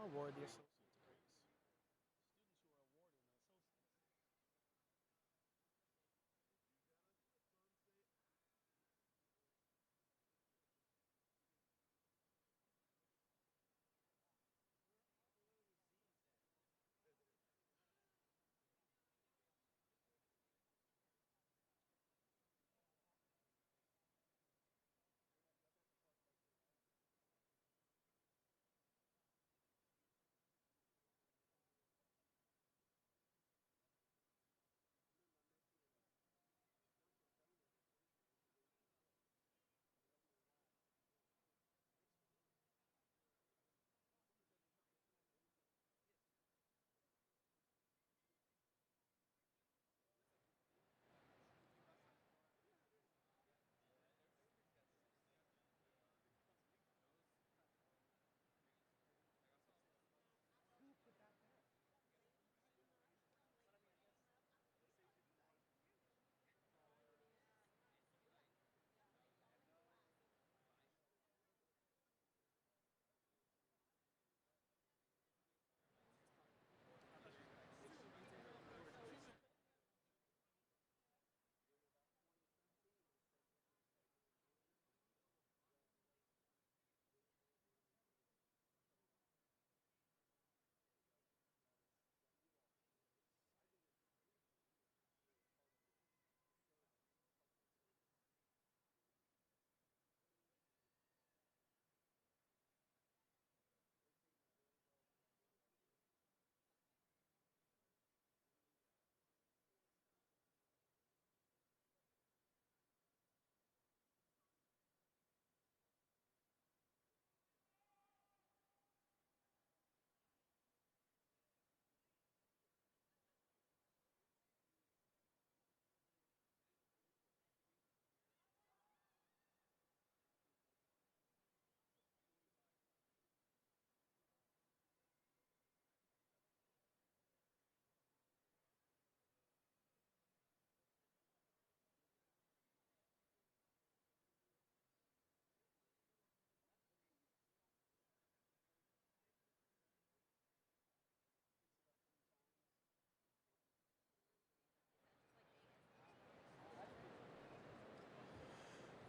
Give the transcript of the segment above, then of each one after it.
award the associate's praise. Students who are awarded an associate's.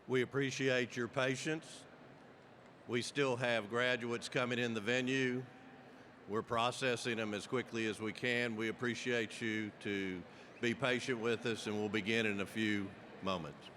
We appreciate your patience. We still have graduates coming in the venue. We're processing them as quickly as we can. We appreciate you to be patient with us, and we'll begin in a few moments.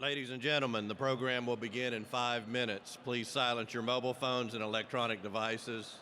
Ladies and gentlemen, the program will begin in 5 minutes. Please silence your mobile phones and electronic devices.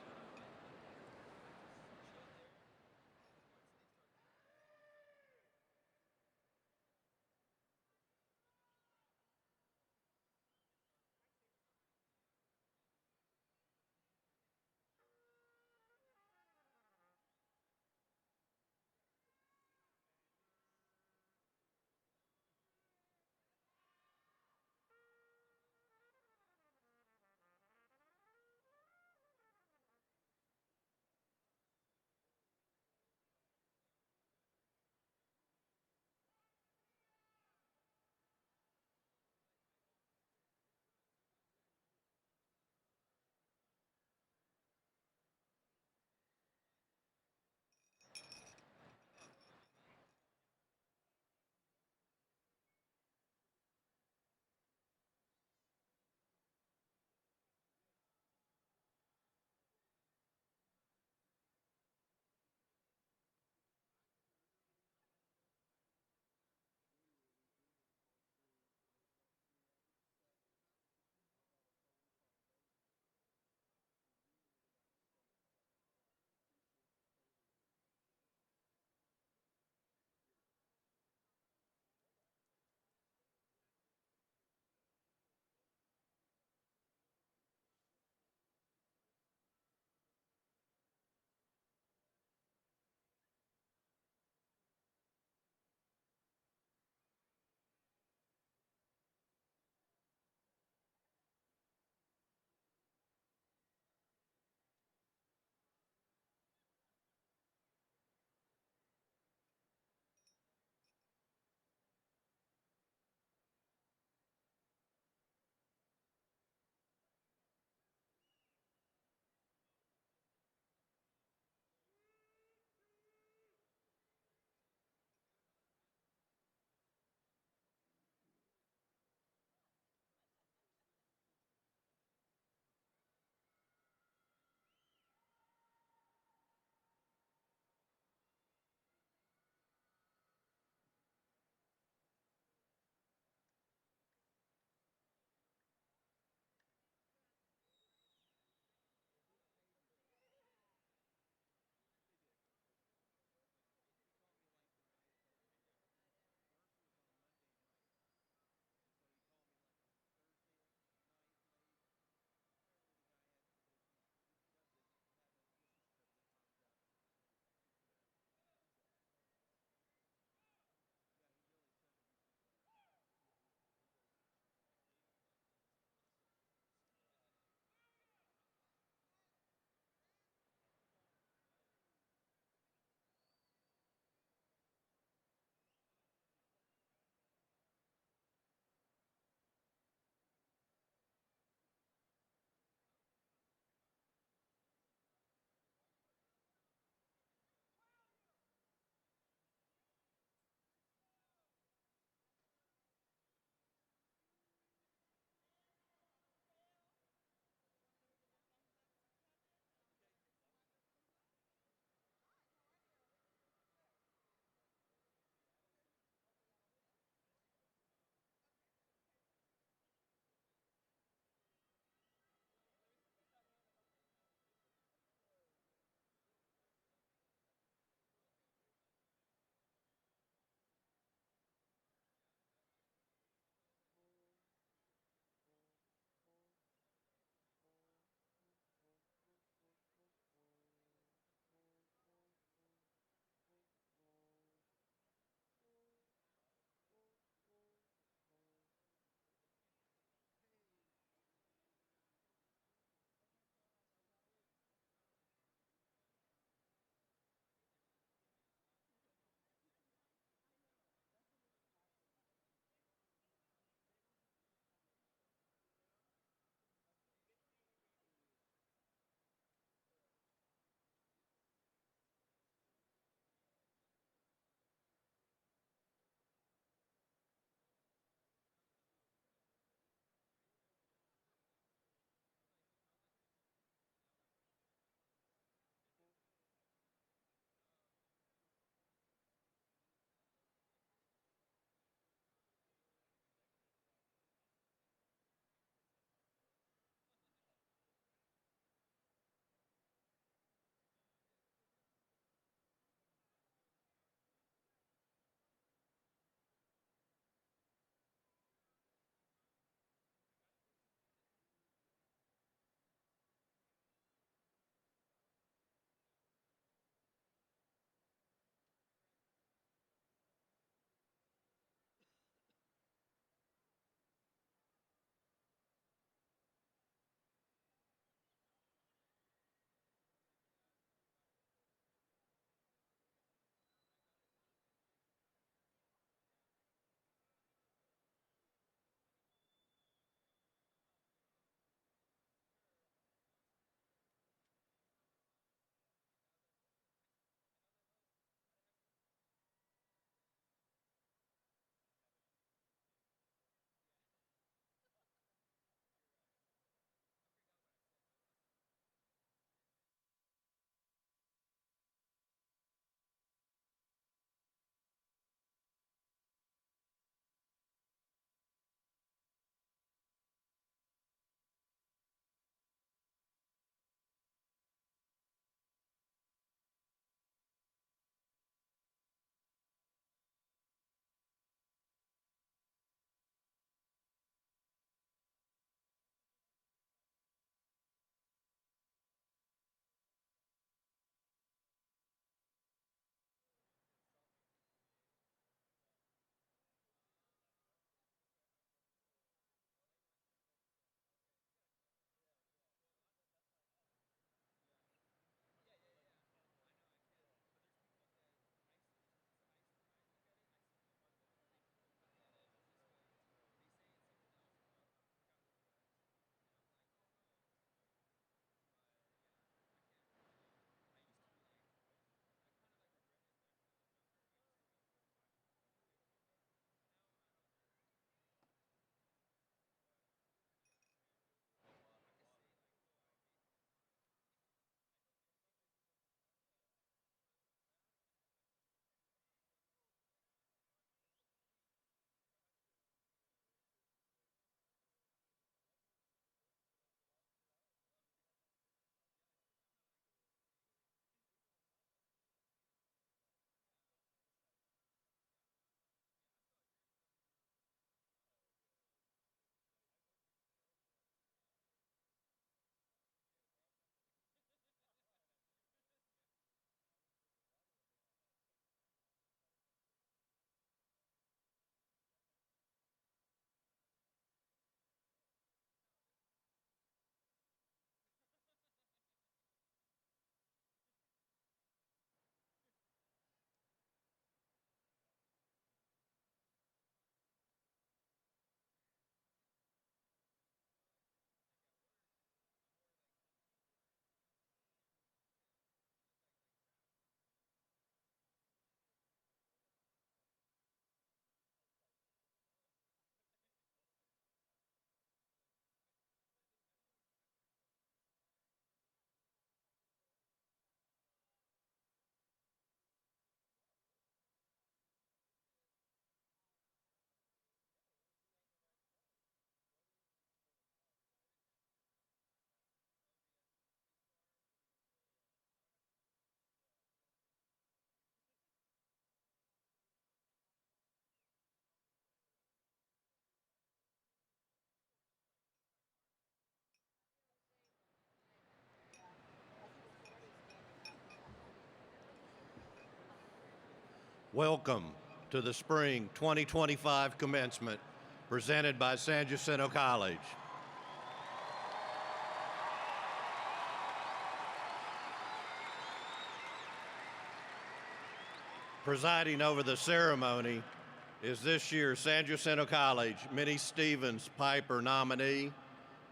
Welcome to the Spring 2025 Commencement presented by San Jacinto College. Presiding over the ceremony is this year's San Jacinto College Minnie Stevens Piper nominee,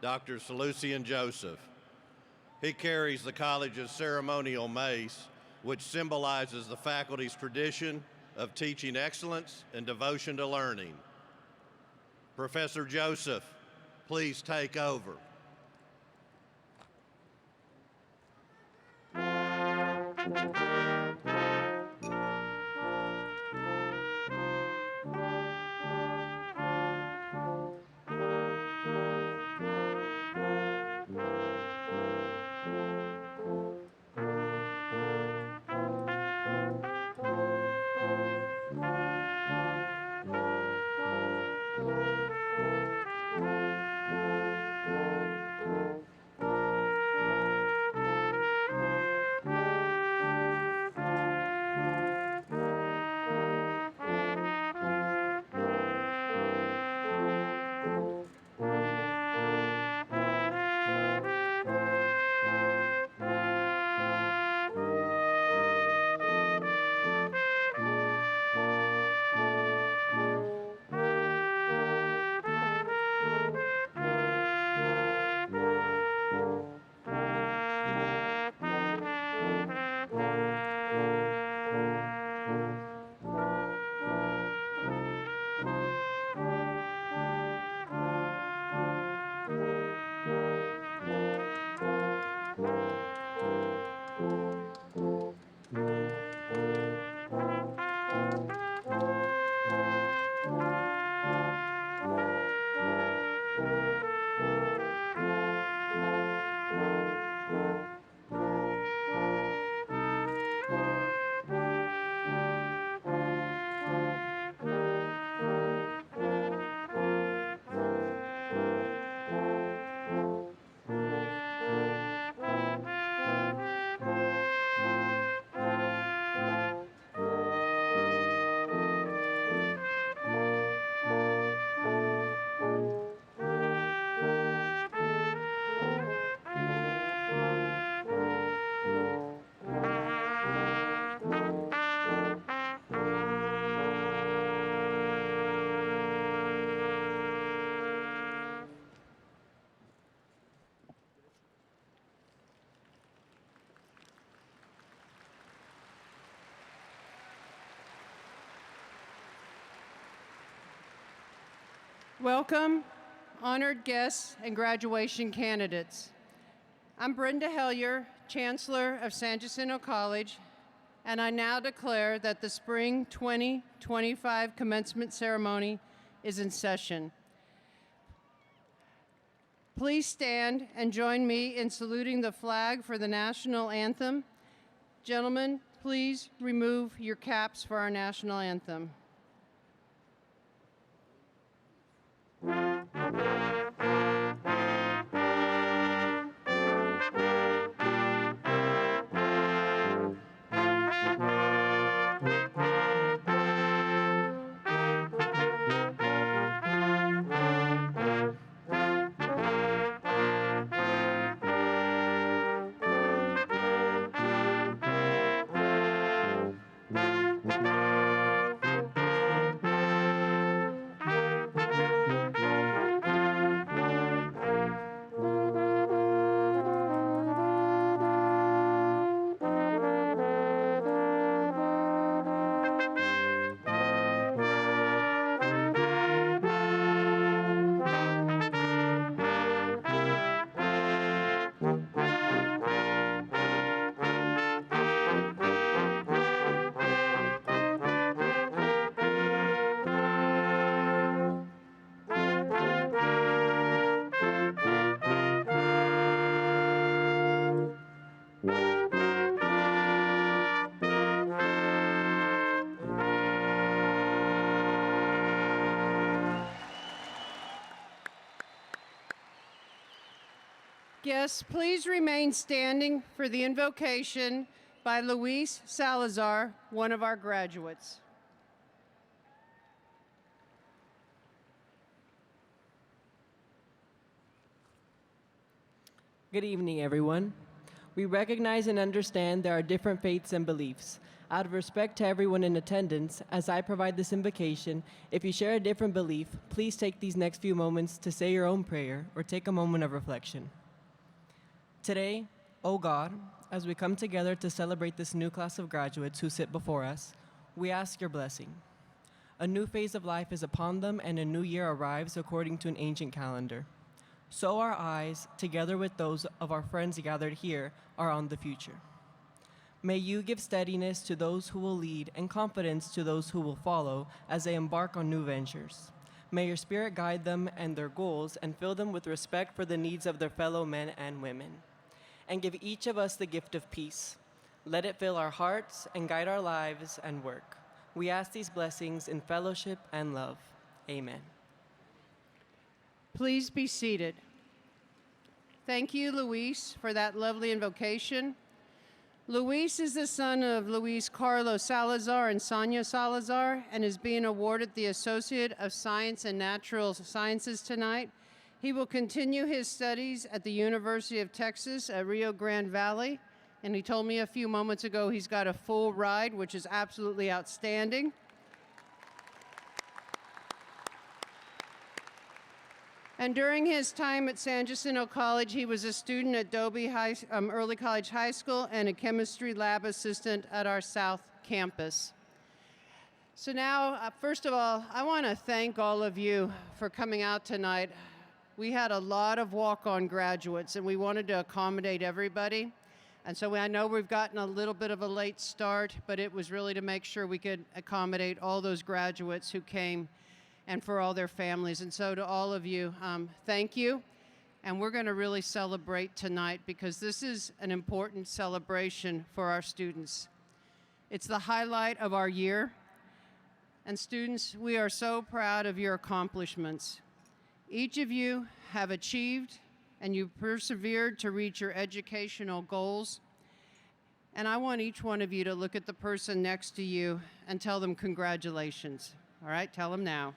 Dr. Seleucian Joseph. He carries the college's ceremonial mace, which symbolizes the faculty's tradition of teaching excellence and devotion to learning. Professor Joseph, please take over. Welcome, honored guests and graduation candidates. I'm Brenda Hellier, Chancellor of San Jacinto College, and I now declare that the Spring 2025 commencement ceremony is in session. Please stand and join me in saluting the flag for the national anthem. Gentlemen, please remove your caps for our national anthem. Guests, please remain standing for the invocation by Luis Salazar, one of our graduates. Good evening, everyone. We recognize and understand there are different faiths and beliefs. Out of respect to everyone in attendance, as I provide this invocation, if you share a different belief, please take these next few moments to say your own prayer or take a moment of reflection. Today, O God, as we come together to celebrate this new class of graduates who sit before us, we ask your blessing. A new phase of life is upon them and a new year arrives according to an ancient calendar. So our eyes, together with those of our friends gathered here, are on the future. May you give steadiness to those who will lead and confidence to those who will follow as they embark on new ventures. May your spirit guide them and their goals and fill them with respect for the needs of their fellow men and women. And give each of us the gift of peace. Let it fill our hearts and guide our lives and work. We ask these blessings in fellowship and love. Amen. Please be seated. Thank you, Luis, for that lovely invocation. Luis is the son of Luis Carlos Salazar and Sonia Salazar and is being awarded the Associate of Science and Natural Sciences tonight. He will continue his studies at the University of Texas at Rio Grande Valley, and he told me a few moments ago he's got a full ride, which is absolutely outstanding. And during his time at San Jacinto College, he was a student at Dobie Early College High School and a chemistry lab assistant at our South Campus. So now, first of all, I want to thank all of you for coming out tonight. We had a lot of walk-on graduates, and we wanted to accommodate everybody. And so I know we've gotten a little bit of a late start, but it was really to make sure we could accommodate all those graduates who came and for all their families. And so to all of you, thank you. And we're going to really celebrate tonight because this is an important celebration for our students. It's the highlight of our year. And students, we are so proud of your accomplishments. Each of you have achieved and you've persevered to reach your educational goals. And I want each one of you to look at the person next to you and tell them congratulations. All right, tell them now.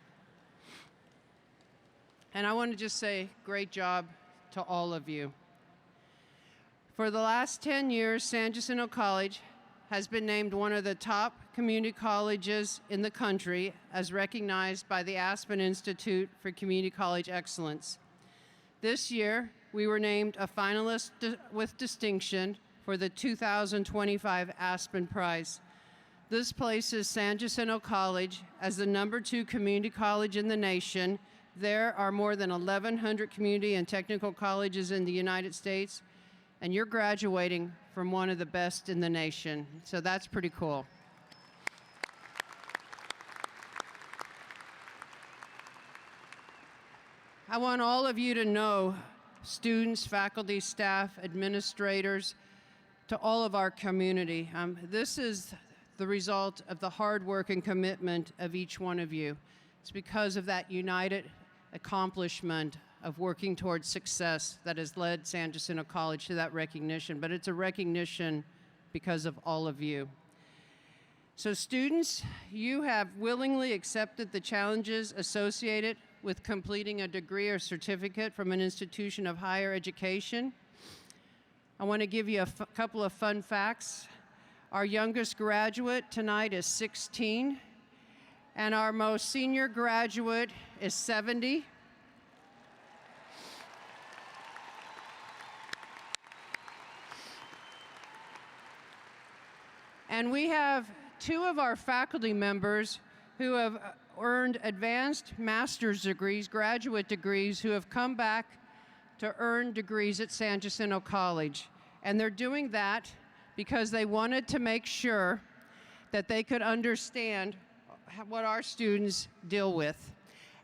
And I want to just say, great job to all of you. For the last 10 years, San Jacinto College has been named one of the top community colleges in the country as recognized by the Aspen Institute for Community College Excellence. This year, we were named a finalist with distinction for the 2025 Aspen Prize. This places San Jacinto College as the #2 community college in the nation. There are more than 1,100 community and technical colleges in the United States, and you're graduating from one of the best in the nation. So that's pretty cool. I want all of you to know, students, faculty, staff, administrators, to all of our community, this is the result of the hard work and commitment of each one of you. It's because of that united accomplishment of working towards success that has led San Jacinto College to that recognition, but it's a recognition because of all of you. So students, you have willingly accepted the challenges associated with completing a degree or certificate from an institution of higher education. I want to give you a couple of fun facts. Our youngest graduate tonight is 16. And our most senior graduate is 70. And we have 2 of our faculty members who have earned advanced master's degrees, graduate degrees, who have come back to earn degrees at San Jacinto College. And they're doing that because they wanted to make sure that they could understand what our students deal with.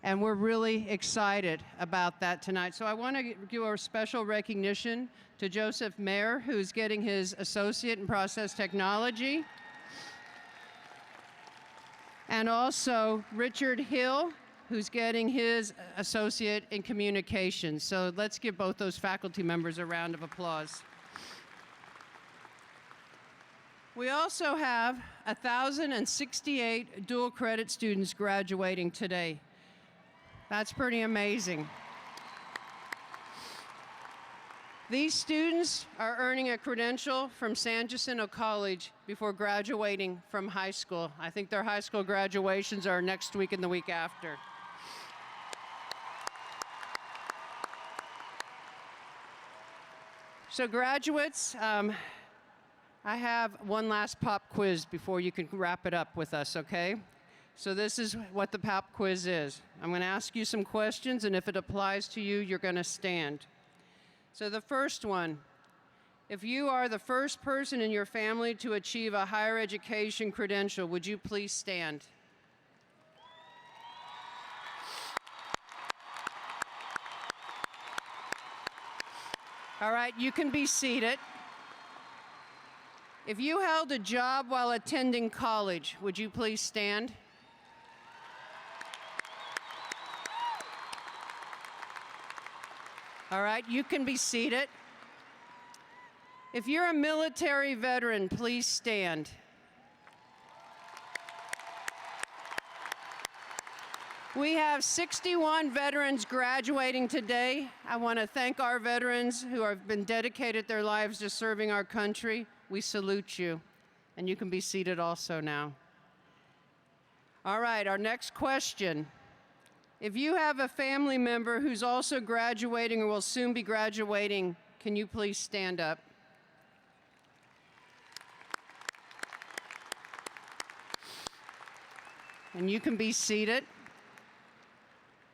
And we're really excited about that tonight. So I want to give a special recognition to Joseph Mayer, who's getting his associate in process technology. And also Richard Hill, who's getting his associate in communications. So let's give both those faculty members a round of applause. We also have 1,068 dual credit students graduating today. That's pretty amazing. These students are earning a credential from San Jacinto College before graduating from high school. I think their high school graduations are next week and the week after. So graduates, I have one last pop quiz before you can wrap it up with us, okay? So this is what the pop quiz is. I'm going to ask you some questions, and if it applies to you, you're going to stand. So the first one, if you are the first person in your family to achieve a higher education credential, would you please stand? All right, you can be seated. If you held a job while attending college, would you please stand? All right, you can be seated. If you're a military veteran, please stand. We have 61 veterans graduating today. I want to thank our veterans who have been dedicated their lives to serving our country. We salute you, and you can be seated also now. All right, our next question. If you have a family member who's also graduating or will soon be graduating, can you please stand up? And you can be seated.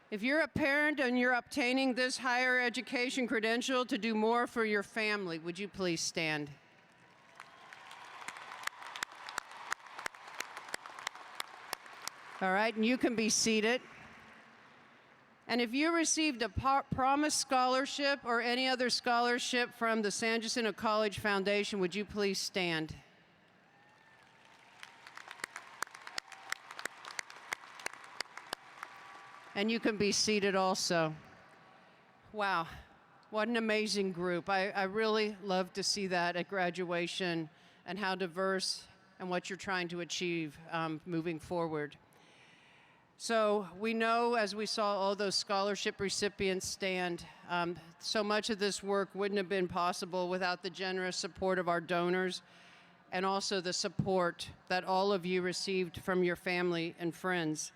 If you're a parent and you're obtaining this higher education credential to do more for your family, would you please stand? All right, and you can be seated. And if you received a Promise Scholarship or any other scholarship from the San Jacinto College Foundation, would you please stand? And you can be seated also. Wow, what an amazing group. I really love to see that at graduation and how diverse and what you're trying to achieve moving forward. So we know, as we saw all those scholarship recipients stand, so much of this work wouldn't have been possible without the generous support of our donors and also the support that all of you received from your family and friends.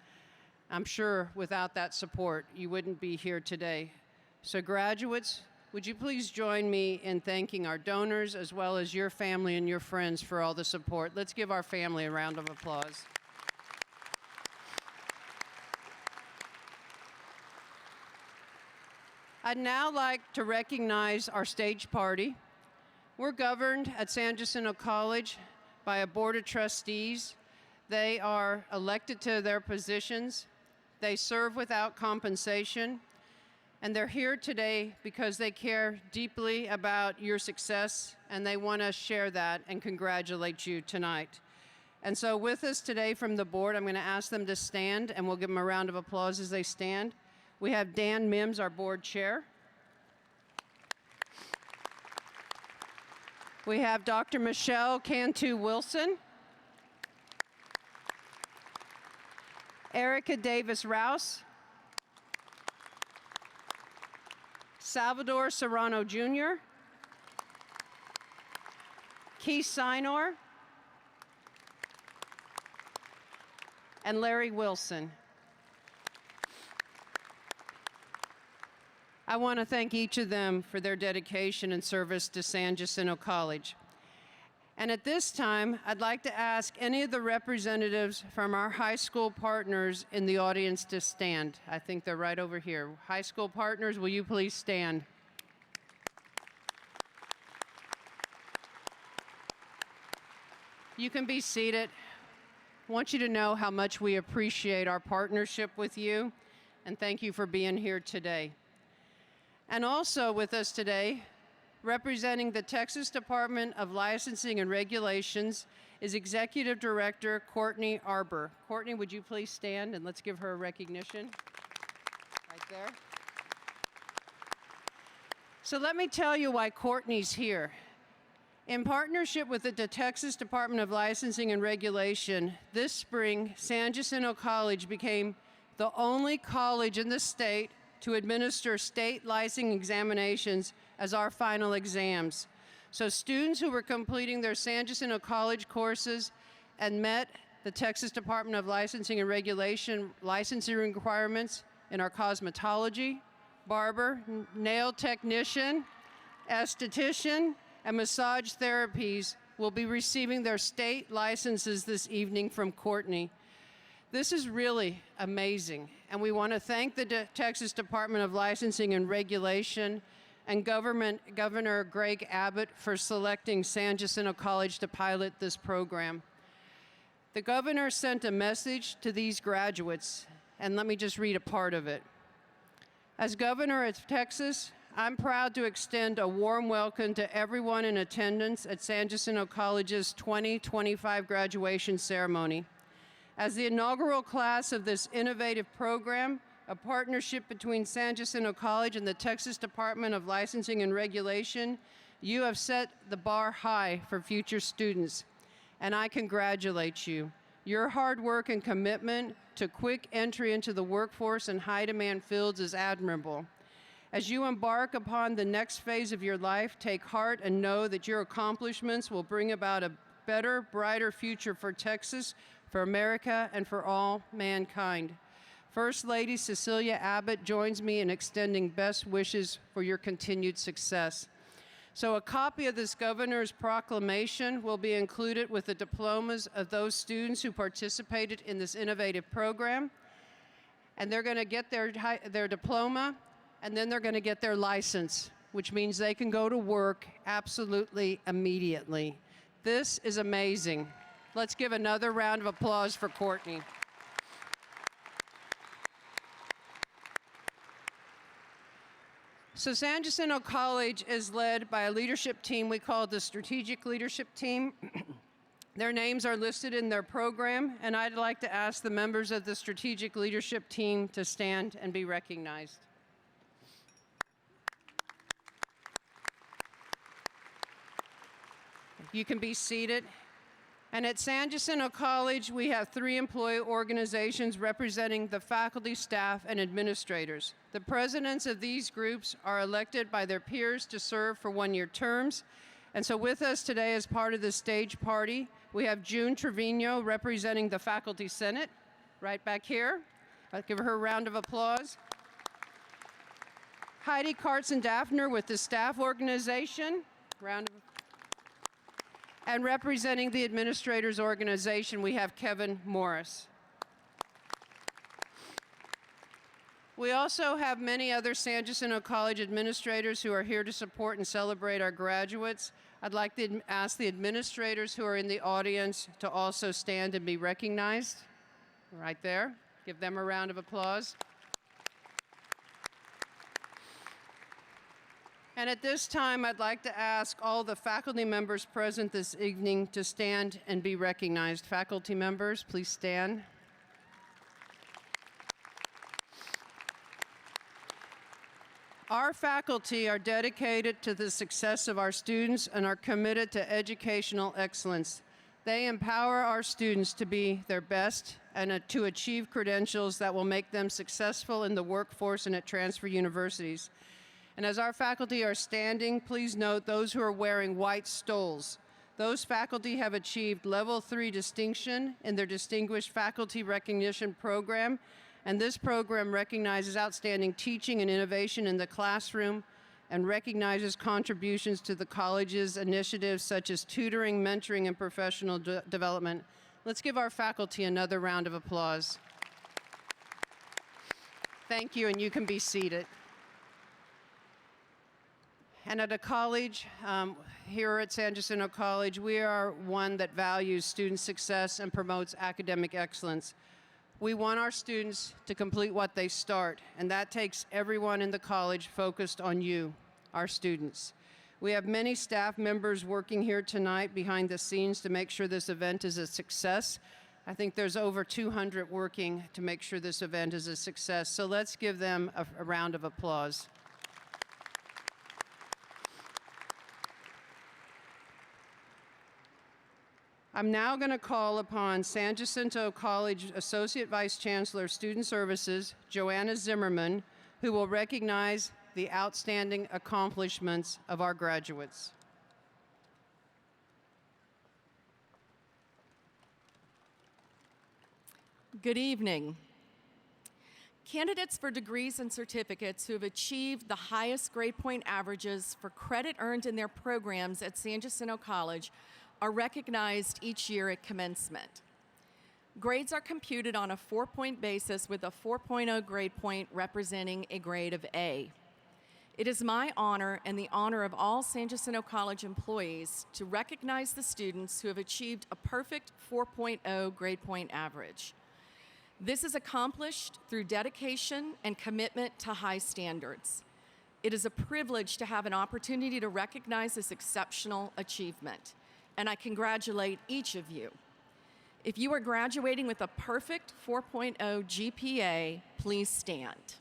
I'm sure without that support, you wouldn't be here today. So graduates, would you please join me in thanking our donors as well as your family and your friends for all the support. Let's give our family a round of applause. I'd now like to recognize our stage party. We're governed at San Jacinto College by a board of trustees. They are elected to their positions. They serve without compensation. And they're here today because they care deeply about your success, and they want to share that and congratulate you tonight. And so with us today from the board, I'm going to ask them to stand, and we'll give them a round of applause as they stand. We have Dan Mims, our board chair. We have Dr. Michelle Cantu Wilson. Erica Davis Rouse. Salvador Serrano Jr. Keith Sinor. And Larry Wilson. I want to thank each of them for their dedication and service to San Jacinto College. And at this time, I'd like to ask any of the representatives from our high school partners in the audience to stand. I think they're right over here. High school partners, will you please stand? You can be seated. I want you to know how much we appreciate our partnership with you, and thank you for being here today. And also with us today, representing the Texas Department of Licensing and Regulations, is Executive Director Courtney Arbor. Courtney, would you please stand and let's give her a recognition right there. So let me tell you why Courtney's here. In partnership with the Texas Department of Licensing and Regulation, this spring, San Jacinto College became the only college in the state to administer state licensing examinations as our final exams. So students who were completing their San Jacinto College courses and met the Texas Department of Licensing and Regulation licensing requirements in our cosmetology, barber, nail technician, esthetician, and massage therapies will be receiving their state licenses this evening from Courtney. This is really amazing, and we want to thank the Texas Department of Licensing and Regulation and Governor Greg Abbott for selecting San Jacinto College to pilot this program. The governor sent a message to these graduates, and let me just read a part of it. As governor of Texas, I'm proud to extend a warm welcome to everyone in attendance at San Jacinto College's 2025 graduation ceremony. As the inaugural class of this innovative program, a partnership between San Jacinto College and the Texas Department of Licensing and Regulation, you have set the bar high for future students, and I congratulate you. Your hard work and commitment to quick entry into the workforce in high-demand fields is admirable. As you embark upon the next phase of your life, take heart and know that your accomplishments will bring about a better, brighter future for Texas, for America, and for all mankind. First Lady Cecilia Abbott joins me in extending best wishes for your continued success. So a copy of this governor's proclamation will be included with the diplomas of those students who participated in this innovative program. And they're going to get their diploma, and then they're going to get their license, which means they can go to work absolutely immediately. This is amazing. Let's give another round of applause for Courtney. So San Jacinto College is led by a leadership team we call the Strategic Leadership Team. Their names are listed in their program, and I'd like to ask the members of the Strategic Leadership Team to stand and be recognized. You can be seated. And at San Jacinto College, we have 3 employee organizations representing the faculty, staff, and administrators. The presidents of these groups are elected by their peers to serve for 1-year terms. And so with us today as part of the stage party, we have June Trevino representing the Faculty Senate, right back here. I'll give her a round of applause. Heidi Cartson-Daffner with the staff organization, round of applause. And representing the administrators organization, we have Kevin Morris. We also have many other San Jacinto College administrators who are here to support and celebrate our graduates. I'd like to ask the administrators who are in the audience to also stand and be recognized. Right there. Give them a round of applause. And at this time, I'd like to ask all the faculty members present this evening to stand and be recognized. Faculty members, please stand. Our faculty are dedicated to the success of our students and are committed to educational excellence. They empower our students to be their best and to achieve credentials that will make them successful in the workforce and at transfer universities. And as our faculty are standing, please note those who are wearing white stoles. Those faculty have achieved level 3 distinction in their Distinguished Faculty Recognition Program, and this program recognizes outstanding teaching and innovation in the classroom and recognizes contributions to the college's initiatives such as tutoring, mentoring, and professional development. Let's give our faculty another round of applause. Thank you, and you can be seated. And at a college, here at San Jacinto College, we are one that values student success and promotes academic excellence. We want our students to complete what they start, and that takes everyone in the college focused on you, our students. We have many staff members working here tonight behind the scenes to make sure this event is a success. I think there's over 200 working to make sure this event is a success, so let's give them a round of applause. I'm now going to call upon San Jacinto College Associate Vice Chancellor, Student Services, Joanna Zimmerman, who will recognize the outstanding accomplishments of our graduates. Good evening. Candidates for degrees and certificates who have achieved the highest grade point averages for credit earned in their programs at San Jacinto College are recognized each year at commencement. Grades are computed on a 4-point basis with a 4.0 grade point representing a grade of A. It is my honor and the honor of all San Jacinto College employees to recognize the students who have achieved a perfect 4.0 grade point average. This is accomplished through dedication and commitment to high standards. It is a privilege to have an opportunity to recognize this exceptional achievement, and I congratulate each of you. If you are graduating with a perfect 4.0 GPA, please stand.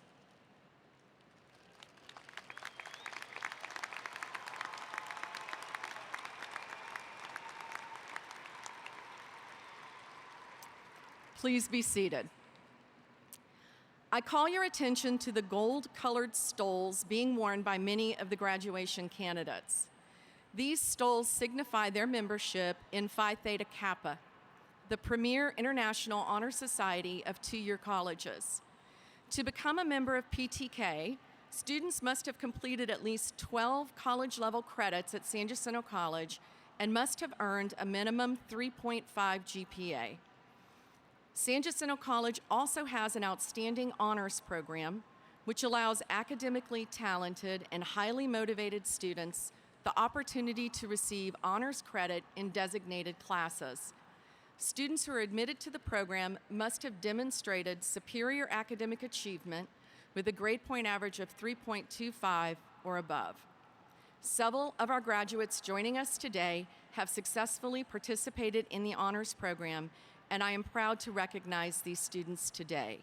Please be seated. I call your attention to the gold-colored stoles being worn by many of the graduation candidates. These stoles signify their membership in Phi Theta Kappa, the premier international honor society of two-year colleges. To become a member of PTK, students must have completed at least 12 college-level credits at San Jacinto College and must have earned a minimum 3.5 GPA. San Jacinto College also has an outstanding honors program, which allows academically talented and highly motivated students the opportunity to receive honors credit in designated classes. Students who are admitted to the program must have demonstrated superior academic achievement with a grade point average of 3.25 or above. Several of our graduates joining us today have successfully participated in the honors program, and I am proud to recognize these students today.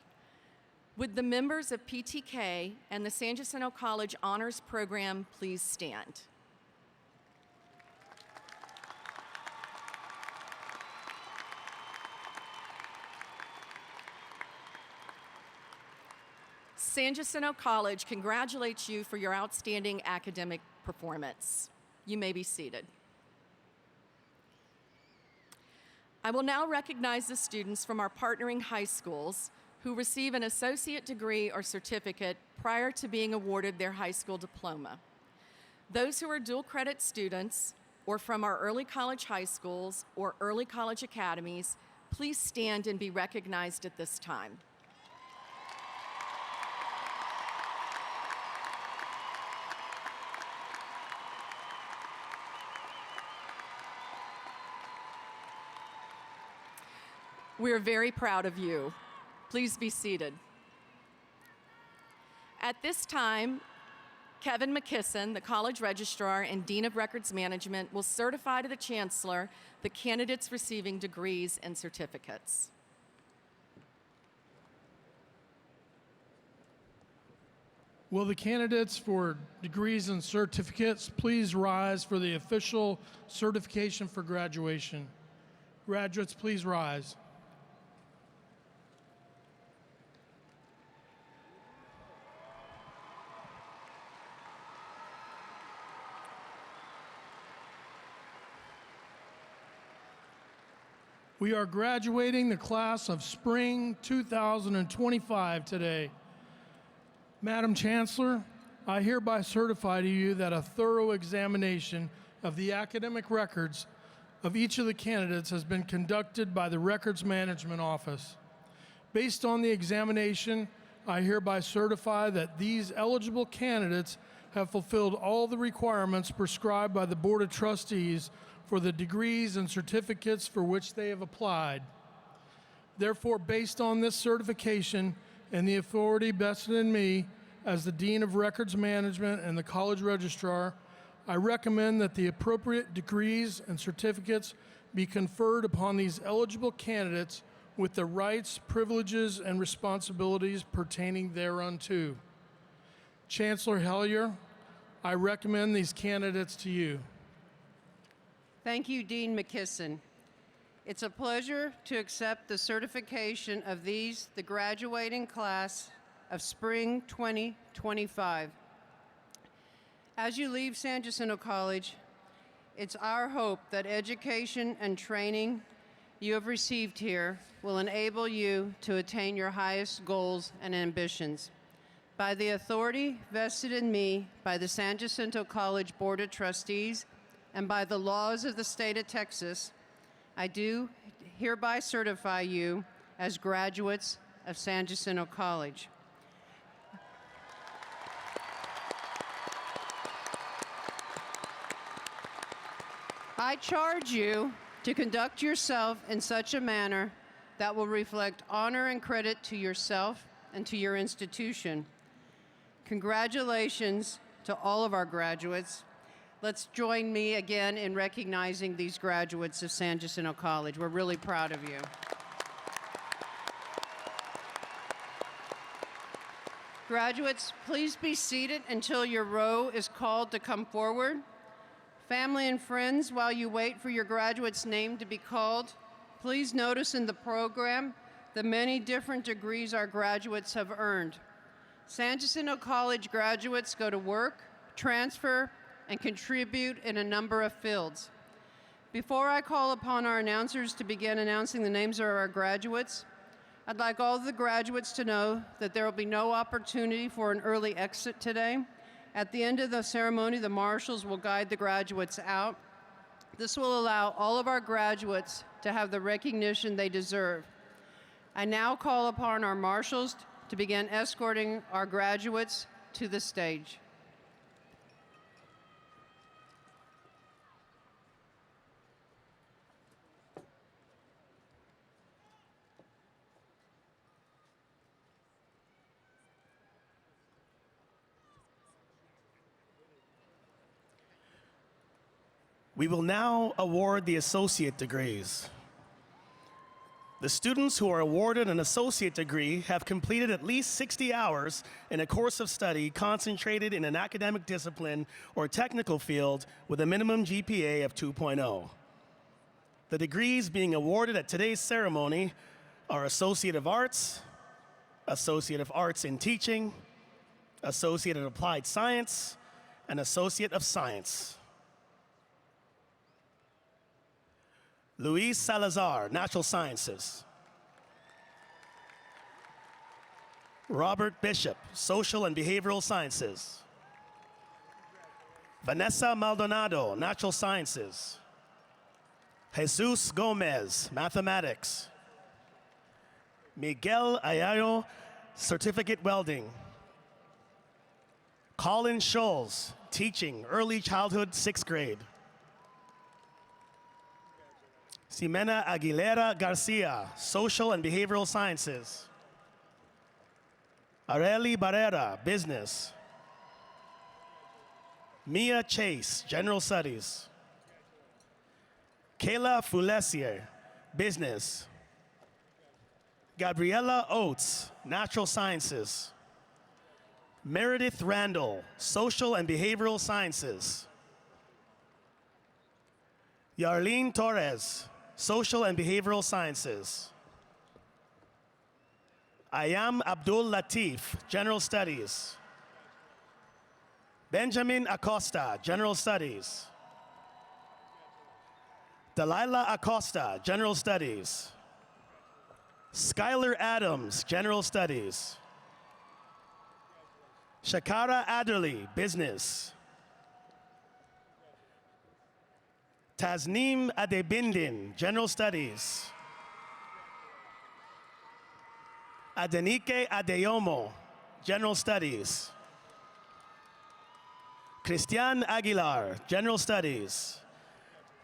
Would the members of PTK and the San Jacinto College Honors Program please stand? San Jacinto College congratulates you for your outstanding academic performance. You may be seated. I will now recognize the students from our partnering high schools who receive an associate degree or certificate prior to being awarded their high school diploma. Those who are dual credit students or from our early college high schools or early college academies, please stand and be recognized at this time. We're very proud of you. Please be seated. At this time, Kevin McKisson, the College Registrar and Dean of Records Management, will certify to the Chancellor the candidates receiving degrees and certificates. Will the candidates for degrees and certificates please rise for the official certification for graduation? Graduates, please rise. We are graduating the class of spring 2025 today. Madam Chancellor, I hereby certify to you that a thorough examination of the academic records of each of the candidates has been conducted by the Records Management Office. Based on the examination, I hereby certify that these eligible candidates have fulfilled all the requirements prescribed by the Board of Trustees for the degrees and certificates for which they have applied. Therefore, based on this certification and the authority vested in me as the Dean of Records Management and the College Registrar, I recommend that the appropriate degrees and certificates be conferred upon these eligible candidates with the rights, privileges, and responsibilities pertaining thereunto. Chancellor Hellier, I recommend these candidates to you. Thank you, Dean McKisson. It's a pleasure to accept the certification of these, the graduating class of spring 2025. As you leave San Jacinto College, it's our hope that education and training you have received here will enable you to attain your highest goals and ambitions. By the authority vested in me by the San Jacinto College Board of Trustees and by the laws of the state of Texas, I do hereby certify you as graduates of San Jacinto College. I charge you to conduct yourself in such a manner that will reflect honor and credit to yourself and to your institution. Congratulations to all of our graduates. Let's join me again in recognizing these graduates of San Jacinto College. We're really proud of you. Graduates, please be seated until your row is called to come forward. Family and friends, while you wait for your graduate's name to be called, please notice in the program the many different degrees our graduates have earned. San Jacinto College graduates go to work, transfer, and contribute in a number of fields. Before I call upon our announcers to begin announcing the names of our graduates, I'd like all of the graduates to know that there will be no opportunity for an early exit today. At the end of the ceremony, the marshals will guide the graduates out. This will allow all of our graduates to have the recognition they deserve. I now call upon our marshals to begin escorting our graduates to the stage. We will now award the associate degrees. The students who are awarded an associate degree have completed at least 60 hours in a course of study concentrated in an academic discipline or technical field with a minimum GPA of 2.0. The degrees being awarded at today's ceremony are Associate of Arts, Associate of Arts in Teaching, Associate of Applied Science, and Associate of Science. Luis Salazar, Natural Sciences. Robert Bishop, Social and Behavioral Sciences. Vanessa Maldonado, Natural Sciences. Jesus Gomez, Mathematics. Miguel Ayaro, Certificate Welding. Colin Scholes, Teaching, Early Childhood, 6th grade. Ximena Aguilera Garcia, Social and Behavioral Sciences. Areli Barrera, Business. Mia Chase, General Studies. Kayla Fulesier, Business. Gabriella Oates, Natural Sciences. Meredith Randall, Social and Behavioral Sciences. Yarlene Torres, Social and Behavioral Sciences. Ayam Abdul Latif, General Studies. Benjamin Acosta, General Studies. Delilah Acosta, General Studies. Skylar Adams, General Studies. Shakara Adderley, Business. Tasneem Adebindin, General Studies. Adenike Adeyomo, General Studies. Christian Aguilar, General Studies.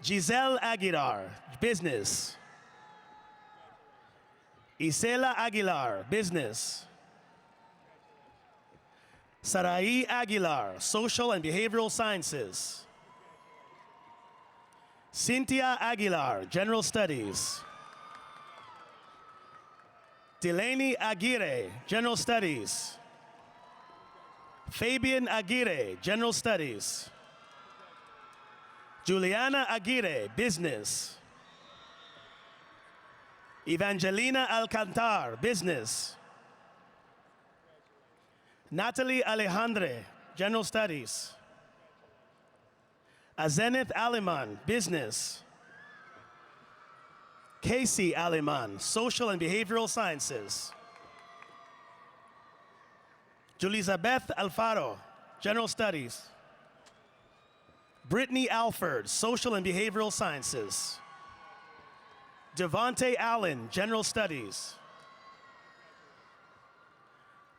Giselle Aguilar, Business. Isela Aguilar, Business. Sarai Aguilar, Social and Behavioral Sciences. Cynthia Aguilar, General Studies. Delaney Aguirre, General Studies. Fabian Aguirre, General Studies. Juliana Aguirre, Business. Evangelina Alcantar, Business. Natalie Alejandre, General Studies. Azenith Aliman, Business. Casey Aliman, Social and Behavioral Sciences. Julizabeth Alfaro, General Studies. Brittany Alford, Social and Behavioral Sciences. Devontae Allen, General Studies.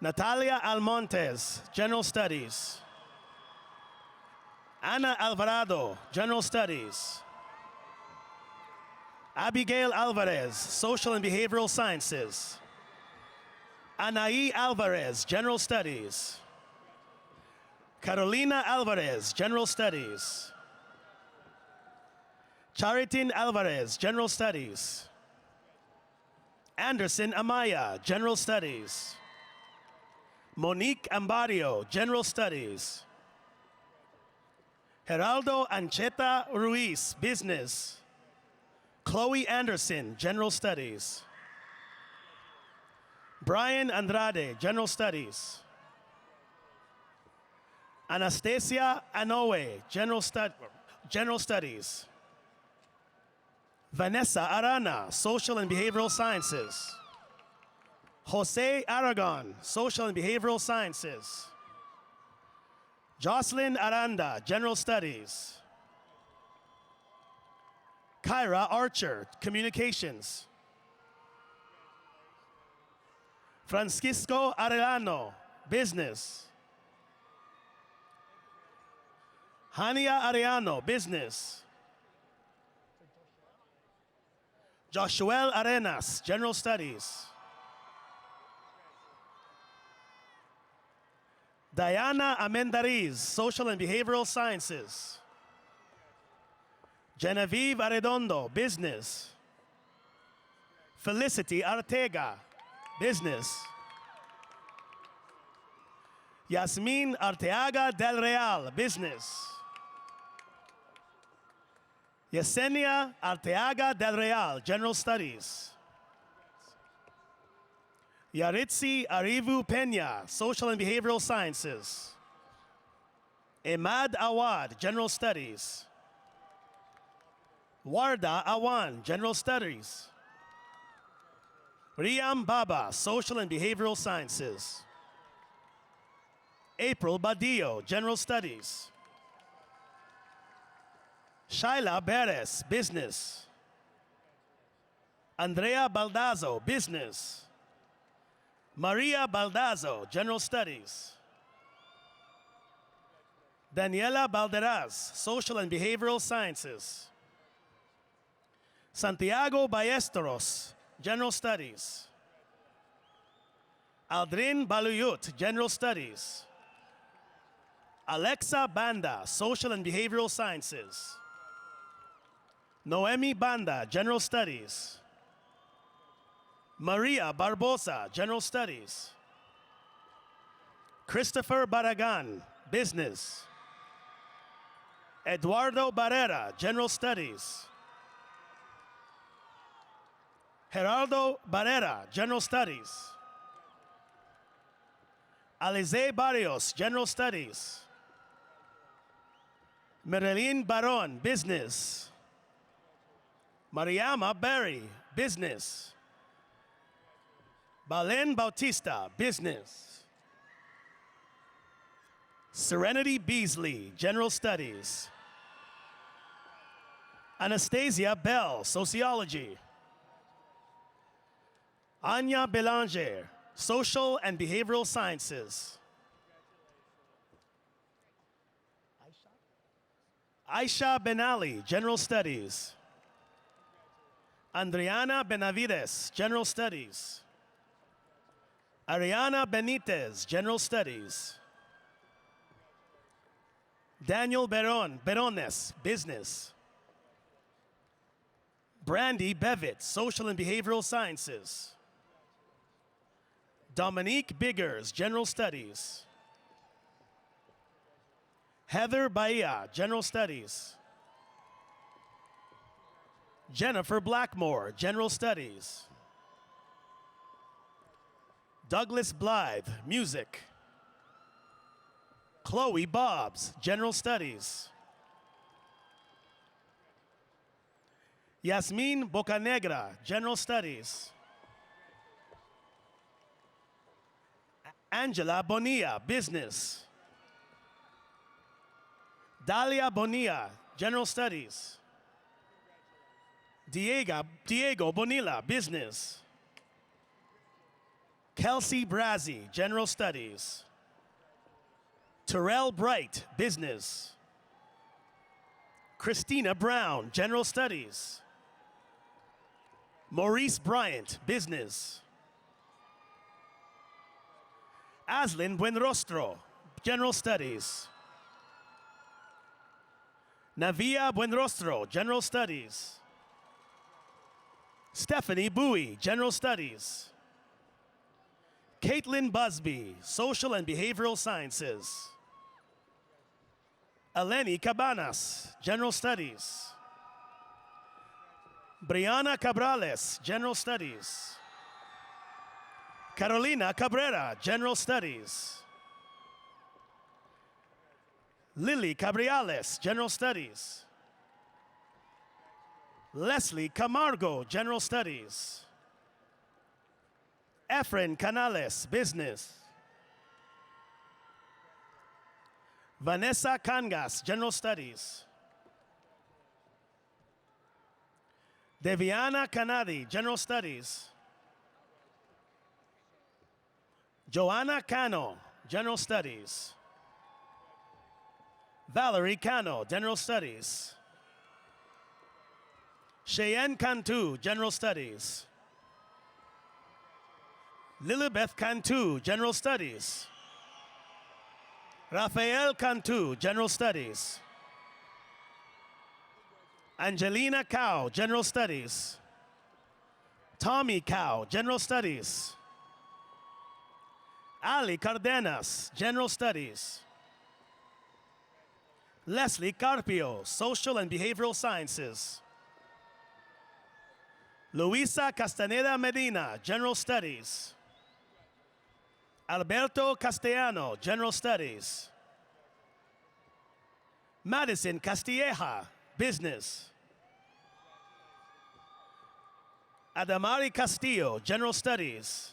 Natalia Almontes, General Studies. Ana Alvarado, General Studies. Abigail Alvarez, Social and Behavioral Sciences. Anaí Alvarez, General Studies. Carolina Alvarez, General Studies. Charitin Alvarez, General Studies. Anderson Amaya, General Studies. Monique Ambario, General Studies. Geraldo Ancheta Ruiz, Business. Chloe Anderson, General Studies. Brian Andrade, General Studies. Anastasia Anoe, General Studies. Vanessa Arana, Social and Behavioral Sciences. Jose Aragon, Social and Behavioral Sciences. Jocelyn Aranda, General Studies. Kyra Archer, Communications. Francisco Arellano, Business. Hania Arellano, Business. Joshuel Arenas, General Studies. Diana Amendariz, Social and Behavioral Sciences. Genevieve Arredondo, Business. Felicity Arteaga, Business. Yasmin Arteaga del Real, Business. Yesenia Arteaga del Real, General Studies. Yaritzi Arivu Peña, Social and Behavioral Sciences. Emad Awad, General Studies. Warda Awan, General Studies. Riam Baba, Social and Behavioral Sciences. April Badillo, General Studies. Shaila Beres, Business. Andrea Baldazzo, Business. Maria Baldazzo, General Studies. Daniela Balderaz, Social and Behavioral Sciences. Santiago Ballesteros, General Studies. Aldrin Baluyut, General Studies. Alexa Banda, Social and Behavioral Sciences. Noemi Banda, General Studies. Maria Barbosa, General Studies. Christopher Barragan, Business. Eduardo Barrera, General Studies. Gerardo Barrera, General Studies. Alize Barrios, General Studies. Marilyn Baron, Business. Mariama Berry, Business. Balen Bautista, Business. Serenity Beasley, General Studies. Anastasia Bell, Sociology. Anya Belanger, Social and Behavioral Sciences. Aisha Benali, General Studies. Andriana Benavides, General Studies. Ariana Benitez, General Studies. Daniel Berones, Business. Brandy Bevitt, Social and Behavioral Sciences. Dominique Biggers, General Studies. Heather Bahia, General Studies. Jennifer Blackmore, General Studies. Douglas Blythe, Music. Chloe Bobbs, General Studies. Yasmin Bocanegra, General Studies. Angela Bonilla, Business. Dalia Bonilla, General Studies. Diego Bonilla, Business. Kelsey Brazzi, General Studies. Terrell Bright, Business. Christina Brown, General Studies. Maurice Bryant, Business. Aslin Buenrostro, General Studies. Navia Buenrostro, General Studies. Stephanie Bowie, General Studies. Caitlin Busby, Social and Behavioral Sciences. Eleni Cabanas, General Studies. Brianna Cabrales, General Studies. Carolina Cabrera, General Studies. Lily Cabriales, General Studies. Leslie Camargo, General Studies. Efren Canales, Business. Vanessa Cangas, General Studies. Deviana Canadi, General Studies. Joanna Cano, General Studies. Valerie Cano, General Studies. Cheyenne Cantu, General Studies. Lilibeth Cantu, General Studies. Rafael Cantu, General Studies. Angelina Cow, General Studies. Tommy Cow, General Studies. Ali Cardenas, General Studies. Leslie Carpio, Social and Behavioral Sciences. Luisa Castaneda Medina, General Studies. Alberto Castellano, General Studies. Madison Castilleja, Business. Adamari Castillo, General Studies.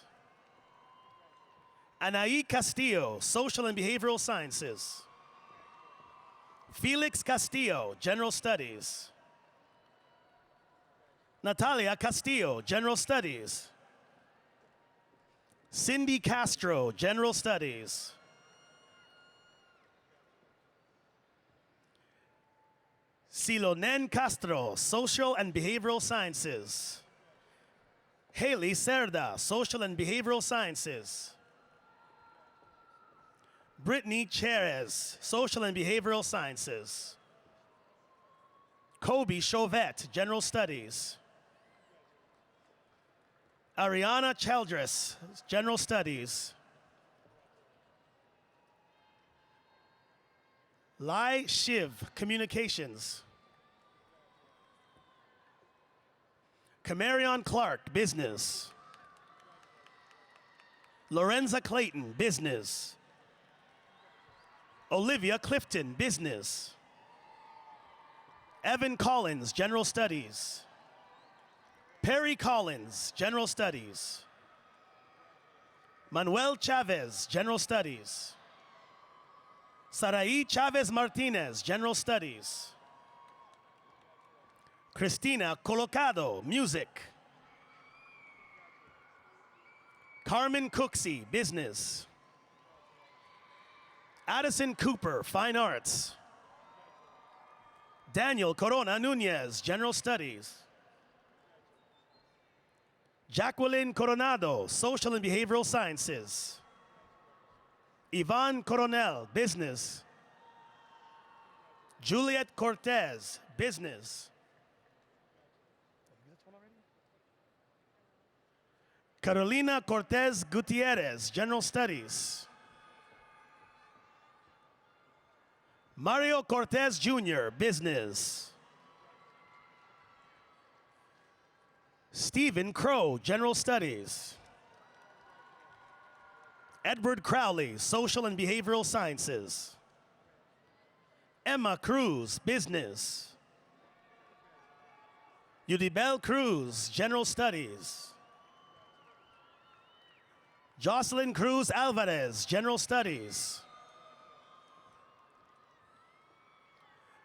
Anaí Castillo, Social and Behavioral Sciences. Felix Castillo, General Studies. Natalia Castillo, General Studies. Cindy Castro, General Studies. Silonen Castro, Social and Behavioral Sciences. Haley Cerda, Social and Behavioral Sciences. Brittany Cherez, Social and Behavioral Sciences. Kobe Chauvette, General Studies. Ariana Childress, General Studies. Lai Shiv, Communications. Camarion Clark, Business. Lorenza Clayton, Business. Olivia Clifton, Business. Evan Collins, General Studies. Perry Collins, General Studies. Manuel Chavez, General Studies. Sarai Chavez Martinez, General Studies. Cristina Colocado, Music. Carmen Cooksey, Business. Addison Cooper, Fine Arts. Daniel Corona Nunez, General Studies. Jacqueline Coronado, Social and Behavioral Sciences. Yvonne Coronel, Business. Juliet Cortez, Business. Carolina Cortez Gutierrez, General Studies. Mario Cortez Jr., Business. Stephen Crow, General Studies. Edward Crowley, Social and Behavioral Sciences. Emma Cruz, Business. Udibel Cruz, General Studies. Jocelyn Cruz Alvarez, General Studies.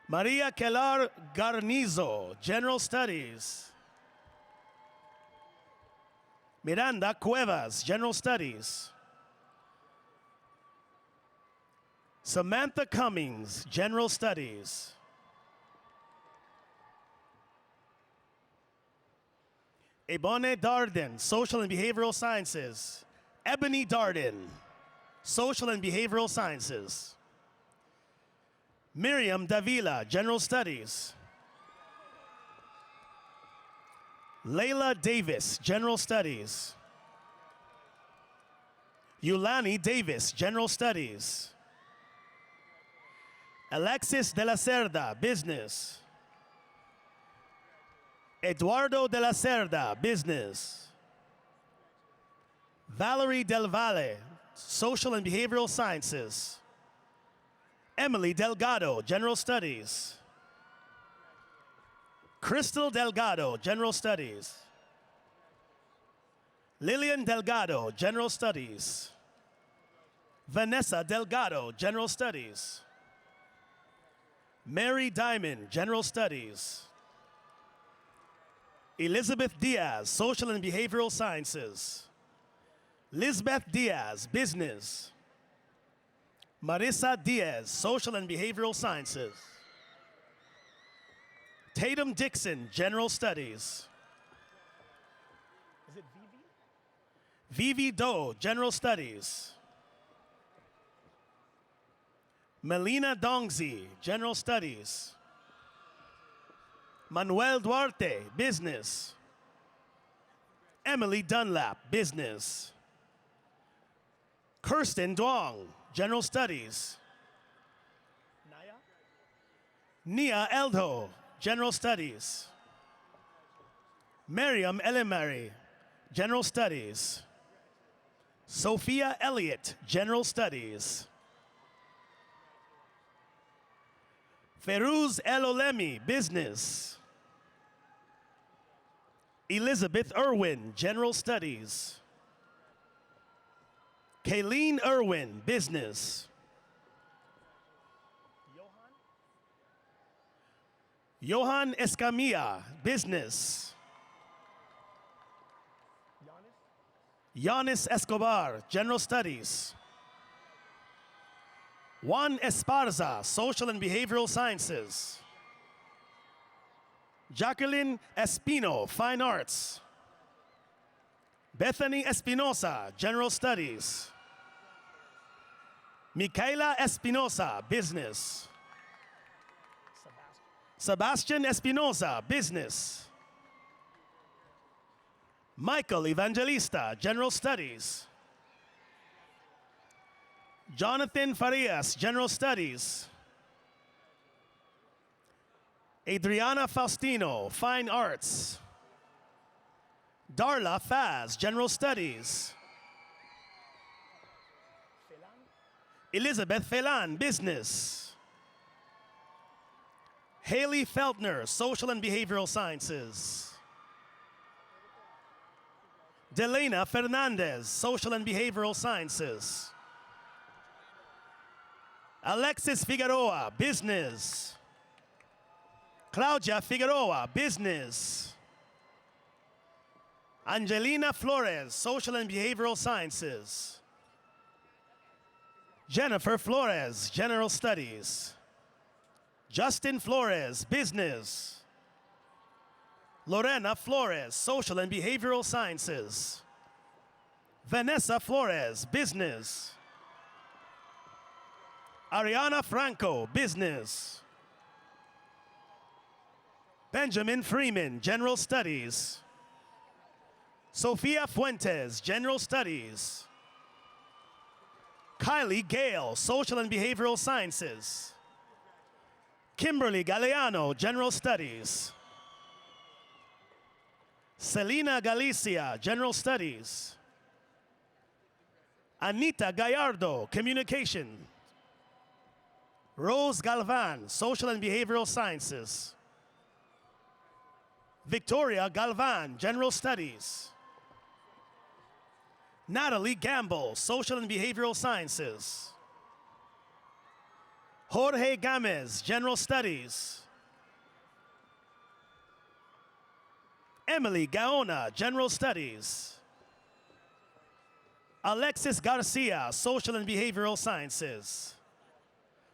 Maria Kelar Garnizo, General Studies. Miranda Cuevas, General Studies. Samantha Cummings, General Studies. Ebony Darden, Social and Behavioral Sciences. Ebony Darden, Social and Behavioral Sciences. Miriam Davila, General Studies. Layla Davis, General Studies. Yulani Davis, General Studies. Alexis de la Cerda, Business. Eduardo de la Cerda, Business. Valerie Del Valle, Social and Behavioral Sciences. Emily Delgado, General Studies. Crystal Delgado, General Studies. Lillian Delgado, General Studies. Vanessa Delgado, General Studies. Mary Diamond, General Studies. Elizabeth Diaz, Social and Behavioral Sciences. Lizbeth Diaz, Business. Marissa Diaz, Social and Behavioral Sciences. Tatum Dixon, General Studies. Is it Vivi? Vivi Doe, General Studies. Melina Dongzi, General Studies. Manuel Duarte, Business. Emily Dunlap, Business. Kirsten Duong, General Studies. Nia Eldo, General Studies. Miriam Elimari, General Studies. Sophia Elliott, General Studies. Feruz El Olemi, Business. Elizabeth Irwin, General Studies. Kayleen Irwin, Business. Johan Escamilla, Business. Yanis Escobar, General Studies. Juan Esparza, Social and Behavioral Sciences. Jacqueline Espino, Fine Arts. Bethany Espinosa, General Studies. Micaela Espinosa, Business. Sebastian Espinosa, Business. Michael Evangelista, General Studies. Jonathan Farias, General Studies. Adriana Faustino, Fine Arts. Darla Faz, General Studies. Elizabeth Felan, Business. Haley Feltner, Social and Behavioral Sciences. Delena Fernandez, Social and Behavioral Sciences. Alexis Figueroa, Business. Claudia Figueroa, Business. Angelina Flores, Social and Behavioral Sciences. Jennifer Flores, General Studies. Justin Flores, Business. Lorena Flores, Social and Behavioral Sciences. Vanessa Flores, Business. Ariana Franco, Business. Benjamin Freeman, General Studies. Sofia Fuentes, General Studies. Kylie Gale, Social and Behavioral Sciences. Kimberly Galeano, General Studies. Selena Galicia, General Studies. Anita Gallardo, Communication. Rose Galvan, Social and Behavioral Sciences. Victoria Galvan, General Studies. Natalie Gamble, Social and Behavioral Sciences. Jorge Gamez, General Studies. Emily Gaona, General Studies. Alexis Garcia, Social and Behavioral Sciences.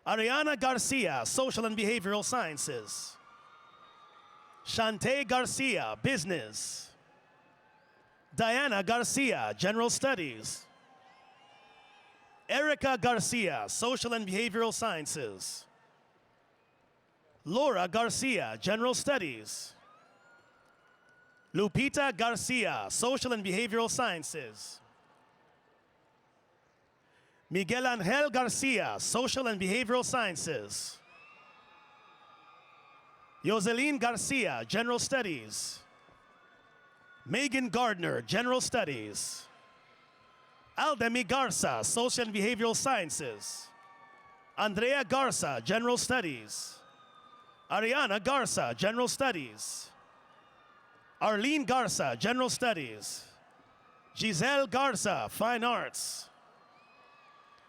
Ariana Garcia, Social and Behavioral Sciences. Shante Garcia, Business. Diana Garcia, General Studies. Erica Garcia, Social and Behavioral Sciences. Laura Garcia, General Studies. Lupita Garcia, Social and Behavioral Sciences. Miguel Angel Garcia, Social and Behavioral Sciences. Yoseline Garcia, General Studies. Megan Gardner, General Studies. Aldemi Garza, Social and Behavioral Sciences. Andrea Garza, General Studies. Ariana Garza, General Studies. Arlene Garza, General Studies. Giselle Garza, Fine Arts.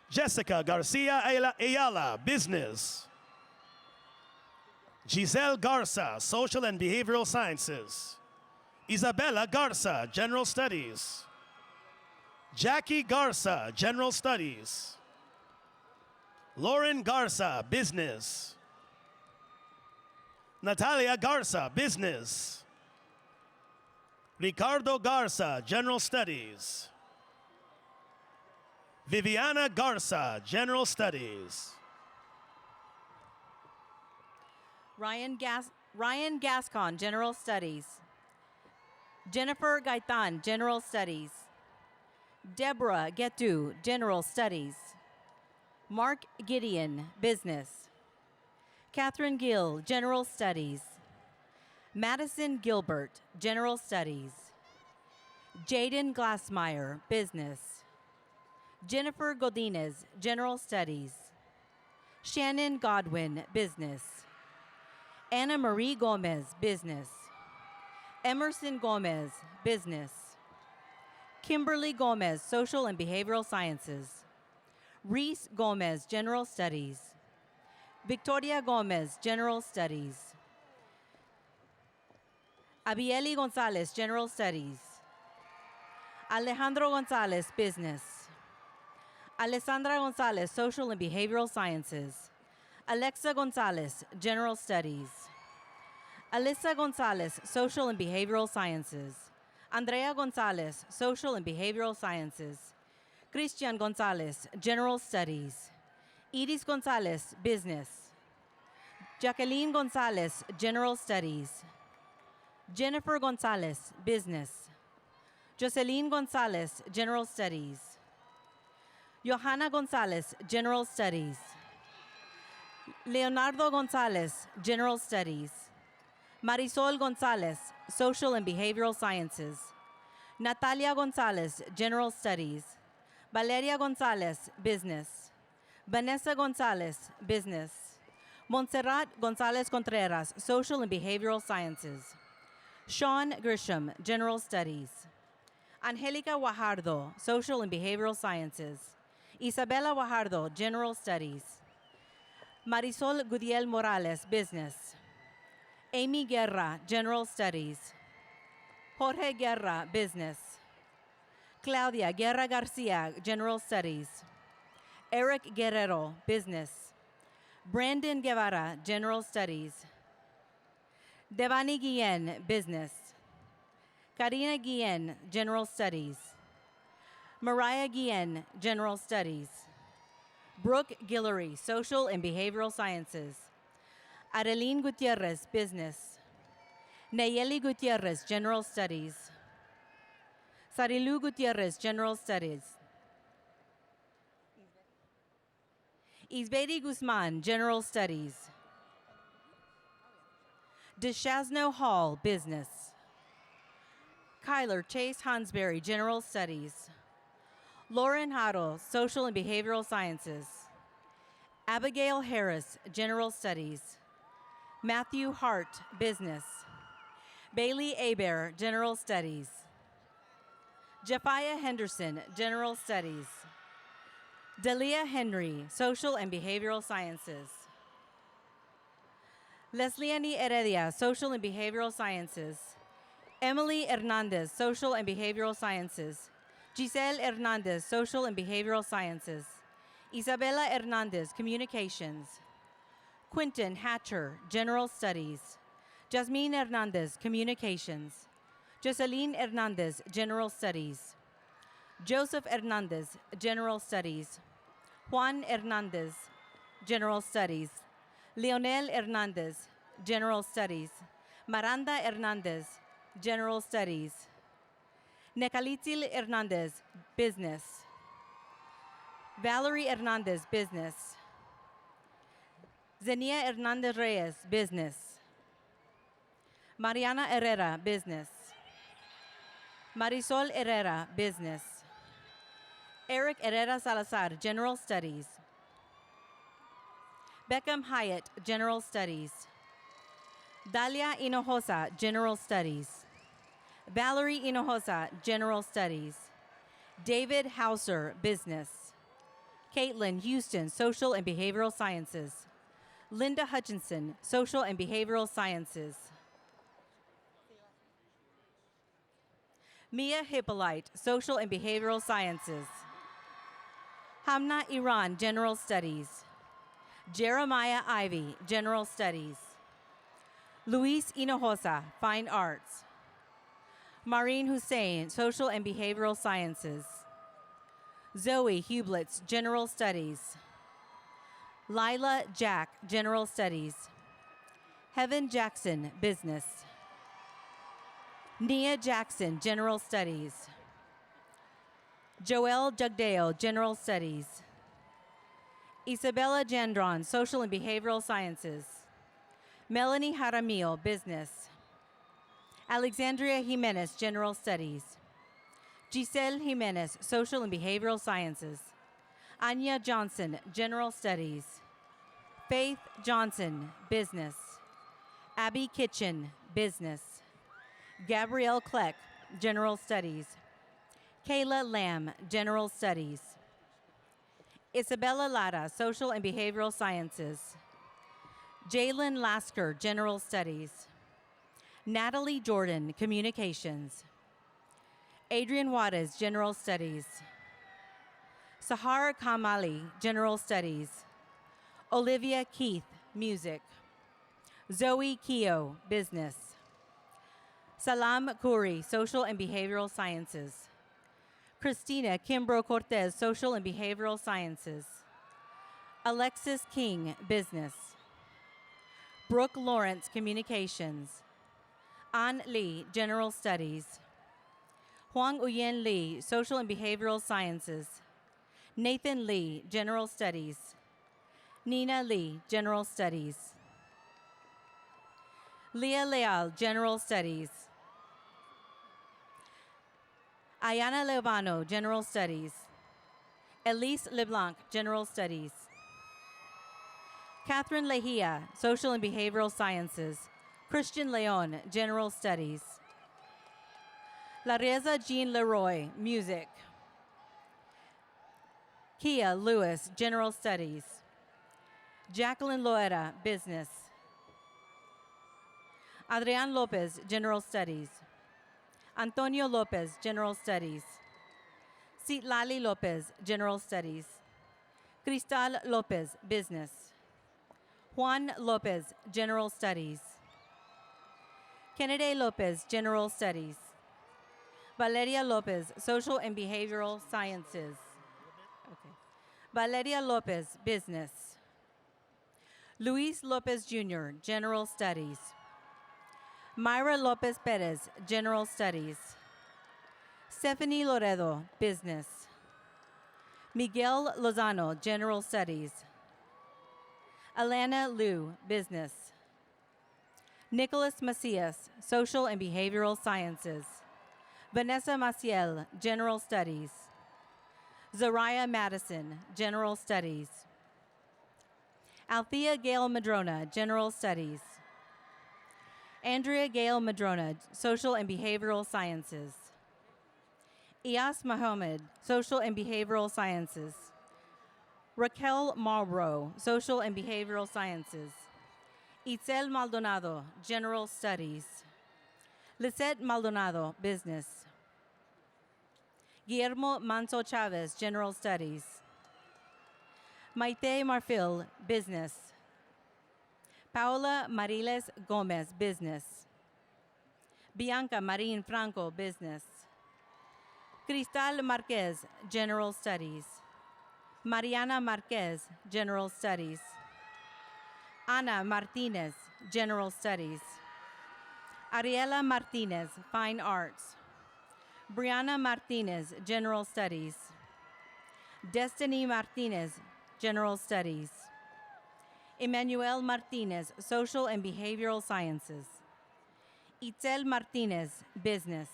Jessica Garcia Ayala, Business. Giselle Garza, Social and Behavioral Sciences. Isabella Garza, General Studies. Jackie Garza, General Studies. Lauren Garza, Business. Natalia Garza, Business. Ricardo Garza, General Studies. Viviana Garza, General Studies. Ryan Gascon, General Studies. Jennifer Gaitan, General Studies. Deborah Getu, General Studies. Mark Gideon, Business. Catherine Gill, General Studies. Madison Gilbert, General Studies. Jaden Glassmeyer, Business. Jennifer Godinez, General Studies. Shannon Godwin, Business. Anna Marie Gomez, Business. Emerson Gomez, Business. Kimberly Gomez, Social and Behavioral Sciences. Reese Gomez, General Studies. Victoria Gomez, General Studies. Abieli Gonzalez, General Studies. Alejandro Gonzalez, Business. Alessandra Gonzalez, Social and Behavioral Sciences. Alexa Gonzalez, General Studies. Alyssa Gonzalez, Social and Behavioral Sciences. Andrea Gonzalez, Social and Behavioral Sciences. Christian Gonzalez, General Studies. Iris Gonzalez, Business. Jacqueline Gonzalez, General Studies. Jennifer Gonzalez, Business. Jocelyn Gonzalez, General Studies. Johanna Gonzalez, General Studies. Leonardo Gonzalez, General Studies. Marisol Gonzalez, Social and Behavioral Sciences. Natalia Gonzalez, General Studies. Valeria Gonzalez, Business. Vanessa Gonzalez, Business. Montserrat Gonzalez Contreras, Social and Behavioral Sciences. Sean Grisham, General Studies. Angelica Guajardo, Social and Behavioral Sciences. Isabella Guajardo, General Studies. Marisol Gudiel Morales, Business. Amy Guerra, General Studies. Jorge Guerra, Business. Claudia Guerra Garcia, General Studies. Eric Guerrero, Business. Brandon Guevara, General Studies. Devani Guillen, Business. Karina Guillen, General Studies. Mariah Guillen, General Studies. Brooke Guillory, Social and Behavioral Sciences. Adeline Gutierrez, Business. Nayeli Gutierrez, General Studies. Sarilu Gutierrez, General Studies. Isbedi Guzman, General Studies. Deshazno Hall, Business. Kyler Chase Hansberry, General Studies. Lauren Haro, Social and Behavioral Sciences. Abigail Harris, General Studies. Matthew Hart, Business. Bailey Aber, General Studies. Jafia Henderson, General Studies. Dalia Henry, Social and Behavioral Sciences. Lesliani Heredia, Social and Behavioral Sciences. Emily Hernandez, Social and Behavioral Sciences. Giselle Hernandez, Social and Behavioral Sciences. Isabella Hernandez, Communications. Quinton Hatcher, General Studies. Jasmine Hernandez, Communications. Jocelyn Hernandez, General Studies. Joseph Hernandez, General Studies. Juan Hernandez, General Studies. Leonel Hernandez, General Studies. Miranda Hernandez, General Studies. Necalitil Hernandez, Business. Valerie Hernandez, Business. Zenia Hernandez Reyes, Business. Mariana Herrera, Business. Marisol Herrera, Business. Eric Herrera Salazar, General Studies. Beckham Hyatt, General Studies. Dalia Hinojosa, General Studies. Valerie Hinojosa, General Studies. David Hauser, Business. Caitlin Houston, Social and Behavioral Sciences. Linda Hutchinson, Social and Behavioral Sciences. Mia Hippolyte, Social and Behavioral Sciences. Hamna Iran, General Studies. Jeremiah Ivy, General Studies. Luis Hinojosa, Fine Arts. Maureen Hussein, Social and Behavioral Sciences. Zoe Hublitz, General Studies. Lila Jack, General Studies. Heaven Jackson, Business. Nia Jackson, General Studies. Joelle Jugdale, General Studies. Isabella Gendron, Social and Behavioral Sciences. Melanie Jaramillo, Business. Alexandria Jimenez, General Studies. Giselle Jimenez, Social and Behavioral Sciences. Anya Johnson, General Studies. Faith Johnson, Business. Abby Kitchen, Business. Gabrielle Kleck, General Studies. Kayla Lamb, General Studies. Isabella Lara, Social and Behavioral Sciences. Jalen Lasker, General Studies. Natalie Jordan, Communications. Adrian Juarez, General Studies. Sahar Kamali, General Studies. Olivia Keith, Music. Zoe Keogh, Business. Salam Khoury, Social and Behavioral Sciences. Christina Kimbrough Cortez, Social and Behavioral Sciences. Alexis King, Business. Brooke Lawrence, Communications. An Lee, General Studies. Huang Uyen Lee, Social and Behavioral Sciences. Nathan Lee, General Studies. Nina Lee, General Studies. Leah Leal, General Studies. Ayana Leobano, General Studies. Elise LeBlanc, General Studies. Catherine Lehia, Social and Behavioral Sciences. Christian Leon, General Studies. Lareza Jean Leroy, Music. Kia Lewis, General Studies. Jacqueline Loera, Business. Adrian Lopez, General Studies. Antonio Lopez, General Studies. Citlali Lopez, General Studies. Cristal Lopez, Business. Juan Lopez, General Studies. Kennedy Lopez, General Studies. Valeria Lopez, Social and Behavioral Sciences. Okay. Valeria Lopez, Business. Luis Lopez Jr., General Studies. Myra Lopez Perez, General Studies. Stephanie Loredo, Business. Miguel Lozano, General Studies. Alana Liu, Business. Nicholas Macias, Social and Behavioral Sciences. Vanessa Maciel, General Studies. Zariah Madison, General Studies. Althea Gail Madrona, General Studies. Andrea Gail Madrona, Social and Behavioral Sciences. Iyas Mohammed, Social and Behavioral Sciences. Raquel Marlborough, Social and Behavioral Sciences. Itzel Maldonado, General Studies. Lisette Maldonado, Business. Guillermo Manso Chavez, General Studies. Maite Marfil, Business. Paola Mariles Gomez, Business. Bianca Marin Franco, Business. Cristal Marquez, General Studies. Mariana Marquez, General Studies. Ana Martinez, General Studies. Ariela Martinez, Fine Arts. Brianna Martinez, General Studies. Destiny Martinez, General Studies. Emmanuel Martinez, Social and Behavioral Sciences. Itzel Martinez, Business.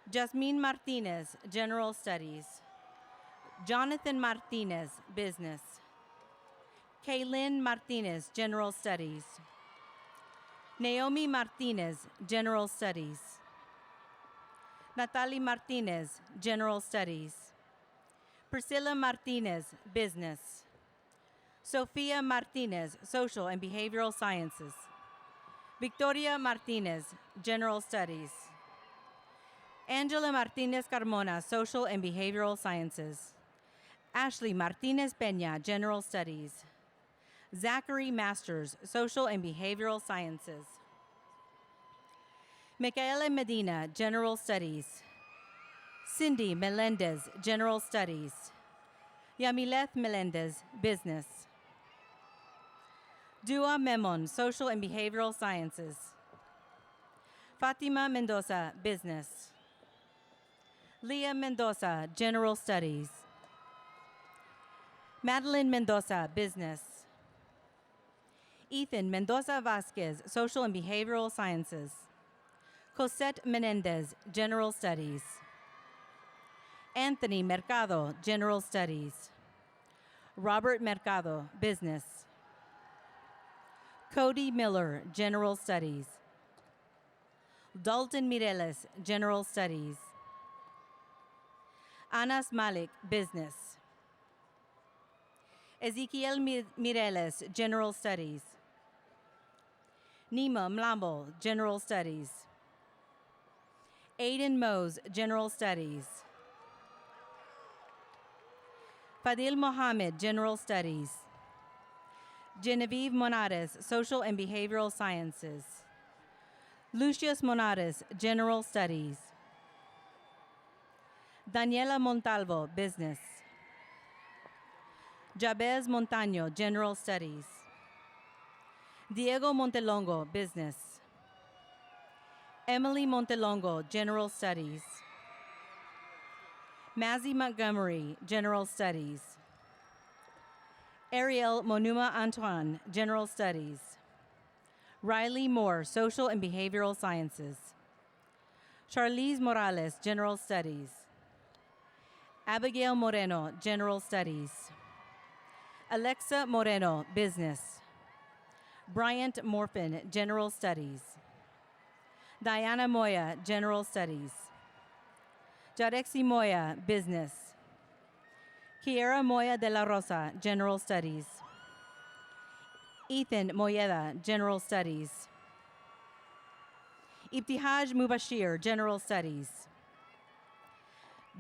Jasmine Martinez, General Studies. Jonathan Martinez, Business. Kaylin Martinez, General Studies. Naomi Martinez, General Studies. Natalie Martinez, General Studies. Priscilla Martinez, Business. Sofia Martinez, Social and Behavioral Sciences. Victoria Martinez, General Studies. Angela Martinez Carmona, Social and Behavioral Sciences. Ashley Martinez Peña, General Studies. Zachary Masters, Social and Behavioral Sciences. Micaela Medina, General Studies. Cindy Melendez, General Studies. Yamileth Melendez, Business. Dua Memon, Social and Behavioral Sciences. Fatima Mendoza, Business. Leah Mendoza, General Studies. Madeline Mendoza, Business. Ethan Mendoza Vasquez, Social and Behavioral Sciences. Cosette Menendez, General Studies. Anthony Mercado, General Studies. Robert Mercado, Business. Cody Miller, General Studies. Dalton Mireles, General Studies. Anas Malik, Business. Ezekiel Mireles, General Studies. Nima Mlambo, General Studies. Aiden Mose, General Studies. Fadil Mohammed, General Studies. Genevieve Monares, Social and Behavioral Sciences. Lucius Monares, General Studies. Daniela Montalvo, Business. Jabez Montaño, General Studies. Diego Montelongo, Business. Emily Montelongo, General Studies. Mazzy Montgomery, General Studies. Ariel Monuma Antoine, General Studies. Riley Moore, Social and Behavioral Sciences. Charlize Morales, General Studies. Abigail Moreno, General Studies. Alexa Moreno, Business. Bryant Morphin, General Studies. Diana Moya, General Studies. Jarexi Moya, Business. Kiera Moya de la Rosa, General Studies. Ethan Moyeda, General Studies. Ibtihaj Mubashir, General Studies.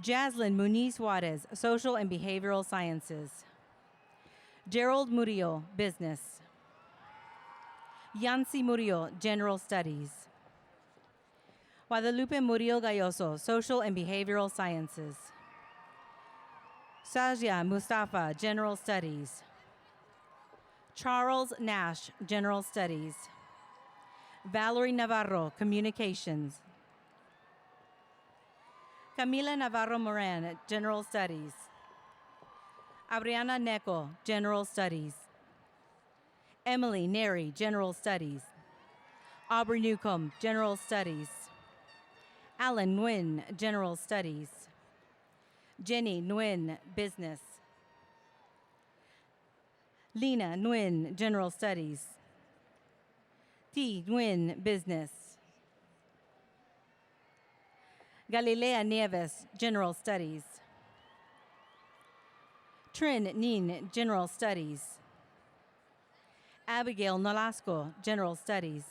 Jaslyn Muniz Juarez, Social and Behavioral Sciences. Gerald Murillo, Business. Yancy Murillo, General Studies. Guadalupe Murillo Galloso, Social and Behavioral Sciences. Sajia Mustafa, General Studies. Charles Nash, General Studies. Valerie Navarro, Communications. Camila Navarro Moran, General Studies. Abriana Neco, General Studies. Emily Neri, General Studies. Aubrey Newcomb, General Studies. Alan Nguyen, General Studies. Jenny Nguyen, Business. Lena Nguyen, General Studies. T. Nguyen, Business. Galilea Nieves, General Studies. Trin Nin, General Studies. Abigail Nolasco, General Studies.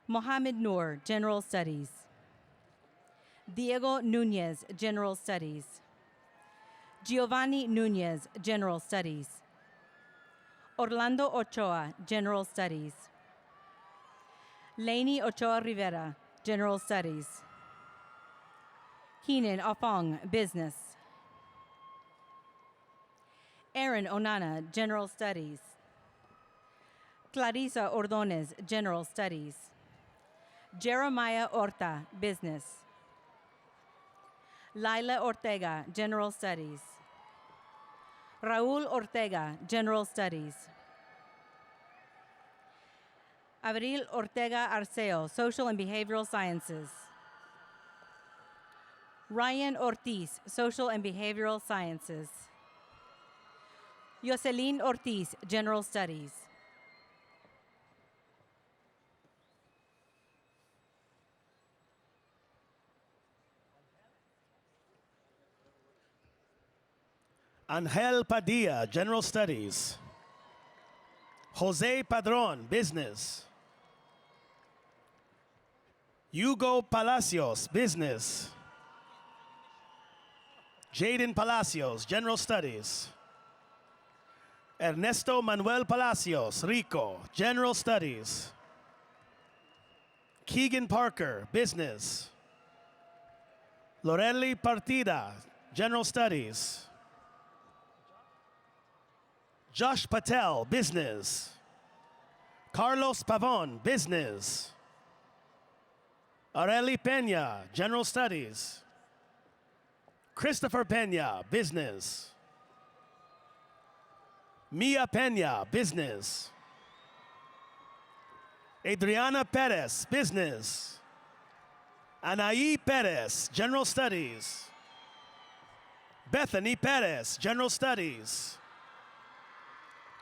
Mohammed Noor, General Studies. Diego Nunez, General Studies. Giovanni Nunez, General Studies. Orlando Ochoa, General Studies. Lainey Ochoa Rivera, General Studies. Keenan Afong, Business. Aaron Onana, General Studies. Clarisa Ordonez, General Studies. Jeremiah Orta, Business. Laila Ortega, General Studies. Raul Ortega, General Studies. Abril Ortega Arceo, Social and Behavioral Sciences. Ryan Ortiz, Social and Behavioral Sciences. Jocelyn Ortiz, General Studies. Angel Padilla, General Studies. Jose Padron, Business. Hugo Palacios, Business. Jaden Palacios, General Studies. Ernesto Manuel Palacios, Rico, General Studies. Keegan Parker, Business. Lorelli Partida, General Studies. Josh Patel, Business. Carlos Pavon, Business. Areli Peña, General Studies. Christopher Peña, Business. Mia Peña, Business. Adriana Perez, Business. Anaí Perez, General Studies. Bethany Perez, General Studies.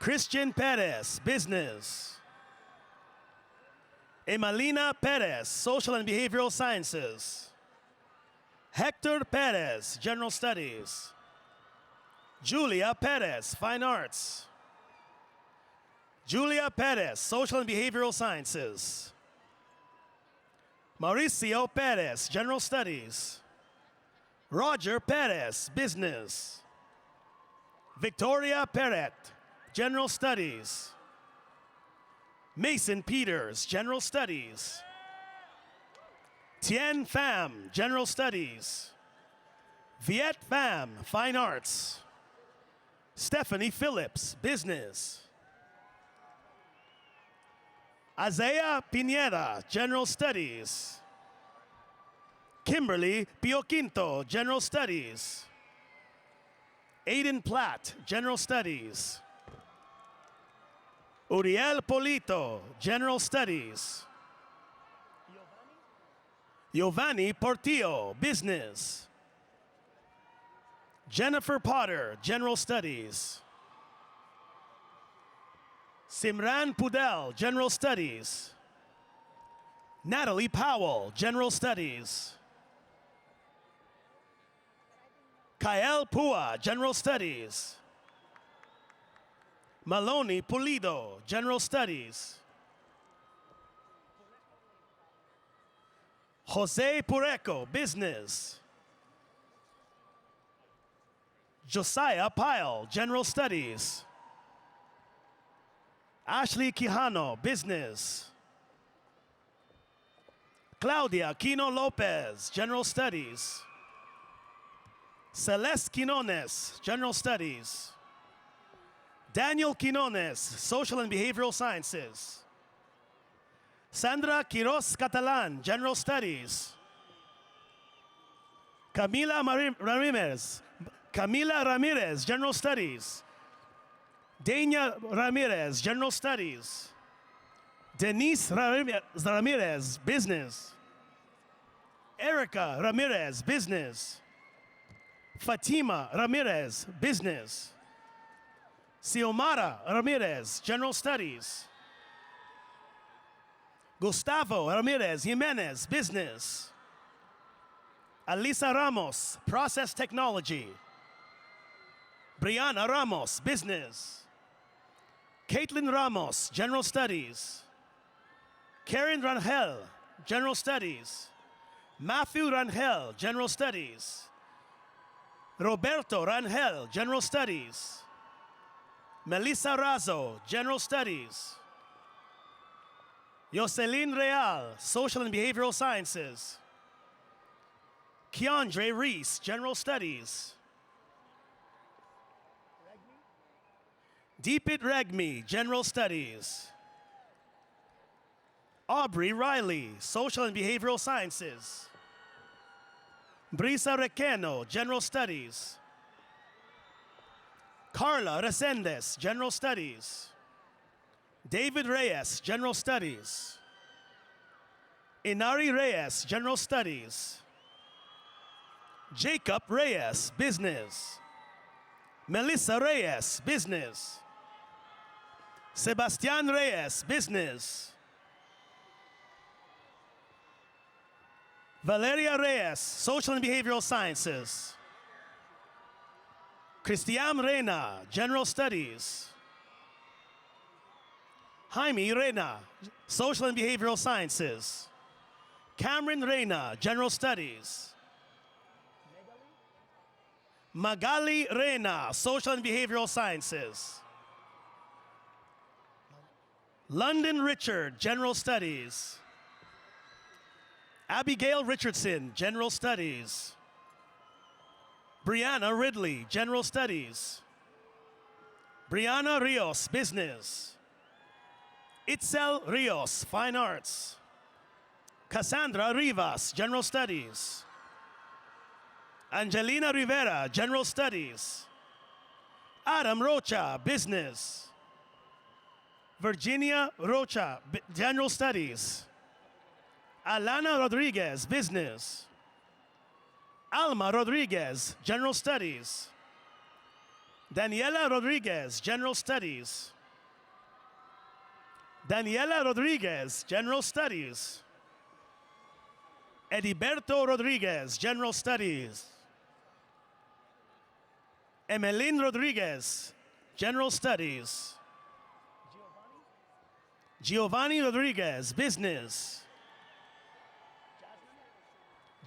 Christian Perez, Business. Emalina Perez, Social and Behavioral Sciences. Hector Perez, General Studies. Julia Perez, Fine Arts. Julia Perez, Social and Behavioral Sciences. Mauricio Perez, General Studies. Roger Perez, Business. Victoria Perret, General Studies. Mason Peters, General Studies. Tien Pham, General Studies. Viet Pham, Fine Arts. Stephanie Phillips, Business. Azea Pineda, General Studies. Kimberly Pioquinto, General Studies. Aiden Platt, General Studies. Uriel Polito, General Studies. Giovanni Portillo, Business. Jennifer Potter, General Studies. Simran Pudel, General Studies. Natalie Powell, General Studies. Kael Pua, General Studies. Maloney Pulido, General Studies. Jose Pureco, Business. Josiah Pyle, General Studies. Ashley Quijano, Business. Claudia Quino Lopez, General Studies. Celeste Quinones, General Studies. Daniel Quinones, Social and Behavioral Sciences. Sandra Quiroz Catalan, General Studies. Camila Ramirez, General Studies. Dania Ramirez, General Studies. Denise Ramirez, Business. Erica Ramirez, Business. Fatima Ramirez, Business. Xiomara Ramirez, General Studies. Gustavo Ramirez Jimenez, Business. Alisa Ramos, Process Technology. Brianna Ramos, Business. Caitlin Ramos, General Studies. Karen Rangel, General Studies. Matthew Rangel, General Studies. Roberto Rangel, General Studies. Melissa Razo, General Studies. Jocelyn Real, Social and Behavioral Sciences. Keandre Reese, General Studies. Deepit Regmi, General Studies. Aubrey Riley, Social and Behavioral Sciences. Brisa Requeno, General Studies. Carla Resendes, General Studies. David Reyes, General Studies. Inari Reyes, General Studies. Jacob Reyes, Business. Melissa Reyes, Business. Sebastian Reyes, Business. Valeria Reyes, Social and Behavioral Sciences. Cristian Reyna, General Studies. Jaime Reyna, Social and Behavioral Sciences. Cameron Reyna, General Studies. Magali Reyna, Social and Behavioral Sciences. London Richard, General Studies. Abigail Richardson, General Studies. Brianna Ridley, General Studies. Brianna Rios, Business. Itzel Rios, Fine Arts. Cassandra Rivas, General Studies. Angelina Rivera, General Studies. Adam Rocha, Business. Virginia Rocha, General Studies. Alana Rodriguez, Business. Alma Rodriguez, General Studies. Daniela Rodriguez, General Studies. Daniela Rodriguez, General Studies. Ediberto Rodriguez, General Studies. Emeline Rodriguez, General Studies. Giovanni Rodriguez, Business.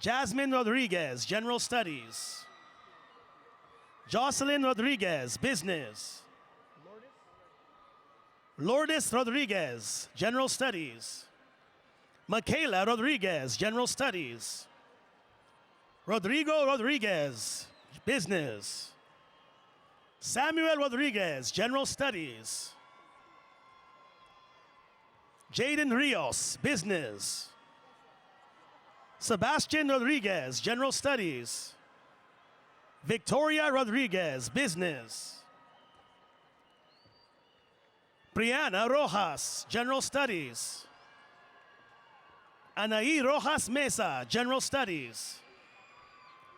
Jasmine Rodriguez, General Studies. Jocelyn Rodriguez, Business. Lourdes Rodriguez, General Studies. Michaela Rodriguez, General Studies. Rodrigo Rodriguez, Business. Samuel Rodriguez, General Studies. Jaden Rios, Business. Sebastian Rodriguez, General Studies. Victoria Rodriguez, Business. Brianna Rojas, General Studies. Anaí Rojas Mesa, General Studies.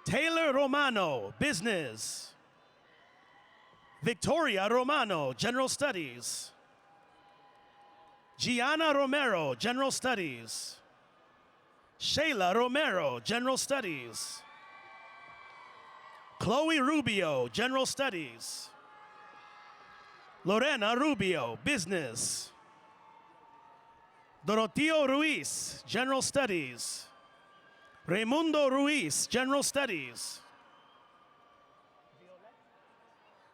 Taylor Romano, Business. Victoria Romano, General Studies. Gianna Romero, General Studies. Shayla Romero, General Studies. Chloe Rubio, General Studies. Lorena Rubio, Business. Doroteo Ruiz, General Studies. Raimundo Ruiz, General Studies.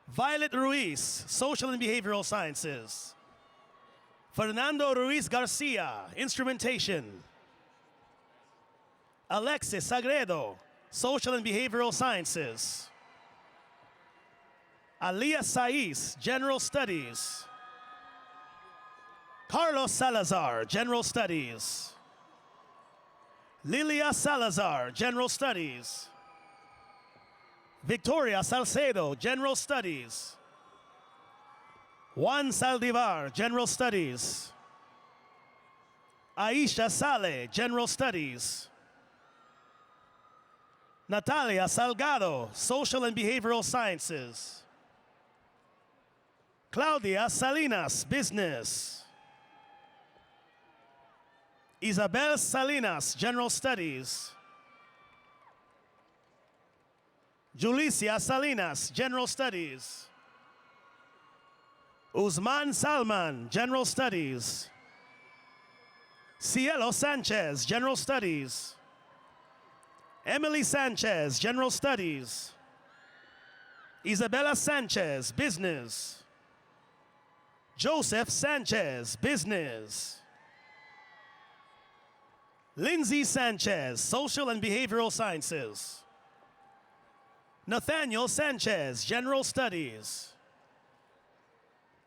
Violet Ruiz, Social and Behavioral Sciences. Fernando Ruiz Garcia, Instrumentation. Alexis Sagredo, Social and Behavioral Sciences. Alia Saiz, General Studies. Carlos Salazar, General Studies. Lilia Salazar, General Studies. Victoria Salcedo, General Studies. Juan Saldivar, General Studies. Aisha Saleh, General Studies. Natalia Salgado, Social and Behavioral Sciences. Claudia Salinas, Business. Isabel Salinas, General Studies. Julicia Salinas, General Studies. Usman Salman, General Studies. Cielo Sanchez, General Studies. Emily Sanchez, General Studies. Isabella Sanchez, Business. Joseph Sanchez, Business. Lindsay Sanchez, Social and Behavioral Sciences. Nathaniel Sanchez, General Studies.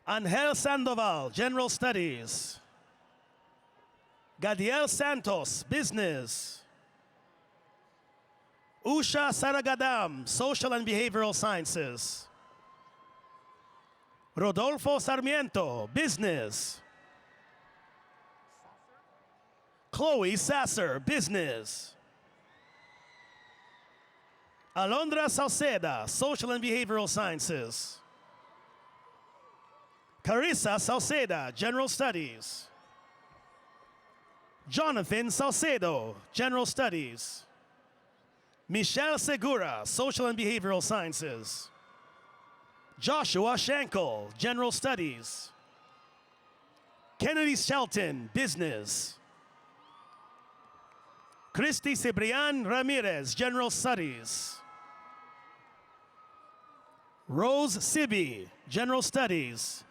Angel Sandoval, General Studies. Gadiel Santos, Business. Usha Saragadam, Social and Behavioral Sciences. Rodolfo Sarmiento, Business. Chloe Sasser, Business. Alondra Salceda, Social and Behavioral Sciences. Carissa Salceda, General Studies. Jonathan Salcedo, General Studies. Michelle Segura, Social and Behavioral Sciences. Joshua Schenkel, General Studies. Kennedy Shelton, Business. Christy Cibrian Ramirez, General Studies. Rose Sibi, General Studies.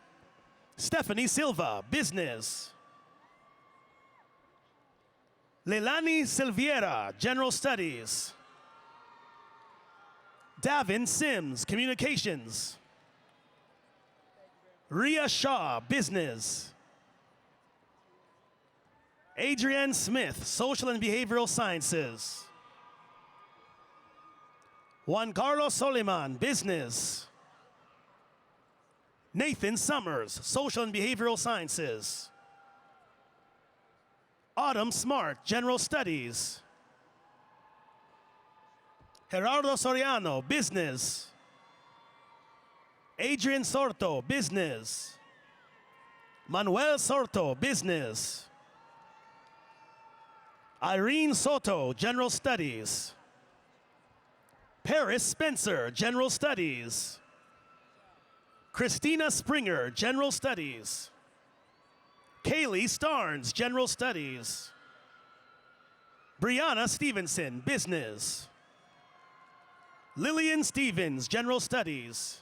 Stephanie Silva, Business. Leilani Silviera, General Studies. Davin Sims, Communications. Ria Shaw, Business. Adrienne Smith, Social and Behavioral Sciences. Juan Carlos Soliman, Business. Nathan Summers, Social and Behavioral Sciences. Autumn Smart, General Studies. Gerardo Soriano, Business. Adrian Sorto, Business. Manuel Sorto, Business. Irene Soto, General Studies. Paris Spencer, General Studies. Christina Springer, General Studies. Kaylee Starnes, General Studies. Brianna Stevenson, Business. Lillian Stevens, General Studies.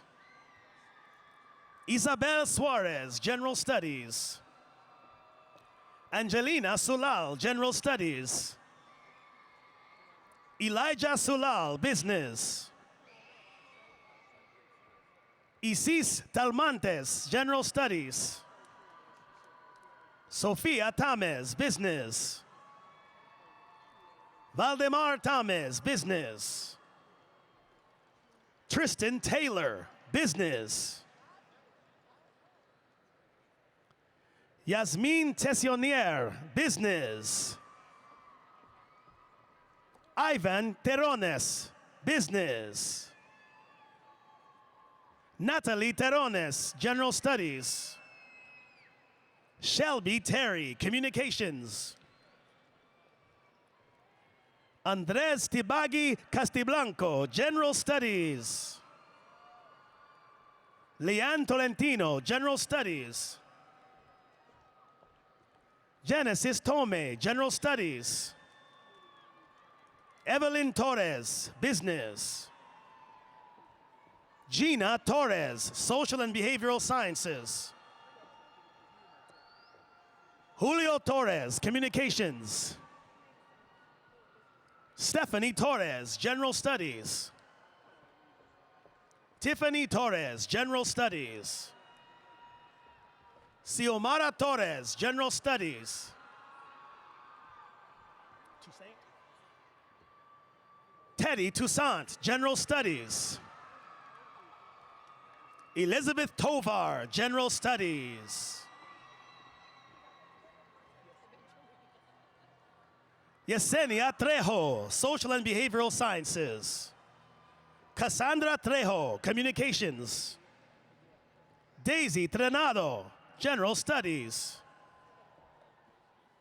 Isabel Suarez, General Studies. Angelina Sulal, General Studies. Elijah Sulal, Business. Isis Talmantes, General Studies. Sofia Tamez, Business. Valdemar Tamez, Business. Tristan Taylor, Business. Yasmin Tessionier, Business. Ivan Terrones, Business. Natalie Terrones, General Studies. Shelby Terry, Communications. Andres Tibagi Castiblanco, General Studies. Leanne Tolentino, General Studies. Genesis Tome, General Studies. Evelyn Torres, Business. Gina Torres, Social and Behavioral Sciences. Julio Torres, Communications. Stephanie Torres, General Studies. Tiffany Torres, General Studies. Xiomara Torres, General Studies. Teddy Toussaint, General Studies. Elizabeth Tovar, General Studies. Yesenia Trejo, Social and Behavioral Sciences. Cassandra Trejo, Communications. Daisy Trenado, General Studies.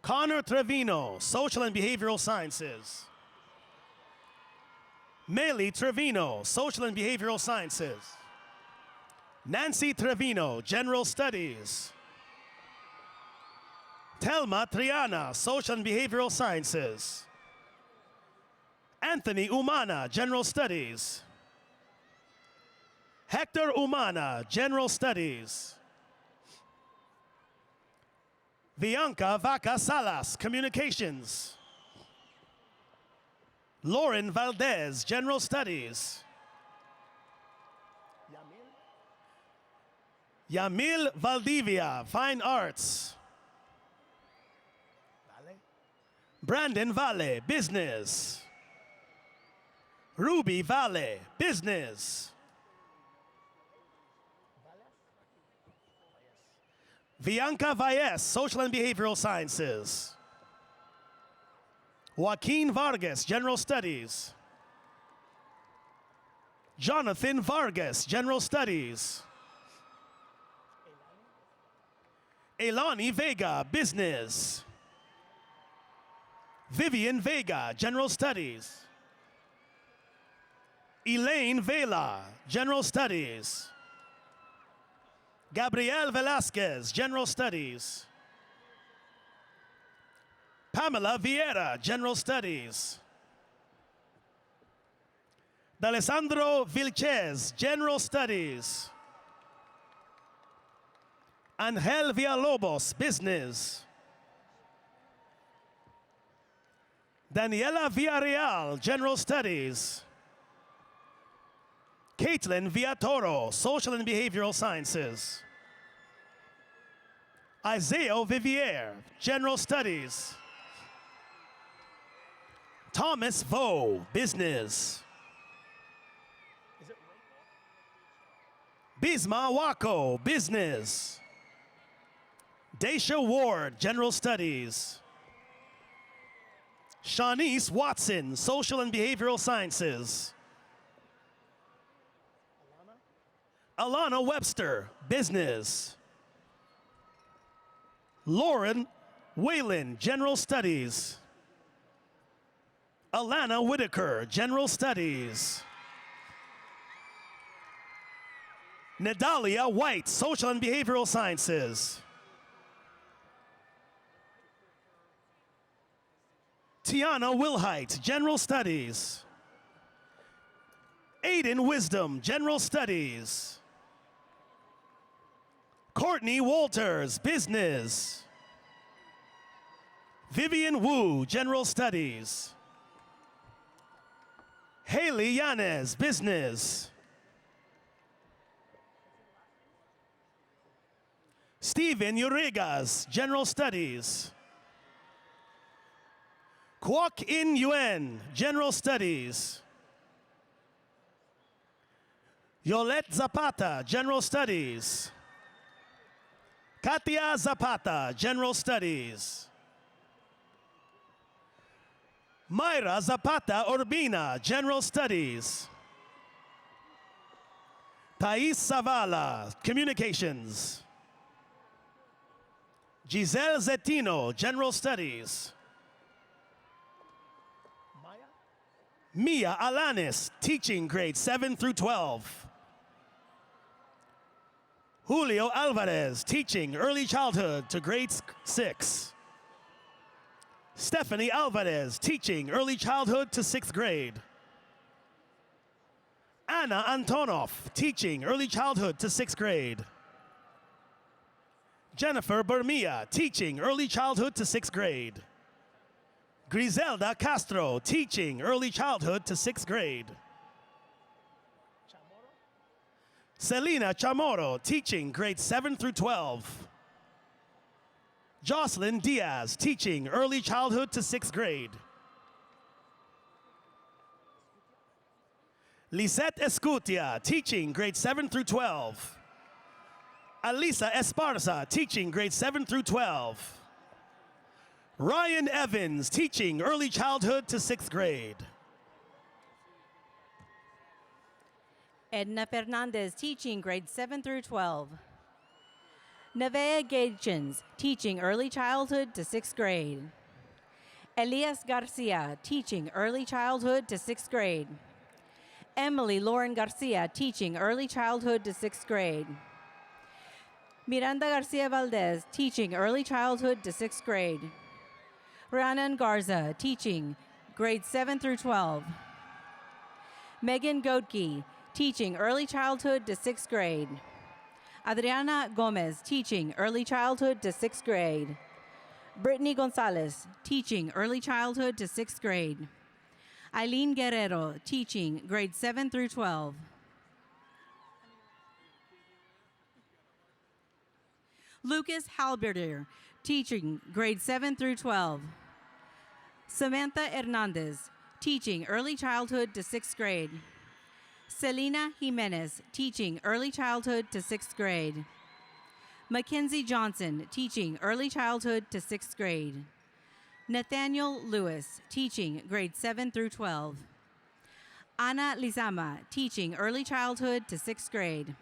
Connor Trevino, Social and Behavioral Sciences. Meli Trevino, Social and Behavioral Sciences. Nancy Trevino, General Studies. Telma Triana, Social and Behavioral Sciences. Anthony Umana, General Studies. Hector Umana, General Studies. Bianca Vaca Salas, Communications. Lauren Valdez, General Studies. Yamil Valdivia, Fine Arts. Brandon Valle, Business. Ruby Valle, Business. Bianca Valles, Social and Behavioral Sciences. Joaquin Vargas, General Studies. Jonathan Vargas, General Studies. Elani Vega, Business. Vivian Vega, General Studies. Elaine Vela, General Studies. Gabriel Velasquez, General Studies. Pamela Vieira, General Studies. D'Alessandro Vilches, General Studies. Angel Villalobos, Business. Daniela Villarreal, General Studies. Caitlin Villatoro, Social and Behavioral Sciences. Isaiah Vivier, General Studies. Thomas Vo, Business. Bisma Wako, Business. Daisha Ward, General Studies. Shanice Watson, Social and Behavioral Sciences. Alana Webster, Business. Lauren Whalen, General Studies. Alana Whitaker, General Studies. Nadalia White, Social and Behavioral Sciences. Tiana Wilhite, General Studies. Aiden Wisdom, General Studies. Courtney Walters, Business. Vivian Wu, General Studies. Haley Yanez, Business. Steven Urigas, General Studies. Kwok In Yuen, General Studies. Yolette Zapata, General Studies. Katia Zapata, General Studies. Mayra Zapata Urbina, General Studies. Thais Zavala, Communications. Giselle Zetino, General Studies. Mia Alanis, Teaching Grades 7 through 12. Julio Alvarez, Teaching Early Childhood to Grade 6. Stephanie Alvarez, Teaching Early Childhood to 6th grade. Anna Antonov, Teaching Early Childhood to 6th grade. Jennifer Bermia, Teaching Early Childhood to 6th grade. Griselda Castro, Teaching Early Childhood to 6th grade. Selena Chamorro, Teaching Grades 7 through 12. Jocelyn Diaz, Teaching Early Childhood to 6th grade. Lisette Escutia, Teaching Grades 7 through 12. Alisa Esparza, Teaching Grades 7 through 12. Ryan Evans, Teaching Early Childhood to 6th grade. Edna Fernandez, Teaching Grades 7 through 12. Nevea Gagins, teaching early childhood to 6th grade. Elias Garcia, teaching early childhood to 6th grade. Emily Lauren Garcia, teaching early childhood to 6th grade. Miranda Garcia Valdez, teaching early childhood to 6th grade. Rhiannon Garza, teaching grades 7 through 12. Megan Godke, teaching early childhood to 6th grade. Adriana Gomez, teaching early childhood to 6th grade. Brittany Gonzalez, teaching early childhood to 6th grade. Eileen Guerrero, teaching grades 7 through 12. Lucas Halberdier, teaching grades 7 through 12. Samantha Hernandez, teaching early childhood to 6th grade. Selena Jimenez, teaching early childhood to 6th grade. Mackenzie Johnson, teaching early childhood to 6th grade. Nathaniel Lewis, teaching grades 7 through 12. Ana Lizama, teaching early childhood to 6th grade.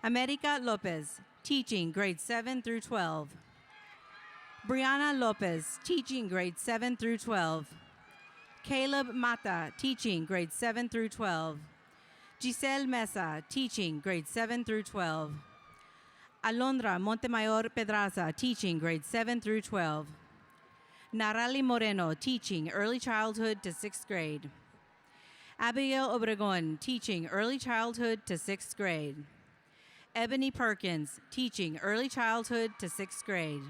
America Lopez, teaching grades 7 through 12. Brianna Lopez, teaching grades 7 through 12. Caleb Mata, teaching grades 7 through 12. Giselle Mesa, teaching grades 7 through 12. Alondra Montemayor Pedraza, teaching grades 7 through 12. Narali Moreno, teaching early childhood to 6th grade. Abigail Obregon, teaching early childhood to 6th grade. Ebony Perkins, teaching early childhood to 6th grade.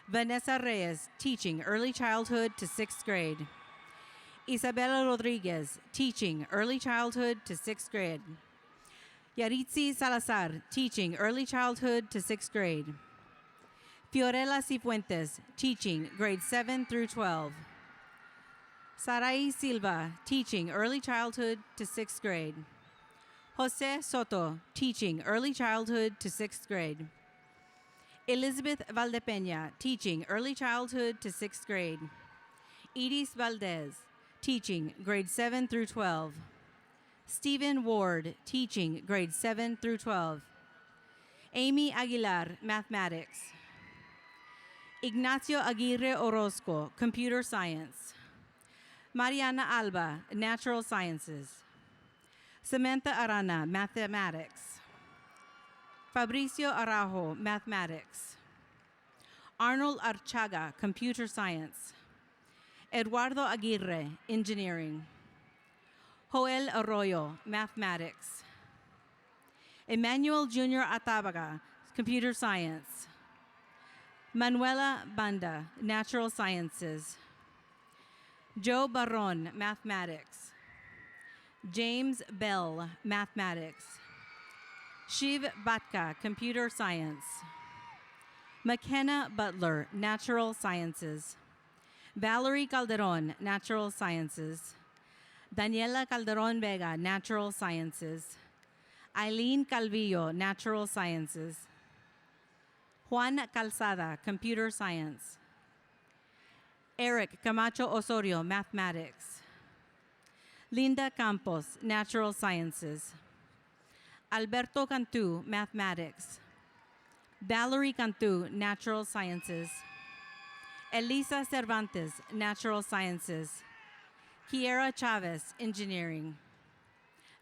Vanessa Reyes, teaching early childhood to 6th grade. Isabella Rodriguez, teaching early childhood to 6th grade. Yaritzi Salazar, teaching early childhood to 6th grade. Fiorella Cifuentes, teaching grades 7 through 12. Sarai Silva, teaching early childhood to 6th grade. Jose Soto, teaching early childhood to 6th grade. Elizabeth Valdepeña, teaching early childhood to 6th grade. Edis Valdez, teaching grades 7 through 12. Stephen Ward, teaching grades 7 through 12. Amy Aguilar, mathematics. Ignacio Aguirre Orozco, computer science. Mariana Alba, natural sciences. Samantha Arana, mathematics. Fabricio Araujo, mathematics. Arnold Archaga, computer science. Eduardo Aguirre, engineering. Joel Arroyo, mathematics. Emmanuel Jr. Atabaga, computer science. Manuela Banda, natural sciences. Joe Barron, mathematics. James Bell, mathematics. Shiv Batka, computer science. McKenna Butler, natural sciences. Valerie Calderon, natural sciences. Daniela Calderon Vega, natural sciences. Eileen Calvillo, natural sciences. Juan Calzada, computer science. Eric Camacho Osorio, mathematics. Linda Campos, natural sciences. Alberto Cantu, mathematics. Valerie Cantu, natural sciences. Elisa Cervantes, natural sciences. Kiera Chavez, engineering.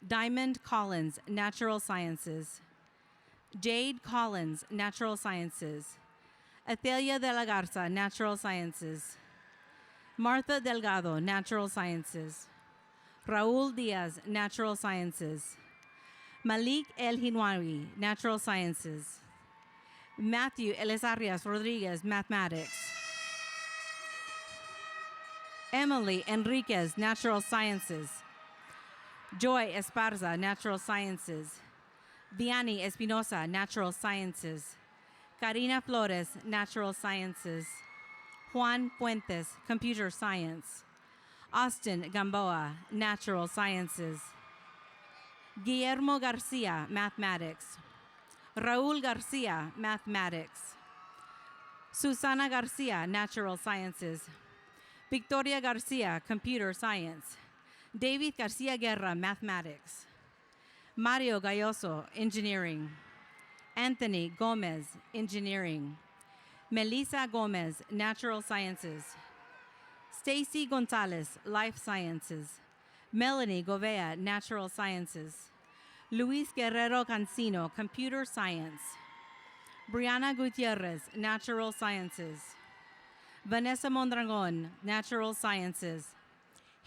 Diamond Collins, natural sciences. Jade Collins, natural sciences. Athelia de la Garza, natural sciences. Martha Delgado, natural sciences. Raul Diaz, natural sciences. Malik El Hinwawi, natural sciences. Matthew Elizarias Rodriguez, mathematics. Emily Enriquez, natural sciences. Joy Esparza, natural sciences. Vianney Espinosa, natural sciences. Karina Flores, natural sciences. Juan Puentes, computer science. Austin Gamboa, natural sciences. Guillermo Garcia, mathematics. Raul Garcia, mathematics. Susana Garcia, natural sciences. Victoria Garcia, computer science. David Garcia Guerra, mathematics. Mario Galloso, engineering. Anthony Gomez, Engineering. Melissa Gomez, Natural Sciences. Stacy Gonzalez, Life Sciences. Melanie Govea, Natural Sciences. Luis Guerrero Cancino, Computer Science. Brianna Gutierrez, Natural Sciences. Vanessa Mondragon, Natural Sciences.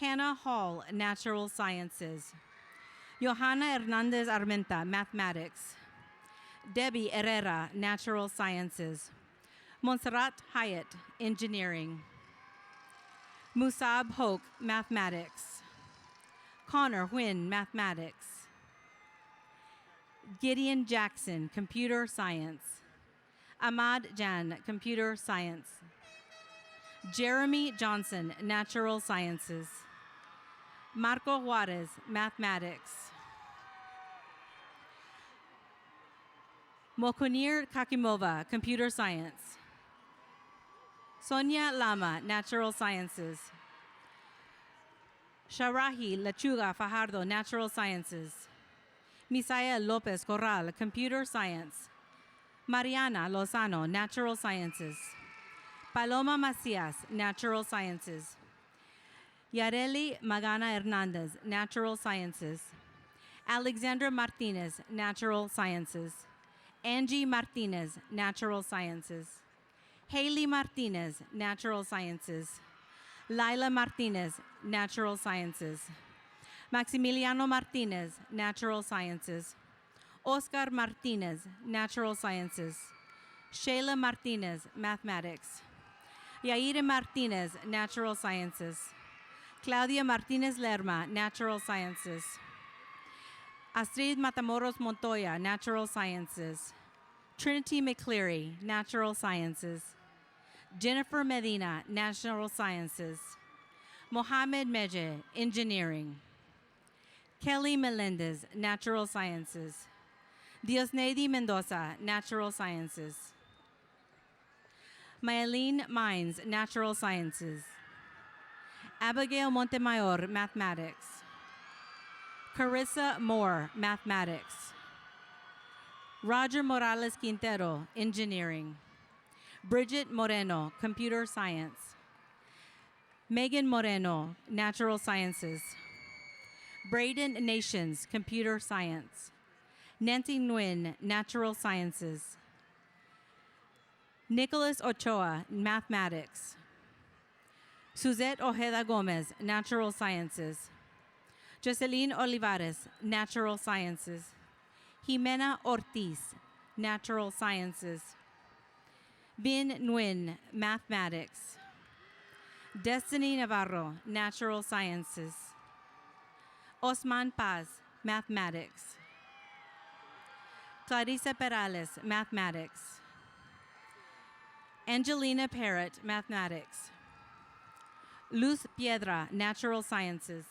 Hannah Hall, Natural Sciences. Johanna Hernandez Armenta, Mathematics. Debbie Herrera, Natural Sciences. Montserrat Hyatt, Engineering. Musab Hoke, Mathematics. Connor Huynh, Mathematics. Gideon Jackson, Computer Science. Ahmad Jan, Computer Science. Jeremy Johnson, Natural Sciences. Marco Juarez, Mathematics. Mokunir Kakimova, Computer Science. Sonia Lama, Natural Sciences. Sharahi Lechuga Fajardo, Natural Sciences. Misael Lopez Corral, Computer Science. Mariana Lozano, Natural Sciences. Paloma Macias, Natural Sciences. Yareli Magana Hernandez, Natural Sciences. Alexandra Martinez, Natural Sciences. Angie Martinez, Natural Sciences. Haley Martinez, Natural Sciences. Lila Martinez, Natural Sciences. Maximiliano Martinez, Natural Sciences. Oscar Martinez, Natural Sciences. Shayla Martinez, Mathematics. Yaire Martinez, Natural Sciences. Claudia Martinez Lerma, Natural Sciences. Astrid Matamoros Montoya, Natural Sciences. Trinity McCleary, Natural Sciences. Jennifer Medina, Natural Sciences. Mohamed Meje, Engineering. Kelly Melendez, Natural Sciences. Diosnedi Mendoza, Natural Sciences. Maylene Mines, Natural Sciences. Abigail Montemayor, Mathematics. Carissa Moore, Mathematics. Roger Morales Quintero, Engineering. Bridget Moreno, Computer Science. Megan Moreno, Natural Sciences. Braden Nations, Computer Science. Nancy Nguyen, Natural Sciences. Nicholas Ochoa, Mathematics. Suzette Ojeda Gomez, Natural Sciences. Jocelyn Olivares, Natural Sciences. Jimena Ortiz, Natural Sciences. Bin Nguyen, Mathematics. Destiny Navarro, Natural Sciences. Osman Paz, Mathematics. Clarissa Perales, Mathematics. Angelina Parrott, Mathematics. Luz Piedra, Natural Sciences.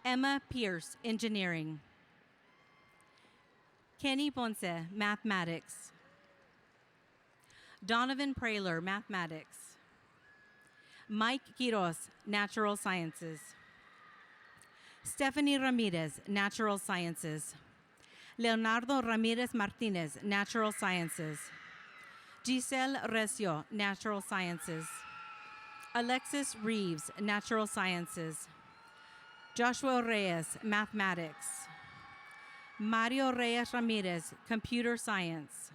Emma Pierce, Engineering. Kenny Ponce, Mathematics. Donovan Praler, Mathematics. Mike Quiroz, Natural Sciences. Stephanie Ramirez, Natural Sciences. Leonardo Ramirez Martinez, Natural Sciences. Giselle Recio, Natural Sciences. Alexis Reeves, Natural Sciences. Joshua Reyes, Mathematics. Mario Reyes Ramirez, Computer Science.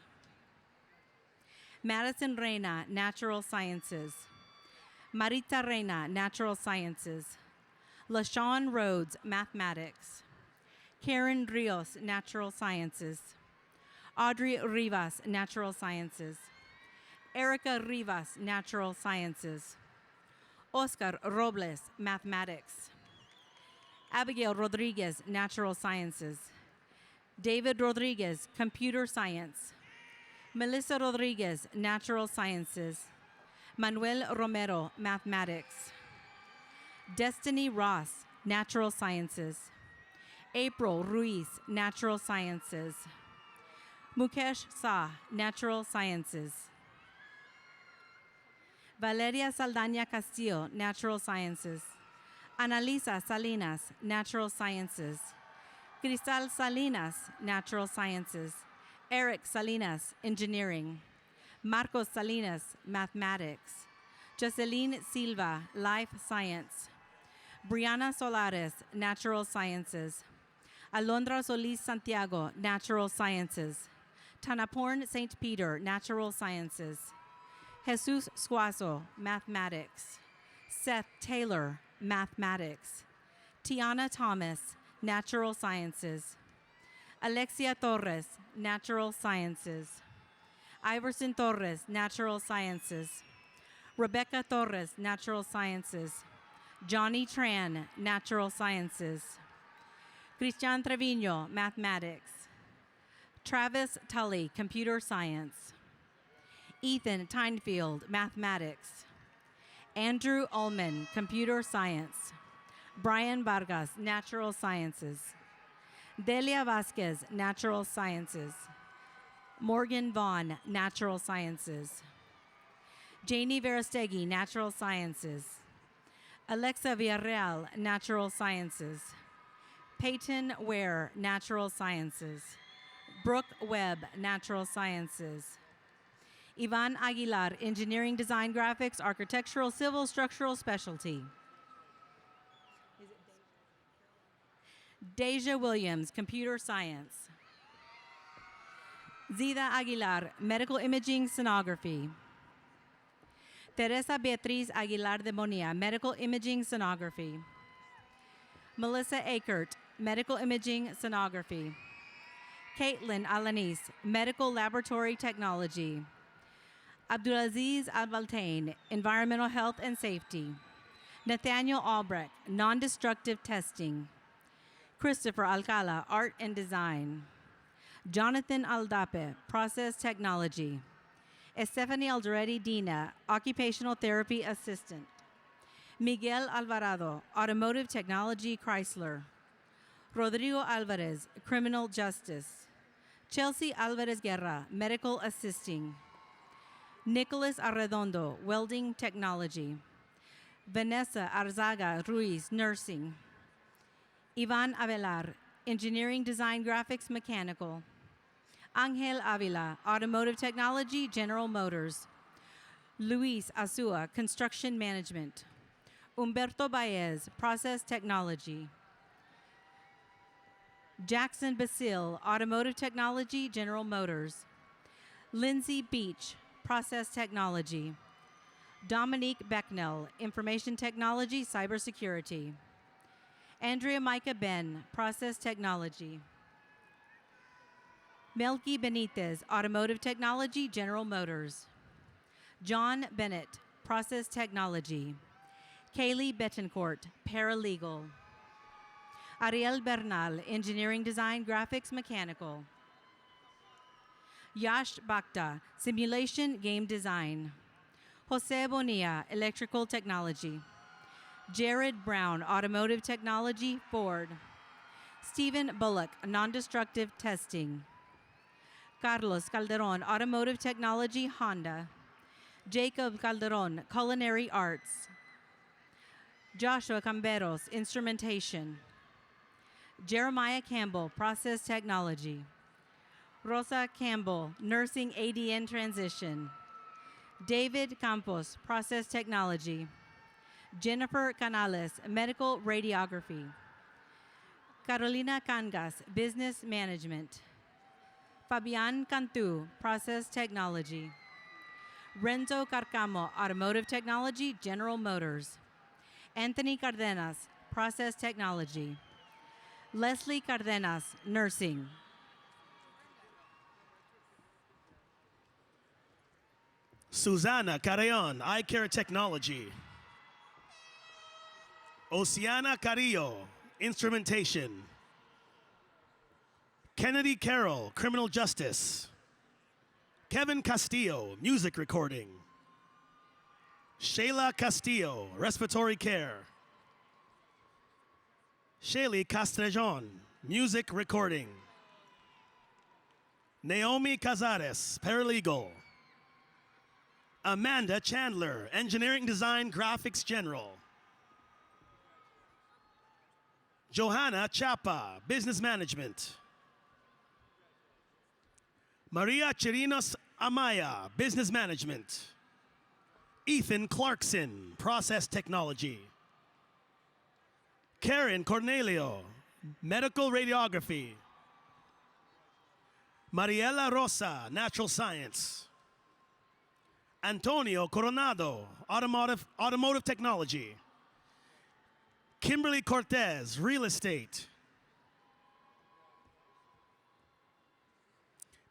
Madison Reina, Natural Sciences. Marita Reina, Natural Sciences. LaShawn Rhodes, Mathematics. Karen Rios, Natural Sciences. Audrey Rivas, Natural Sciences. Erica Rivas, Natural Sciences. Oscar Robles, Mathematics. Abigail Rodriguez, Natural Sciences. David Rodriguez, Computer Science. Melissa Rodriguez, Natural Sciences. Manuel Romero, Mathematics. Destiny Ross, Natural Sciences. April Ruiz, Natural Sciences. Mukesh Shah, Natural Sciences. Valeria Saldaña Castillo, Natural Sciences. Analisa Salinas, Natural Sciences. Cristal Salinas, Natural Sciences. Eric Salinas, Engineering. Marcos Salinas, Mathematics. Jocelyn Silva, Life Science. Brianna Solares, Natural Sciences. Alondra Solis Santiago, Natural Sciences. Tanaporn St. Peter, Natural Sciences. Jesus Suazo, Mathematics. Seth Taylor, Mathematics. Tiana Thomas, Natural Sciences. Alexia Torres, Natural Sciences. Iverson Torres, Natural Sciences. Rebecca Torres, Natural Sciences. Johnny Tran, Natural Sciences. Christian Trevino, Mathematics. Travis Tully, Computer Science. Ethan Tynefield, Mathematics. Andrew Ullman, Computer Science. Brian Vargas, Natural Sciences. Delia Vasquez, Natural Sciences. Morgan Vaughn, Natural Sciences. Janie Verastegui, Natural Sciences. Alexa Villarreal, Natural Sciences. Peyton Ware, Natural Sciences. Brooke Webb, Natural Sciences. Ivan Aguilar, Engineering Design Graphics, Architectural, Civil, Structural Specialty. Deja Williams, Computer Science. Zida Aguilar, Medical Imaging Sonography. Teresa Beatriz Aguilar de Bonilla, Medical Imaging Sonography. Melissa Akert, Medical Imaging Sonography. Caitlin Alanis, Medical Laboratory Technology. Abdulaziz Albaltain, Environmental Health and Safety. Nathaniel Albrecht, Non-Destructive Testing. Christopher Alcala, Art and Design. Jonathan Aldape, Process Technology. Estefany Alderete Dina, Occupational Therapy Assistant. Miguel Alvarado, Automotive Technology Chrysler. Rodrigo Alvarez, Criminal Justice. Chelsea Alvarez Guerra, Medical Assisting. Nicholas Arredondo, Welding Technology. Vanessa Arzaga Ruiz, Nursing. Ivan Avelar, Engineering Design Graphics Mechanical. Angel Avila, Automotive Technology, General Motors. Luis Azua, Construction Management. Humberto Baez, Process Technology. Jackson Basil, Automotive Technology, General Motors. Lindsay Beach, Process Technology. Dominique Becknell, Information Technology, Cybersecurity. Andrea Micah Ben, Process Technology. Melky Benitez, Automotive Technology, General Motors. John Bennett, Process Technology. Kaylee Betancourt, Paralegal. Ariel Bernal, Engineering Design Graphics Mechanical. Yash Bhakta, Simulation Game Design. Jose Bonilla, Electrical Technology. Jared Brown, Automotive Technology, Ford. Stephen Bullock, Non-Destructive Testing. Carlos Calderon, Automotive Technology, Honda. Jacob Calderon, Culinary Arts. Joshua Camberos, Instrumentation. Jeremiah Campbell, Process Technology. Rosa Campbell, Nursing ADN Transition. David Campos, Process Technology. Jennifer Canales, Medical Radiography. Carolina Cangas, Business Management. Fabian Cantu, Process Technology. Renzo Carcamo, Automotive Technology, General Motors. Anthony Cardenas, Process Technology. Leslie Cardenas, Nursing. Susana Carreon, Eye Care Technology. Oceana Carrillo, Instrumentation. Kennedy Carroll, Criminal Justice. Kevin Castillo, Music Recording. Shayla Castillo, Respiratory Care. Shaylee Castrejon, Music Recording. Naomi Cazares, Paralegal. Amanda Chandler, Engineering Design Graphics General. Johanna Chapa, Business Management. Maria Chirinos Amaya, Business Management. Ethan Clarkson, Process Technology. Karen Cornelio, Medical Radiography. Mariela Rosa, Natural Science. Antonio Coronado, Automotive Technology. Kimberly Cortez, Real Estate.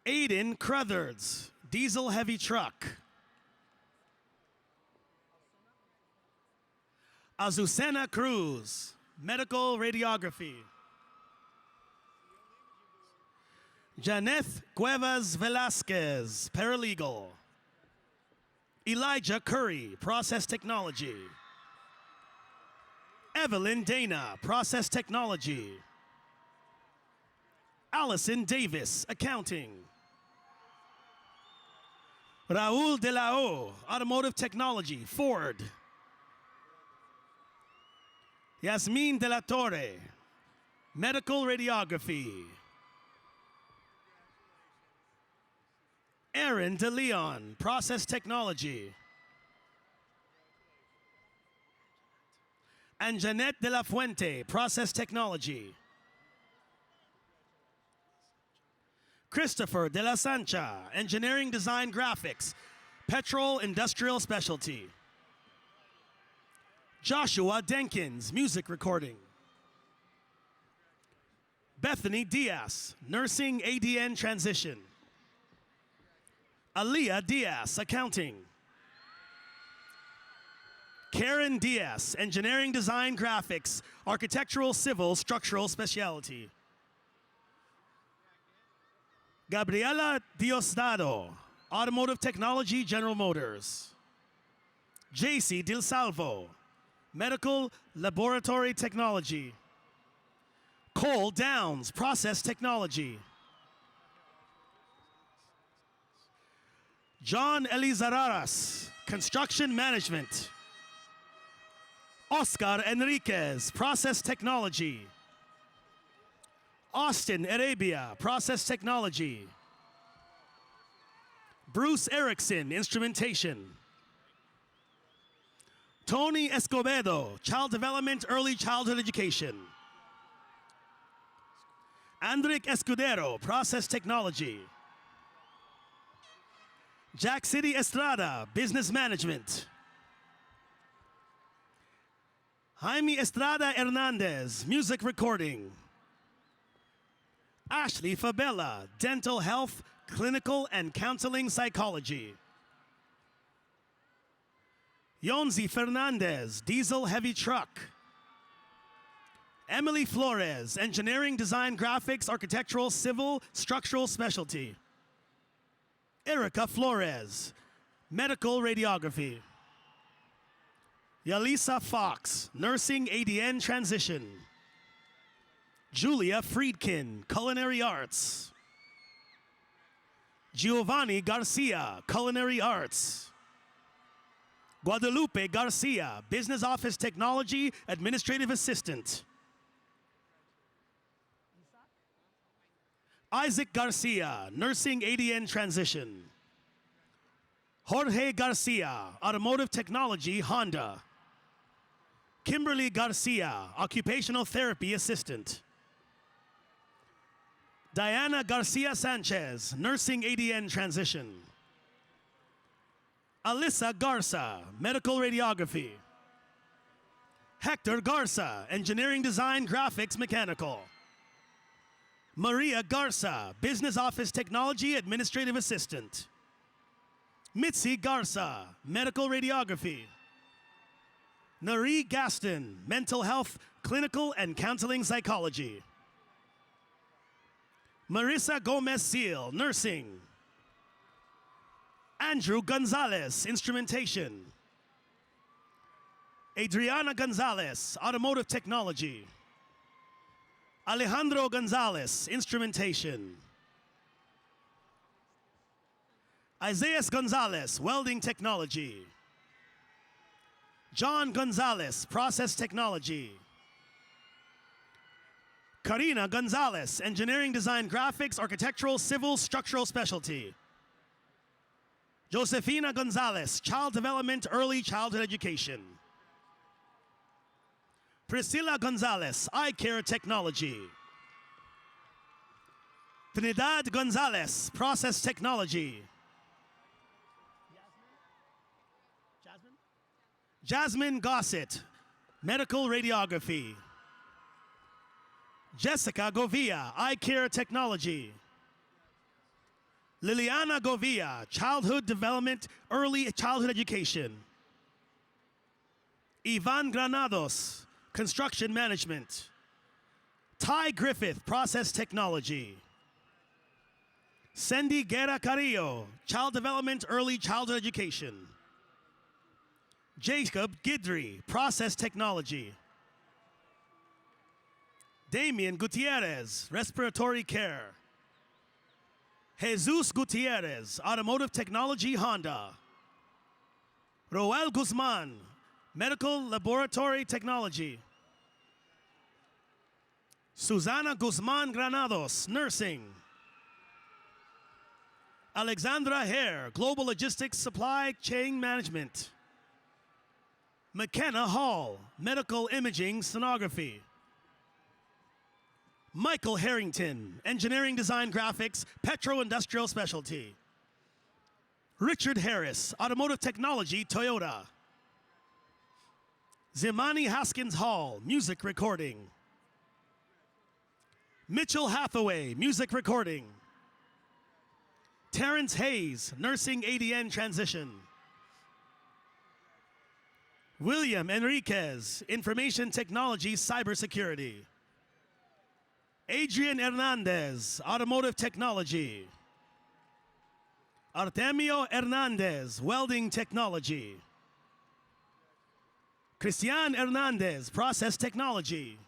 Aiden Crothers, Diesel Heavy Truck. Azucena Cruz, Medical Radiography. Janeth Cuevas Velasquez, Paralegal. Elijah Curry, Process Technology. Evelyn Dana, Process Technology. Allison Davis, Accounting. Raul De La O, Automotive Technology, Ford. Yasmin De La Torre, Medical Radiography. Aaron De Leon, Process Technology. And Jeanette De La Fuente, Process Technology. Christopher De La Sancha, Engineering Design Graphics, Petrol Industrial Specialty. Joshua Denkins, Music Recording. Bethany Diaz, Nursing ADN Transition. Aaliyah Diaz, Accounting. Karen Diaz, Engineering Design Graphics, Architectural Civil Structural Specialty. Gabriela Diosdado, Automotive Technology, General Motors. JC Del Salvo, Medical Laboratory Technology. Cole Downs, Process Technology. John Elizararas, Construction Management. Oscar Enriquez, Process Technology. Austin Arabia, Process Technology. Bruce Erickson, Instrumentation. Tony Escobedo, Child Development, Early Childhood Education. Andric Escudero, Process Technology. Jack City Estrada, Business Management. Jaime Estrada Hernandez, Music Recording. Ashley Fabella, Dental Health, Clinical and Counseling Psychology. Yonzi Fernandez, Diesel Heavy Truck. Emily Flores, Engineering Design Graphics, Architectural Civil Structural Specialty. Erica Flores, Medical Radiography. Yalisa Fox, Nursing ADN Transition. Julia Friedkin, Culinary Arts. Giovanni Garcia, Culinary Arts. Guadalupe Garcia, Business Office Technology, Administrative Assistant. Isaac Garcia, Nursing ADN Transition. Jorge Garcia, Automotive Technology, Honda. Kimberly Garcia, Occupational Therapy Assistant. Diana Garcia Sanchez, Nursing ADN Transition. Alyssa Garza, Medical Radiography. Hector Garza, Engineering Design Graphics Mechanical. Maria Garza, Business Office Technology Administrative Assistant. Mitzi Garza, Medical Radiography. Nari Gaston, Mental Health, Clinical and Counseling Psychology. Marissa Gomez Seal, Nursing. Andrew Gonzalez, Instrumentation. Adriana Gonzalez, Automotive Technology. Alejandro Gonzalez, Instrumentation. Isaiah Gonzalez, Welding Technology. John Gonzalez, Process Technology. Karina Gonzalez, Engineering Design Graphics, Architectural, Civil, Structural Specialty. Josefina Gonzalez, Child Development, Early Childhood Education. Priscilla Gonzalez, Eye Care Technology. Trinidad Gonzalez, Process Technology. Jasmine Gossett, Medical Radiography. Jessica Govia, Eye Care Technology. Liliana Govia, Childhood Development, Early Childhood Education. Ivan Granados, Construction Management. Ty Griffith, Process Technology. Cindy Guerra Carrillo, Child Development, Early Childhood Education. Jacob Gidry, Process Technology. Damian Gutierrez, Respiratory Care. Jesus Gutierrez, Automotive Technology, Honda. Roel Guzman, Medical Laboratory Technology. Susana Guzman Granados, Nursing. Alexandra Hare, Global Logistics Supply Chain Management. McKenna Hall, Medical Imaging Sonography. Michael Harrington, Engineering Design Graphics, Petro-Industrial Specialty. Richard Harris, Automotive Technology, Toyota. Zimani Haskins Hall, Music Recording. Mitchell Hathaway, Music Recording. Terrence Hayes, Nursing ADN Transition. William Enriquez, Information Technology, Cybersecurity. Adrian Hernandez, Automotive Technology. Artemio Hernandez, Welding Technology. Cristian Hernandez, Process Technology.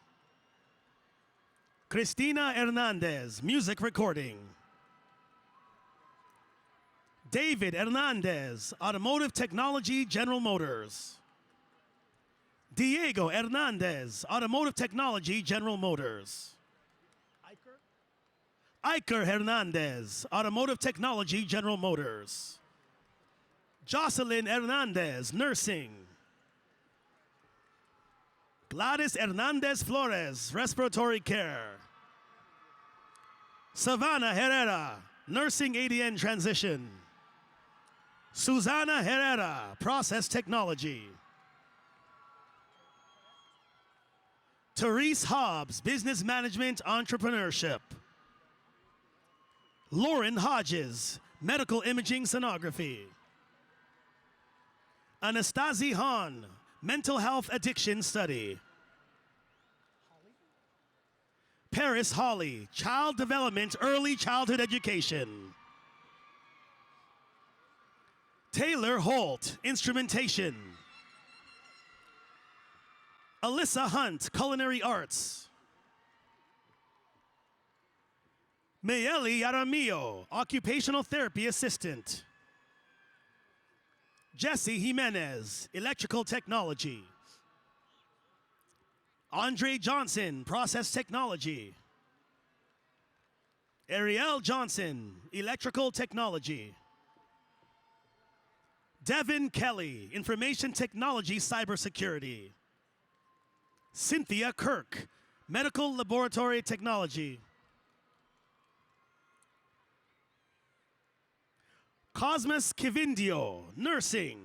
Cristina Hernandez, Music Recording. David Hernandez, Automotive Technology, General Motors. Diego Hernandez, Automotive Technology, General Motors. Iker Hernandez, Automotive Technology, General Motors. Jocelyn Hernandez, Nursing. Gladys Hernandez Flores, Respiratory Care. Savannah Herrera, Nursing ADN Transition. Susana Herrera, Process Technology. Therese Hobbs, Business Management Entrepreneurship. Lauren Hodges, Medical Imaging Sonography. Anastasia Hahn, Mental Health Addiction Study. Paris Hawley, Child Development, Early Childhood Education. Taylor Holt, Instrumentation. Alyssa Hunt, Culinary Arts. Mayeli Yaramillo, Occupational Therapy Assistant. Jesse Jimenez, Electrical Technology. Andre Johnson, Process Technology. Ariel Johnson, Electrical Technology. Devin Kelly, Information Technology, Cybersecurity. Cynthia Kirk, Medical Laboratory Technology. Cosmas Kivindio, Nursing.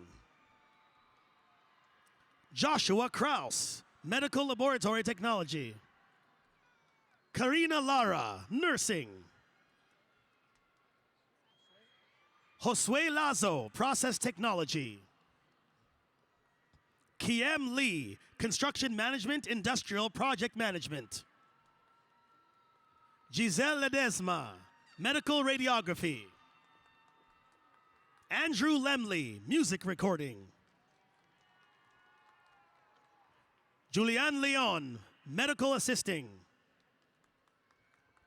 Joshua Kraus, Medical Laboratory Technology. Karina Lara, Nursing. Josue Lazo, Process Technology. Kiem Lee, Construction Management, Industrial Project Management. Giselle Ledesma, Medical Radiography. Andrew Lemley, Music Recording. Julianne Leon, Medical Assisting.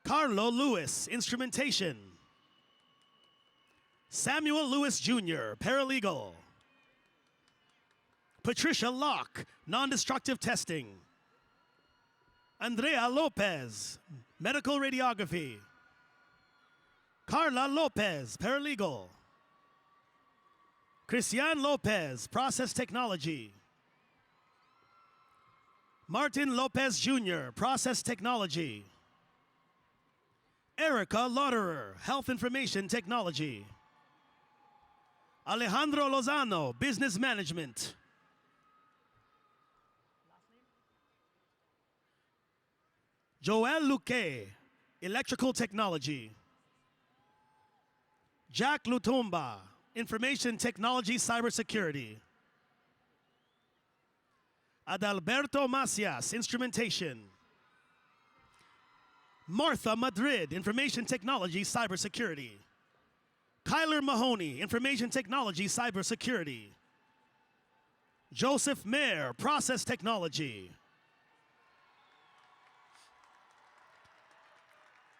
Carlo Lewis, Instrumentation. Samuel Lewis Jr., Paralegal. Patricia Locke, Non-Destructive Testing. Andrea Lopez, medical radiography. Carla Lopez, paralegal. Christian Lopez, process technology. Martin Lopez Jr., process technology. Erica Lauderer, health information technology. Alejandro Lozano, business management. Joel Luque, electrical technology. Jack Lutumba, information technology cybersecurity. Adalberto Macias, instrumentation. Martha Madrid, information technology cybersecurity. Kyler Mahoney, information technology cybersecurity. Joseph Mayer, process technology.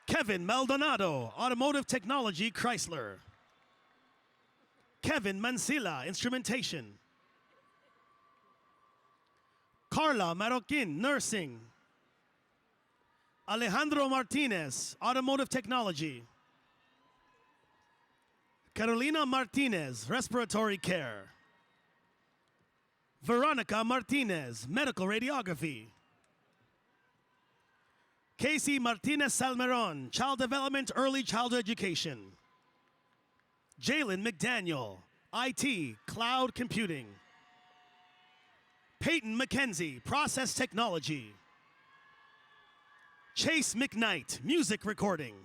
Kevin Maldonado, automotive technology Chrysler. Kevin Mansilla, instrumentation. Carla Marroquin, nursing. Alejandro Martinez, automotive technology. Carolina Martinez, respiratory care. Veronica Martinez, medical radiography. Casey Martinez Salmeron, child development, early childhood education. Jalen McDaniel, IT, cloud computing. Peyton McKenzie, process technology. Chase McKnight, music recording.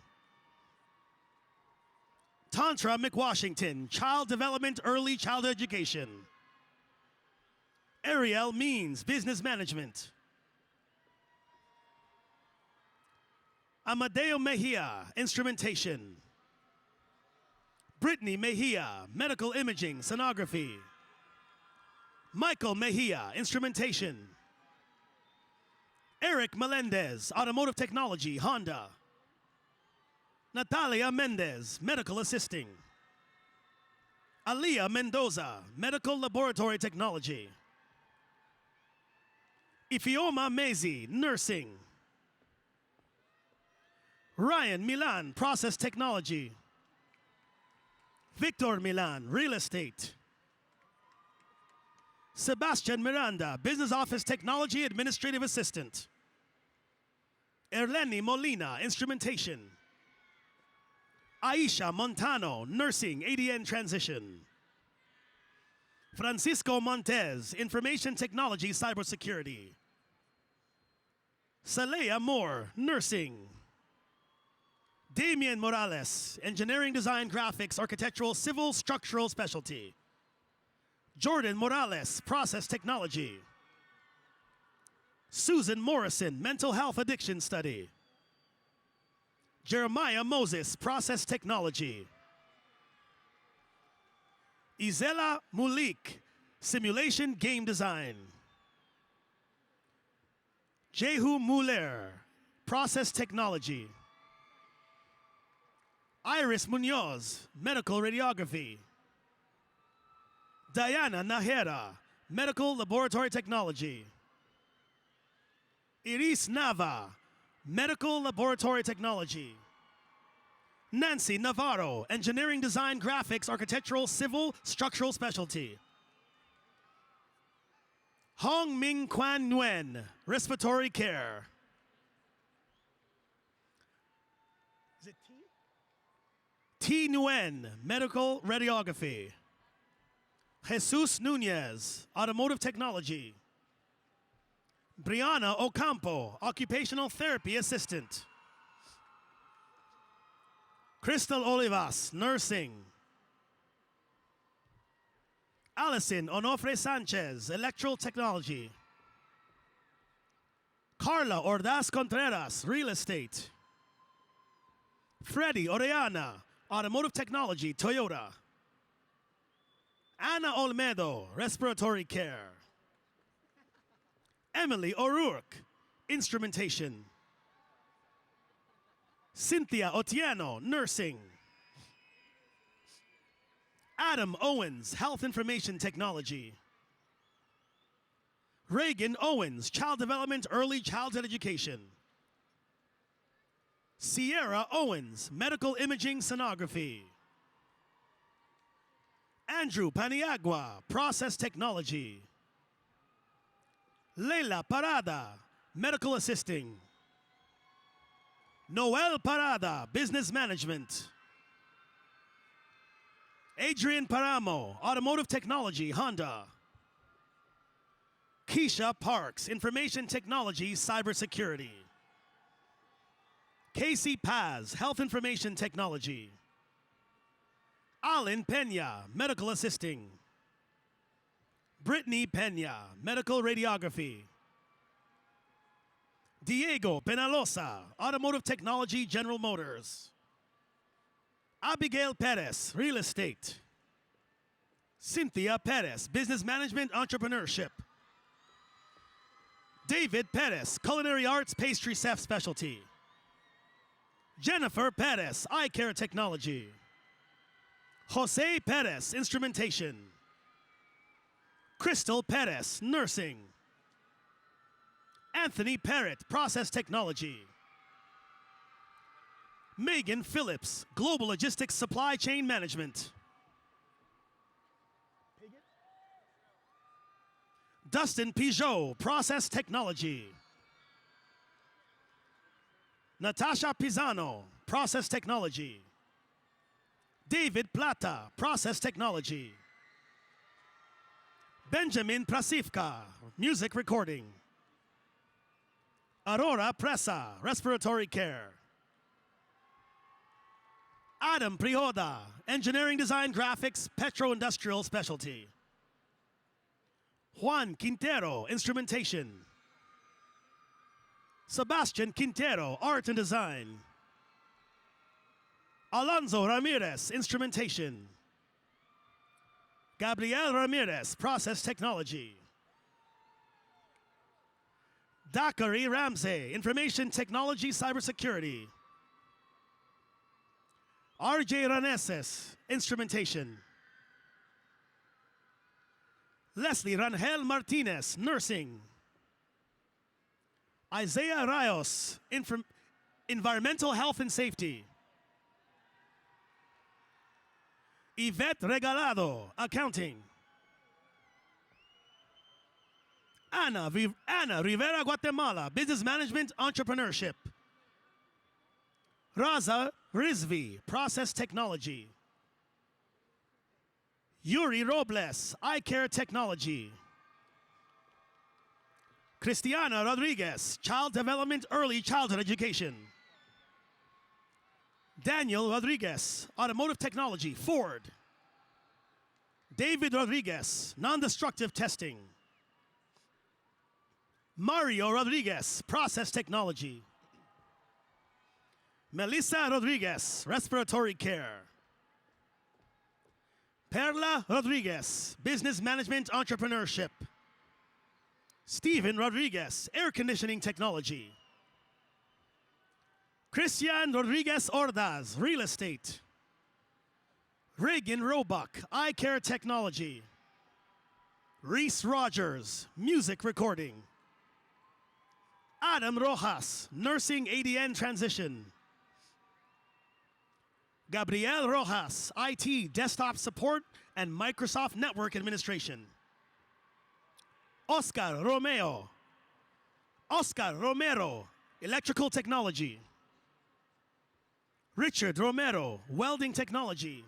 Tantra McWashington, child development, early childhood education. Ariel Means, business management. Amadeo Mejia, instrumentation. Brittany Mejia, medical imaging, sonography. Michael Mejia, instrumentation. Eric Melendez, automotive technology, Honda. Natalia Mendez, medical assisting. Aliyah Mendoza, medical laboratory technology. Ifioma Mezi, nursing. Ryan Milan, process technology. Victor Milan, real estate. Sebastian Miranda, business office technology administrative assistant. Erleni Molina, instrumentation. Aisha Montano, nursing, ADN transition. Francisco Montez, information technology, cybersecurity. Saleya Moore, nursing. Damian Morales, engineering design, graphics, architectural, civil, structural specialty. Jordan Morales, process technology. Susan Morrison, mental health addiction study. Jeremiah Moses, process technology. Izela Mulik, simulation game design. Jehu Muller, process technology. Iris Munoz, medical radiography. Diana Nahera, medical laboratory technology. Iris Nava, medical laboratory technology. Nancy Navarro, engineering design, graphics, architectural, civil, structural specialty. Hong Ming Quan Nguyen, respiratory care. Is it T? T. Nguyen, medical radiography. Jesus Nunez, automotive technology. Brianna Ocampo, occupational therapy assistant. Crystal Olivas, nursing. Allison Onofre Sanchez, electrical technology. Carla Ordaz Contreras, real estate. Freddie Orellana, automotive technology, Toyota. Anna Olmedo, respiratory care. Emily O'Rourke, instrumentation. Cynthia Otieno, nursing. Adam Owens, health information technology. Reagan Owens, Child Development, Early Childhood Education. Sierra Owens, Medical Imaging Sonography. Andrew Paniagua, Process Technology. Leila Parada, Medical Assisting. Noel Parada, Business Management. Adrian Paramo, Automotive Technology, Honda. Keisha Parks, Information Technology, Cybersecurity. Casey Paz, Health Information Technology. Alan Pena, Medical Assisting. Brittany Pena, Medical Radiography. Diego Penalosa, Automotive Technology, General Motors. Abigail Perez, Real Estate. Cynthia Perez, Business Management, Entrepreneurship. David Perez, Culinary Arts, Pastry Chef Specialty. Jennifer Perez, Eye Care Technology. Jose Perez, Instrumentation. Crystal Perez, Nursing. Anthony Parrott, Process Technology. Megan Phillips, Global Logistics Supply Chain Management. Dustin Pijot, Process Technology. Natasha Pisano, Process Technology. David Plata, Process Technology. Benjamin Prasivka, Music Recording. Aurora Presa, Respiratory Care. Adam Prioda, Engineering Design Graphics, Petro-Industrial Specialty. Juan Quintero, Instrumentation. Sebastian Quintero, Art and Design. Alonso Ramirez, Instrumentation. Gabriel Ramirez, Process Technology. Dakari Ramsey, Information Technology, Cybersecurity. RJ Raneses, Instrumentation. Leslie Rangel Martinez, Nursing. Isaiah Rios, Environmental Health and Safety. Yvette Regalado, Accounting. Ana Rivera Guatemala, Business Management, Entrepreneurship. Raza Rizvi, Process Technology. Yuri Robles, Eye Care Technology. Cristiana Rodriguez, Child Development, Early Childhood Education. Daniel Rodriguez, Automotive Technology, Ford. David Rodriguez, Non-Destructive Testing. Mario Rodriguez, Process Technology. Melissa Rodriguez, Respiratory Care. Perla Rodriguez, Business Management, Entrepreneurship. Steven Rodriguez, Air Conditioning Technology. Christian Rodriguez Ordaz, Real Estate. Reagan Roebuck, Eye Care Technology. Reese Rogers, Music Recording. Adam Rojas, Nursing ADN Transition. Gabriel Rojas, IT, Desktop Support, and Microsoft Network Administration. Oscar Romero, Electrical Technology. Richard Romero, Welding Technology.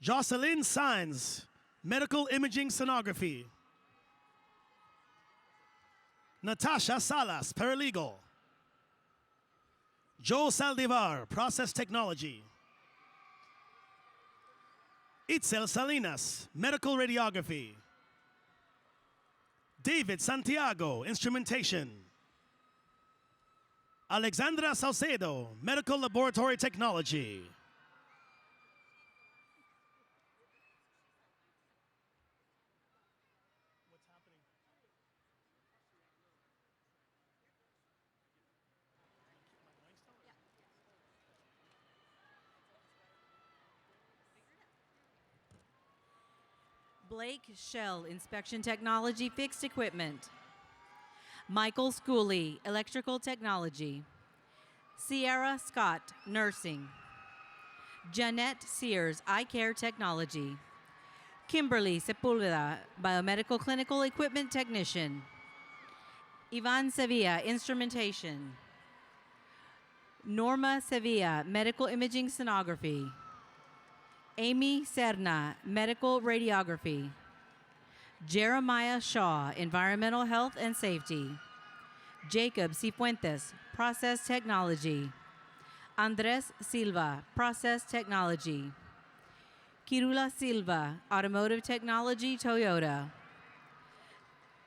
Jocelyn Saenz, Medical Imaging Sonography. Natasha Salas, Paralegal. Joe Saldivar, Process Technology. Itzel Salinas, Medical Radiography. David Santiago, Instrumentation. Alexandra Salcedo, Medical Laboratory Technology. Blake Shell, Inspection Technology, Fixed Equipment. Michael Schooley, Electrical Technology. Sierra Scott, Nursing. Jeanette Sears, Eye Care Technology. Kimberly Sepulveda, Biomedical Clinical Equipment Technician. Ivan Sevilla, Instrumentation. Norma Sevilla, Medical Imaging Sonography. Amy Serna, Medical Radiography. Jeremiah Shaw, Environmental Health and Safety. Jacob Cifuentes, Process Technology. Andres Silva, Process Technology. Kirula Silva, Automotive Technology, Toyota.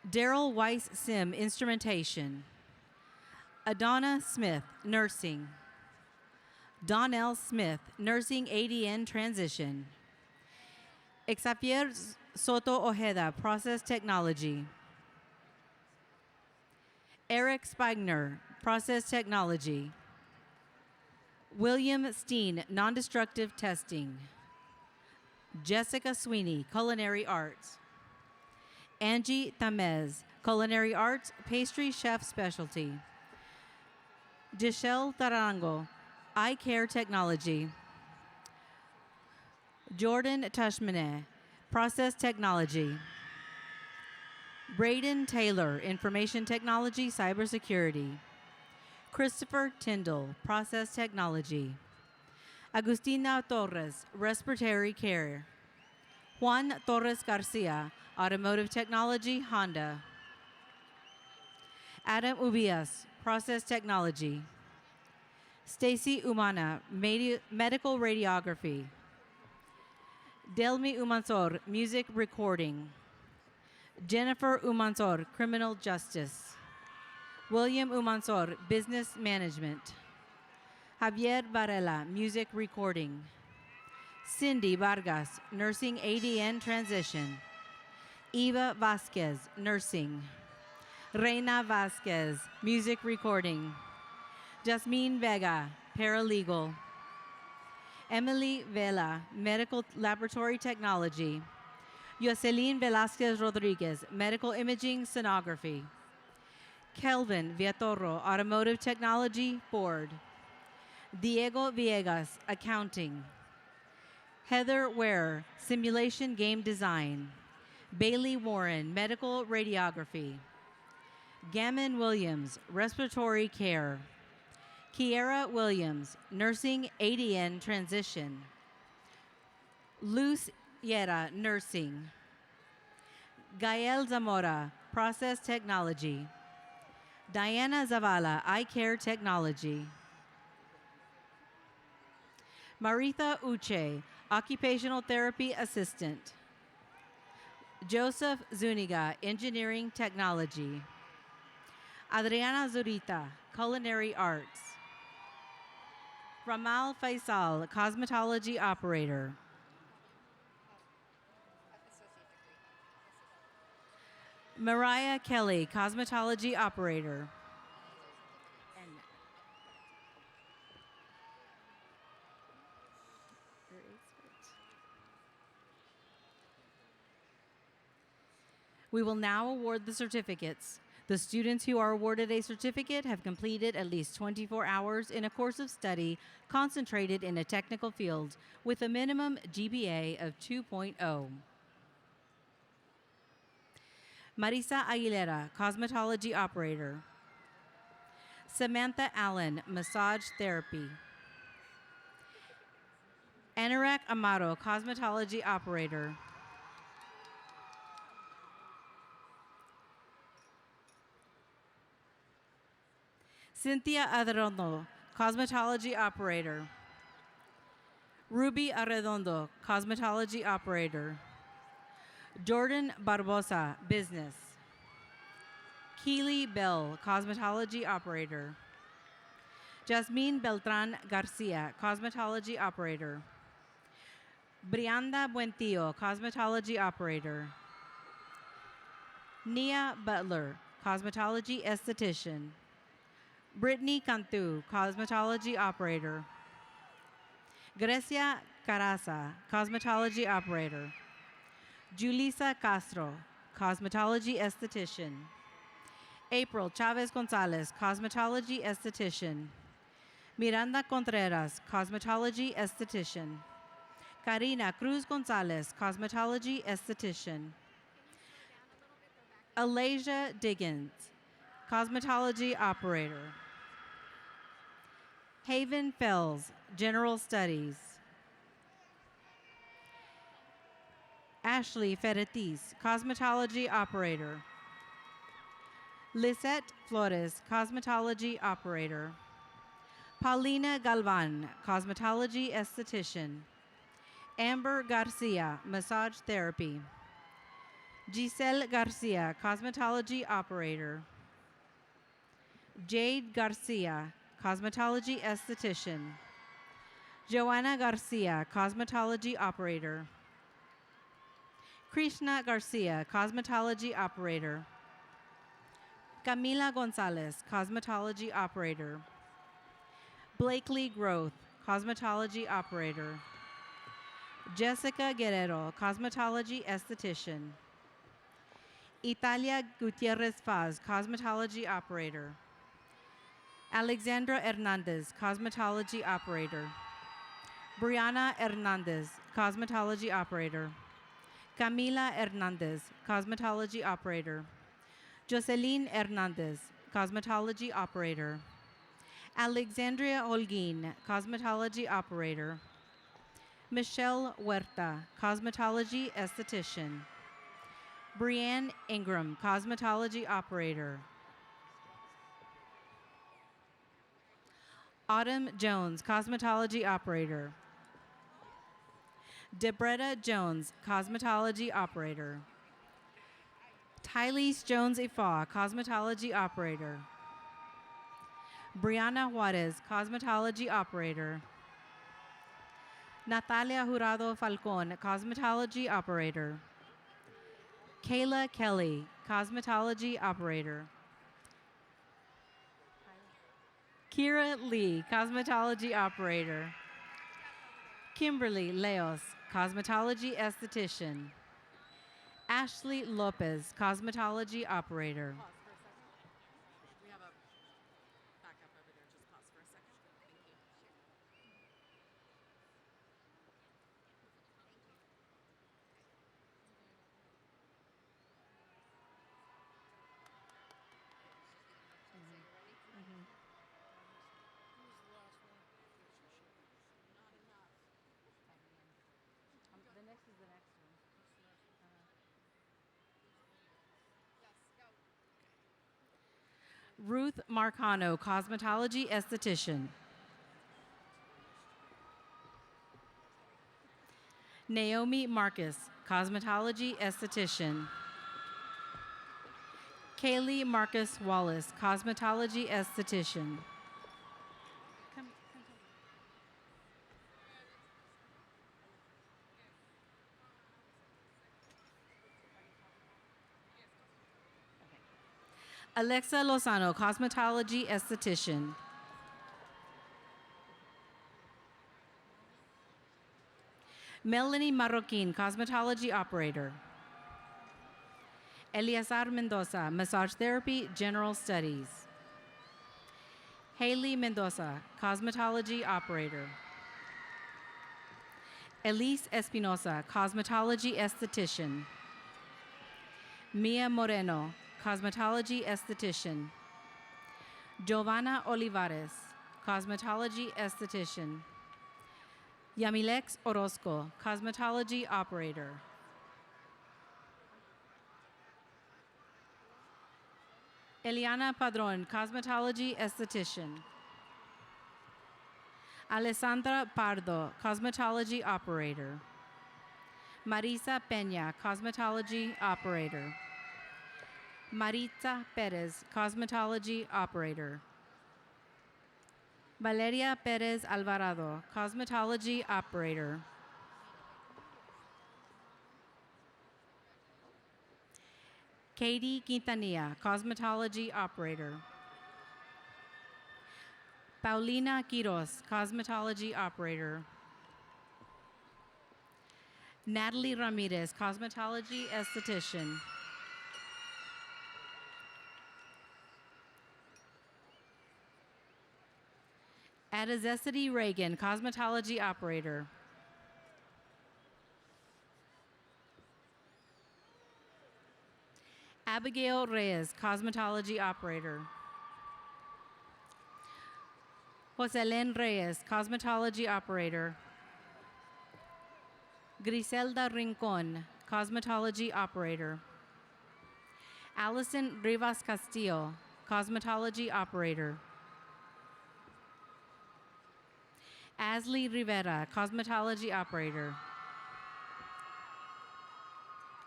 Daryl Weiss Sim, Instrumentation. Adonna Smith, Nursing. Donnell Smith, Nursing ADN Transition. Xavier Soto Ojeda, Process Technology. Eric Spagner, Process Technology. William Steen, Non-Destructive Testing. Jessica Sweeney, Culinary Arts. Angie Tamez, Culinary Arts, Pastry Chef Specialty. Dishelle Tarango, Eye Care Technology. Jordan Tashmane, Process Technology. Braden Taylor, Information Technology, Cybersecurity. Christopher Tyndall, Process Technology. Agustina Torres, Respiratory Care. Juan Torres Garcia, Automotive Technology, Honda. Adam Ubias, Process Technology. Stacy Umana, Medical Radiography. Delmi Umansor, Music Recording. Jennifer Umansor, Criminal Justice. William Umansor, Business Management. Javier Varela, Music Recording. Cindy Vargas, Nursing ADN Transition. Eva Vasquez, Nursing. Reina Vasquez, Music Recording. Jasmine Vega, Paralegal. Emily Vela, Medical Laboratory Technology. Jocelyn Velasquez Rodriguez, Medical Imaging Sonography. Kelvin Viatorro, Automotive Technology, Ford. Diego Villegas, Accounting. Heather Ware, Simulation Game Design. Bailey Warren, Medical Radiography. Gammon Williams, Respiratory Care. Kiera Williams, Nursing ADN Transition. Luz Yera, Nursing. Gael Zamora, Process Technology. Diana Zavala, Eye Care Technology. Maritha Uche, Occupational Therapy Assistant. Joseph Zuniga, Engineering Technology. Adriana Zurita, Culinary Arts. Ramal Faisal, Cosmetology Operator. Mariah Kelly, Cosmetology Operator. We will now award the certificates. The students who are awarded a certificate have completed at least 24 hours in a course of study concentrated in a technical field with a minimum GPA of 2.0. Marisa Aguilera, Cosmetology Operator. Samantha Allen, Massage Therapy. Anorak Amaro, Cosmetology Operator. Cynthia Arredondo, Cosmetology Operator. Ruby Arredondo, Cosmetology Operator. Jordan Barbosa, Business. Keely Bell, Cosmetology Operator. Jasmine Beltran Garcia, Cosmetology Operator. Brianda Buentillo, Cosmetology Operator. Nia Butler, Cosmetology Esthetician. Brittany Cantu, Cosmetology Operator. Grecia Caraza, Cosmetology Operator. Julissa Castro, cosmetology esthetician. April Chavez Gonzalez, cosmetology esthetician. Miranda Contreras, cosmetology esthetician. Karina Cruz Gonzalez, cosmetology esthetician. Alasia Diggins, cosmetology operator. Haven Fells, general studies. Ashley Ferretis, cosmetology operator. Lisette Flores, cosmetology operator. Paulina Galvan, cosmetology esthetician. Amber Garcia, massage therapy. Giselle Garcia, cosmetology operator. Jade Garcia, cosmetology esthetician. Joanna Garcia, cosmetology operator. Krishna Garcia, cosmetology operator. Camila Gonzalez, cosmetology operator. Blakely Growth, cosmetology operator. Jessica Guerrero, cosmetology esthetician. Italia Gutierrez Faz, cosmetology operator. Alexandra Hernandez, cosmetology operator. Brianna Hernandez, cosmetology operator. Camila Hernandez, cosmetology operator. Jocelyn Hernandez, cosmetology operator. Alexandria Holguin, cosmetology operator. Michelle Huerta, cosmetology esthetician. Brianne Ingram, cosmetology operator. Autumn Jones, cosmetology operator. Debretta Jones, cosmetology operator. Tylese Jones Ifa, cosmetology operator. Brianna Juarez, cosmetology operator. Natalia Jurado Falcon, cosmetology operator. Kayla Kelly, cosmetology operator. Kira Lee, cosmetology operator. Kimberly Leos, cosmetology esthetician. Ashley Lopez, cosmetology operator. We have a backup over there. Just pause for a second. Thank you. The next is the next one. Ruth Marcano, cosmetology esthetician. Naomi Marcus, cosmetology esthetician. Kaylee Marcus Wallace, cosmetology esthetician. Alexa Lozano, cosmetology esthetician. Melanie Marroquin, cosmetology operator. Eliazar Mendoza, massage therapy, general studies. Haley Mendoza, cosmetology operator. Elise Espinosa, cosmetology esthetician. Mia Moreno, cosmetology esthetician. Giovanna Olivares, cosmetology esthetician. Yamilex Orozco, cosmetology operator. Eliana Padron, cosmetology esthetician. Alessandra Pardo, cosmetology operator. Marisa Peña, cosmetology operator. Maritza Perez, cosmetology operator. Valeria Perez Alvarado, cosmetology operator. Katie Quintanilla, cosmetology operator. Paulina Quiros, cosmetology operator. Natalie Ramirez, cosmetology esthetician. Adazesity Reagan, cosmetology operator. Abigail Reyes, cosmetology operator. Joselen Reyes, cosmetology operator. Griselda Rincon, cosmetology operator. Allison Rivas Castillo, cosmetology operator. Ashley Rivera, cosmetology operator.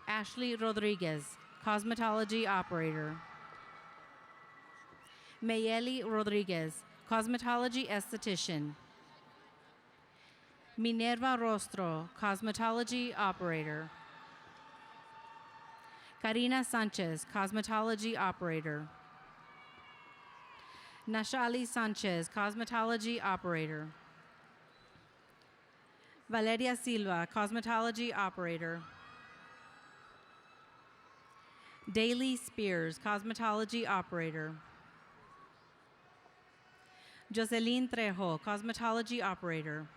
Ashley Rodriguez, cosmetology operator. Mayeli Rodriguez, cosmetology esthetician. Minerva Rostro, cosmetology operator. Karina Sanchez, cosmetology operator. Nashali Sanchez, cosmetology operator. Valeria Silva, cosmetology operator. Daily Spears, cosmetology operator. Jocelyn Trejo, cosmetology operator.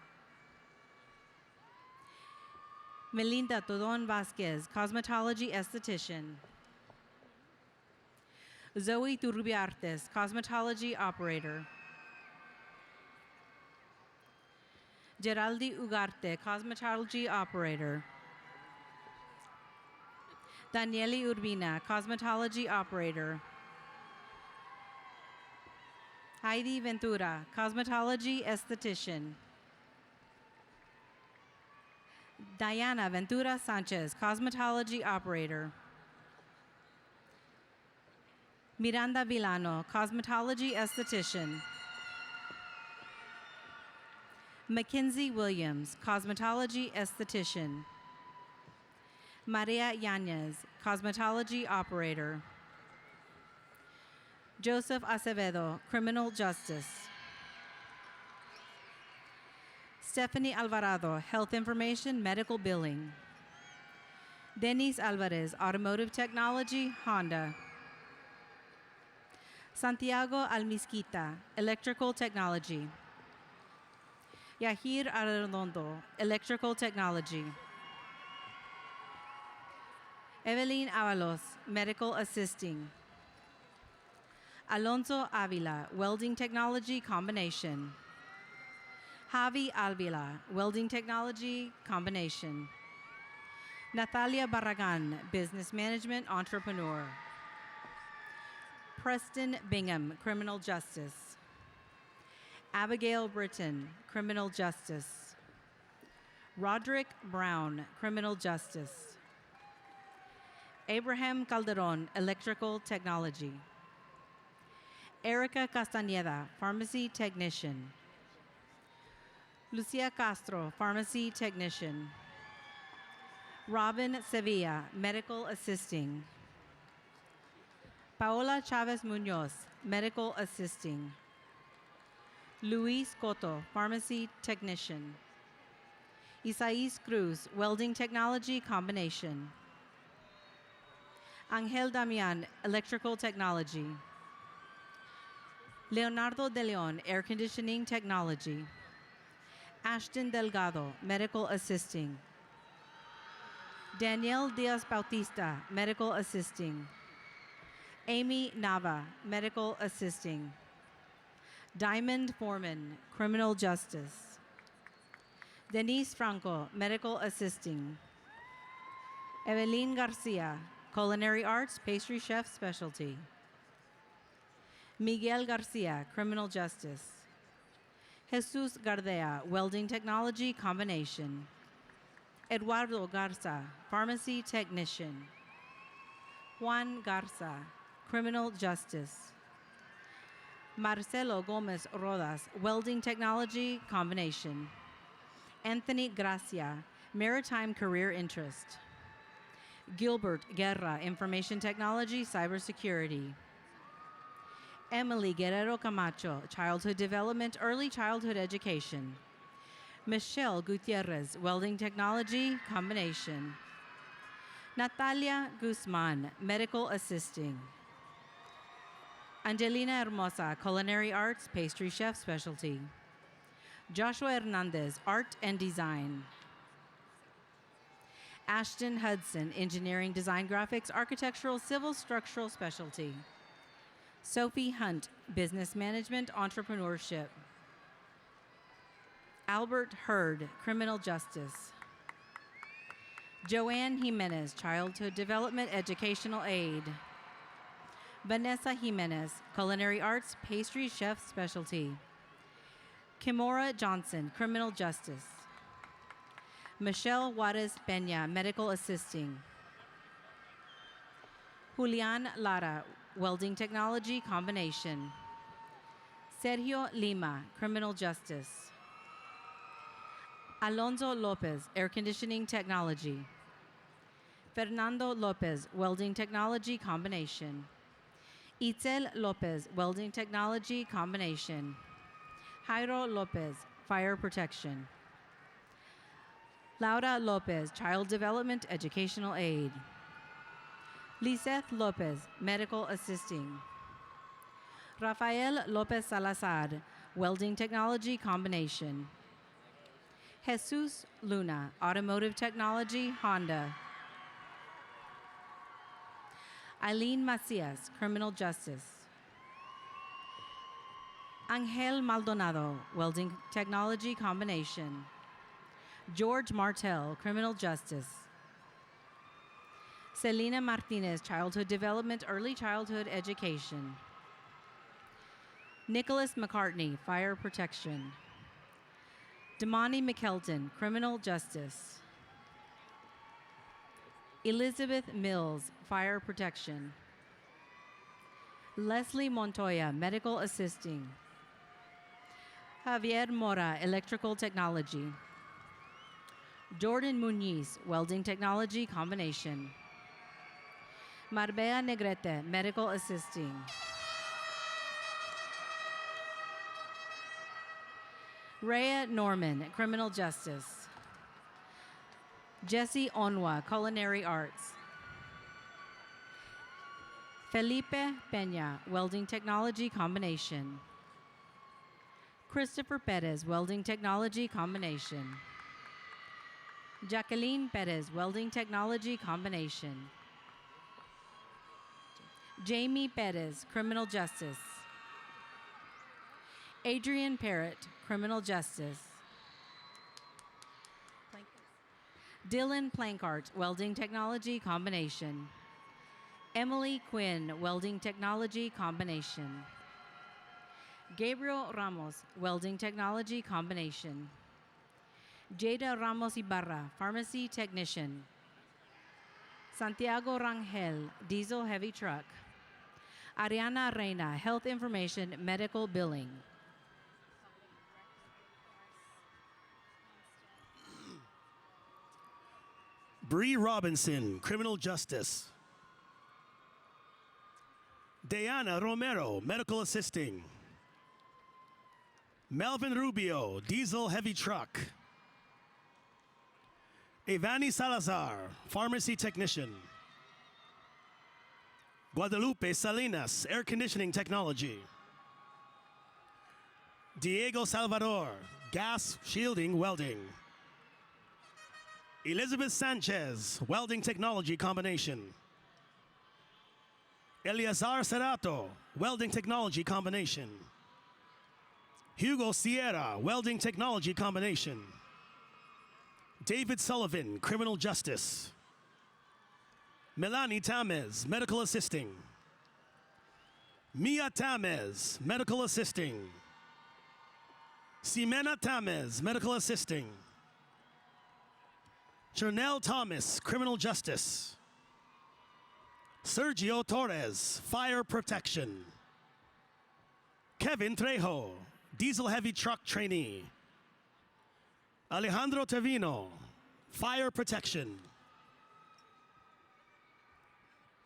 Melinda Todon Vasquez, cosmetology esthetician. Zoe Turbiartes, cosmetology operator. Geraldi Ugarte, cosmetology operator. Daniele Urbina, cosmetology operator. Heidi Ventura, cosmetology esthetician. Diana Ventura Sanchez, cosmetology operator. Miranda Villano, cosmetology esthetician. Mackenzie Williams, cosmetology esthetician. Maria Yanez, cosmetology operator. Joseph Acevedo, criminal justice. Stephanie Alvarado, health information, medical billing. Denise Alvarez, automotive technology, Honda. Santiago Almisquita, electrical technology. Yahir Arredondo, electrical technology. Evelyn Avalos, medical assisting. Alonso Avila, welding technology combination. Javi Alvila, welding technology combination. Natalia Barragan, business management entrepreneur. Preston Bingham, criminal justice. Abigail Britton, criminal justice. Roderick Brown, criminal justice. Abraham Calderon, electrical technology. Erica Castañeda, pharmacy technician. Lucia Castro, pharmacy technician. Robin Sevilla, medical assisting. Paola Chavez Munoz, medical assisting. Luis Cotto, pharmacy technician. Isais Cruz, welding technology combination. Angel Damian, electrical technology. Leonardo De Leon, air conditioning technology. Ashton Delgado, medical assisting. Danielle Diaz Bautista, medical assisting. Amy Nava, medical assisting. Diamond Foreman, criminal justice. Denise Franco, medical assisting. Evelyn Garcia, culinary arts, pastry chef specialty. Miguel Garcia, criminal justice. Jesus Gardea, welding technology combination. Eduardo Garza, pharmacy technician. Juan Garza, criminal justice. Marcelo Gomez Rodas, welding technology combination. Anthony Gracia, maritime career interest. Gilbert Guerra, information technology, cybersecurity. Emily Guerrero Camacho, childhood development, early childhood education. Michelle Gutierrez, Welding Technology, Combination. Natalia Guzman, Medical Assisting. Angelina Hermosa, Culinary Arts, Pastry Chef Specialty. Joshua Hernandez, Art and Design. Ashton Hudson, Engineering, Design, Graphics, Architectural, Civil, Structural Specialty. Sophie Hunt, Business Management, Entrepreneurship. Albert Hurd, Criminal Justice. Joanne Jimenez, Childhood Development, Educational Aid. Vanessa Jimenez, Culinary Arts, Pastry Chef Specialty. Kimora Johnson, Criminal Justice. Michelle Juarez Peña, Medical Assisting. Julian Lara, Welding Technology, Combination. Sergio Lima, Criminal Justice. Alonso Lopez, Air Conditioning Technology. Fernando Lopez, Welding Technology, Combination. Itzel Lopez, Welding Technology, Combination. Jairo Lopez, Fire Protection. Laura Lopez, Child Development, Educational Aid. Liseth Lopez, Medical Assisting. Rafael Lopez Salazar, Welding Technology, Combination. Jesus Luna, Automotive Technology, Honda. Eileen Macias, Criminal Justice. Angel Maldonado, Welding Technology, Combination. George Martel, Criminal Justice. Selena Martinez, Childhood Development, Early Childhood Education. Nicholas McCartney, Fire Protection. Damani McKelton, Criminal Justice. Elizabeth Mills, Fire Protection. Leslie Montoya, Medical Assisting. Javier Mora, Electrical Technology. Jordan Muniz, Welding Technology, Combination. Marbella Negrete, Medical Assisting. Rhea Norman, Criminal Justice. Jesse Onwa, Culinary Arts. Felipe Peña, Welding Technology, Combination. Christopher Perez, Welding Technology, Combination. Jacqueline Perez, Welding Technology, Combination. Jamie Perez, Criminal Justice. Adrian Parrott, Criminal Justice. Dylan Plankart, Welding Technology, Combination. Emily Quinn, Welding Technology, Combination. Gabriel Ramos, Welding Technology, Combination. Jada Ramos Ibarra, Pharmacy Technician. Santiago Rangel, Diesel Heavy Truck. Ariana Reina, Health Information, Medical Billing. Bree Robinson, Criminal Justice. Diana Romero, Medical Assisting. Melvin Rubio, Diesel Heavy Truck. Ivani Salazar, Pharmacy Technician. Guadalupe Salinas, Air Conditioning Technology. Diego Salvador, Gas Shielding Welding. Elizabeth Sanchez, Welding Technology Combination. Eleazar Cerato, Welding Technology Combination. Hugo Sierra, Welding Technology Combination. David Sullivan, Criminal Justice. Melanie Tamez, Medical Assisting. Mia Tamez, Medical Assisting. Ximena Tamez, Medical Assisting. Chernell Thomas, Criminal Justice. Sergio Torres, Fire Protection. Kevin Trejo, Diesel Heavy Truck Trainee. Alejandro Tevino, Fire Protection.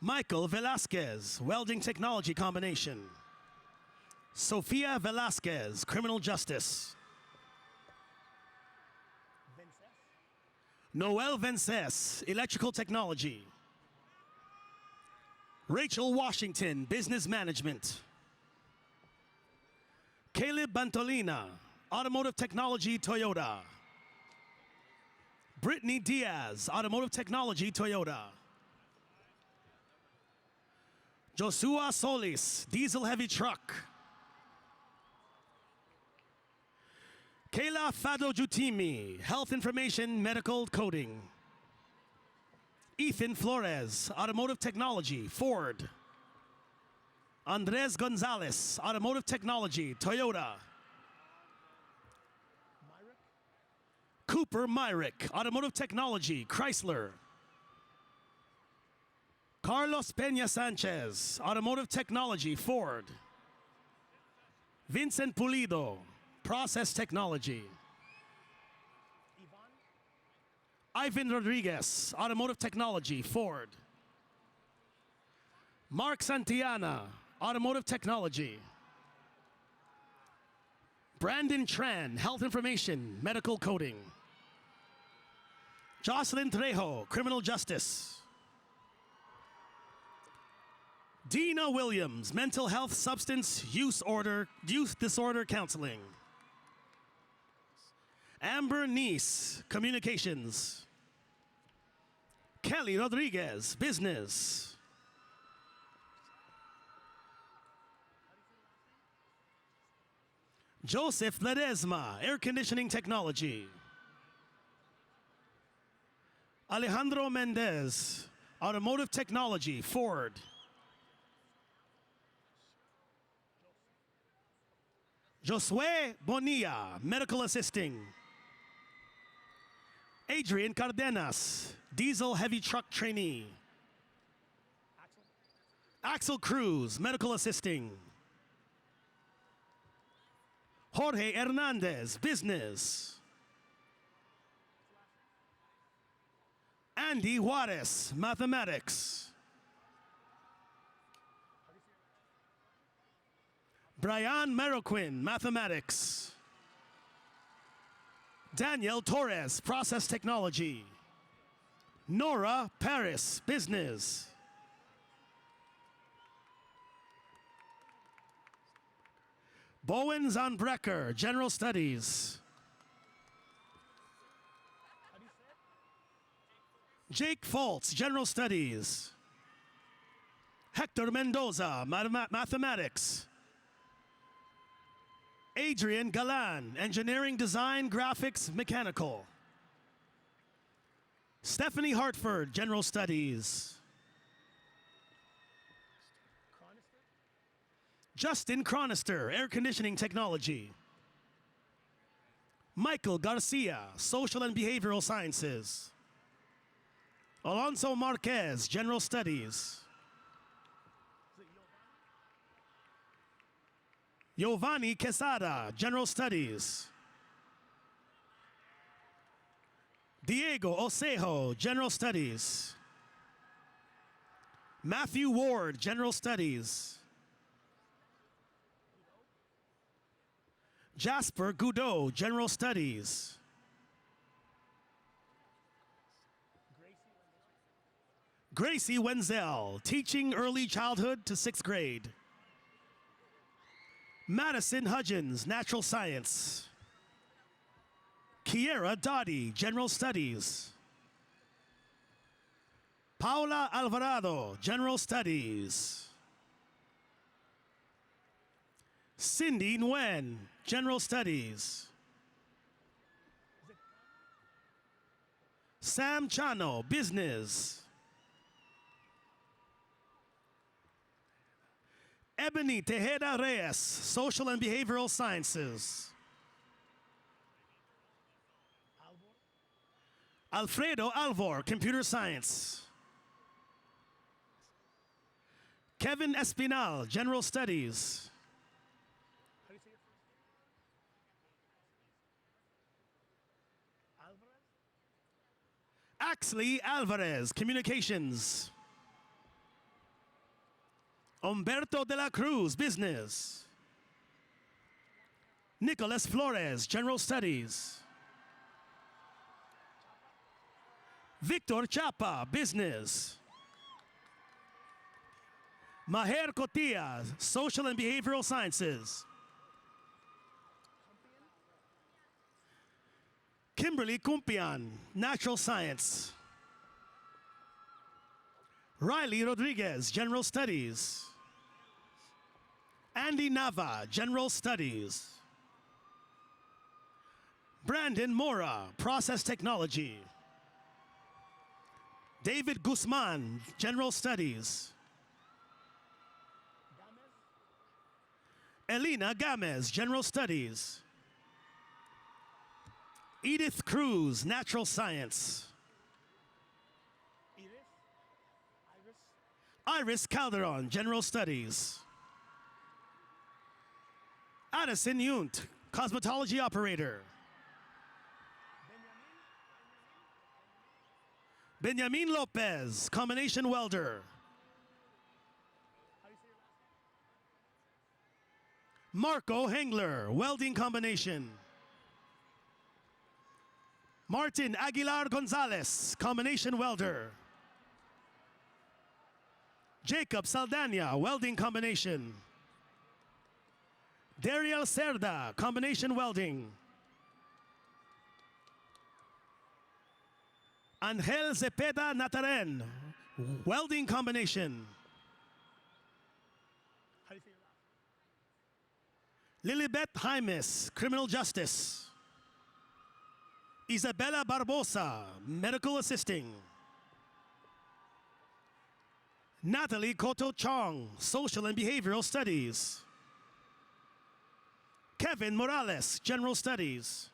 Michael Velasquez, Welding Technology Combination. Sofia Velasquez, Criminal Justice. Noel Vences, Electrical Technology. Rachel Washington, Business Management. Caleb Bantolina, Automotive Technology, Toyota. Brittany Diaz, Automotive Technology, Toyota. Joshua Solis, Diesel Heavy Truck. Kayla Fado Jutimi, Health Information Medical Coding. Ethan Flores, Automotive Technology, Ford. Andres Gonzalez, Automotive Technology, Toyota. Cooper Myrick, Automotive Technology, Chrysler. Carlos Peña Sanchez, Automotive Technology, Ford. Vincent Pulido, Process Technology. Ivan Rodriguez, Automotive Technology, Ford. Mark Santillana, Automotive Technology. Brandon Tran, Health Information, Medical Coding. Jocelyn Trejo, Criminal Justice. Dina Williams, Mental Health Substance Use Disorder Counseling. Amber Neese, Communications. Kelly Rodriguez, Business. Joseph Ledesma, Air Conditioning Technology. Alejandro Mendez, Automotive Technology, Ford. Josue Bonilla, Medical Assisting. Adrian Cardenas, Diesel Heavy Truck Trainee. Axel Cruz, Medical Assisting. Jorge Hernandez, Business. Andy Juarez, Mathematics. Brian Marroquin, Mathematics. Daniel Torres, Process Technology. Nora Paris, Business. Bowen Zonbrecker, General Studies. Jake Foltz, General Studies. Hector Mendoza, Mathematics. Adrian Galan, Engineering Design, Graphics, Mechanical. Stephanie Hartford, General Studies. Justin Cronister, Air Conditioning Technology. Michael Garcia, Social and Behavioral Sciences. Alonso Marquez, General Studies. Giovanni Quesada, General Studies. Diego Osejo, General Studies. Matthew Ward, General Studies. Jasper Goudot, General Studies. Gracie Wenzel, Teaching Early Childhood to 6th Grade. Madison Hudgens, Natural Science. Kiera Dottie, General Studies. Paula Alvarado, General Studies. Cindy Nguyen, General Studies. Sam Chano, Business. Ebony Tejeda Reyes, Social and Behavioral Sciences. Alfredo Alvor, Computer Science. Kevin Espinal, General Studies. Axley Alvarez, Communications. Humberto de la Cruz, Business. Nicholas Flores, General Studies. Victor Chapa, Business. Maher Cotia, Social and Behavioral Sciences. Kimberly Kumpian, Natural Science. Riley Rodriguez, General Studies. Andy Nava, General Studies. Brandon Mora, Process Technology. David Guzman, General Studies. Elena Gamez, General Studies. Edith Cruz, Natural Science. Iris Calderon, General Studies. Addison Yunt, Cosmetology Operator. Benjamin Lopez, Combination Welder. Marco Hengler, Welding Combination. Martin Aguilar Gonzalez, Combination Welder. Jacob Saldana, Welding Combination. Dariel Cerda, Combination Welding. Angel Zepeda Nataren, Welding Combination. Lilibet Jaimes, Criminal Justice. Isabella Barbosa, Medical Assisting. Natalie Koto Chong, Social and Behavioral Studies. Kevin Morales, General Studies.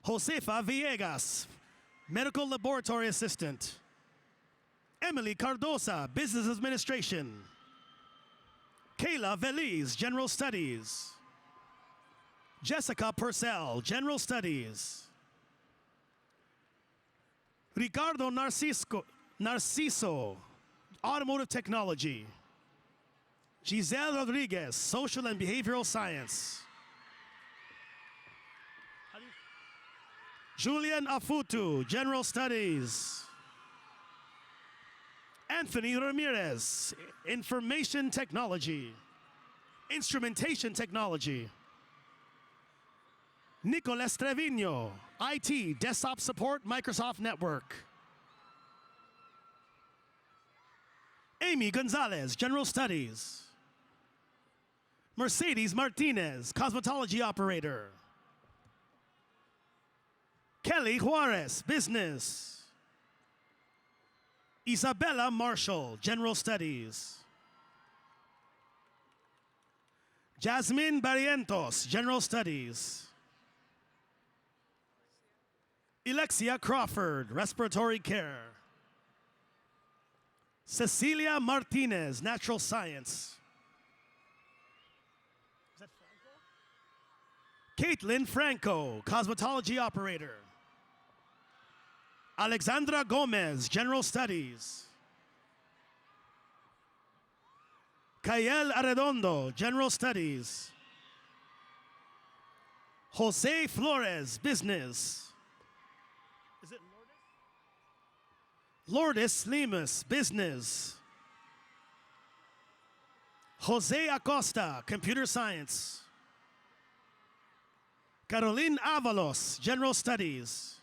Josefa Villegas, Medical Laboratory Assistant. Emily Cardosa, Business Administration. Kayla Veliz, General Studies. Jessica Purcell, General Studies. Ricardo Narciso, Automotive Technology. Giselle Rodriguez, Social and Behavioral Science. Julian Afutu, General Studies. Anthony Ramirez, Information Technology. Instrumentation Technology. Nicolas Trevino, IT, Desktop Support, Microsoft Network. Amy Gonzalez, General Studies. Mercedes Martinez, Cosmetology Operator. Kelly Juarez, Business. Isabella Marshall, General Studies. Jasmine Barrientos, General Studies. Alexia Crawford, Respiratory Care. Cecilia Martinez, Natural Science. Is that Franco? Caitlin Franco, Cosmetology Operator. Alexandra Gomez, General Studies. Kayel Arredondo, General Studies. Jose Flores, Business. Is it Lourdes? Lourdes Lemus, Business. Jose Acosta, Computer Science. Caroline Avalos, General Studies.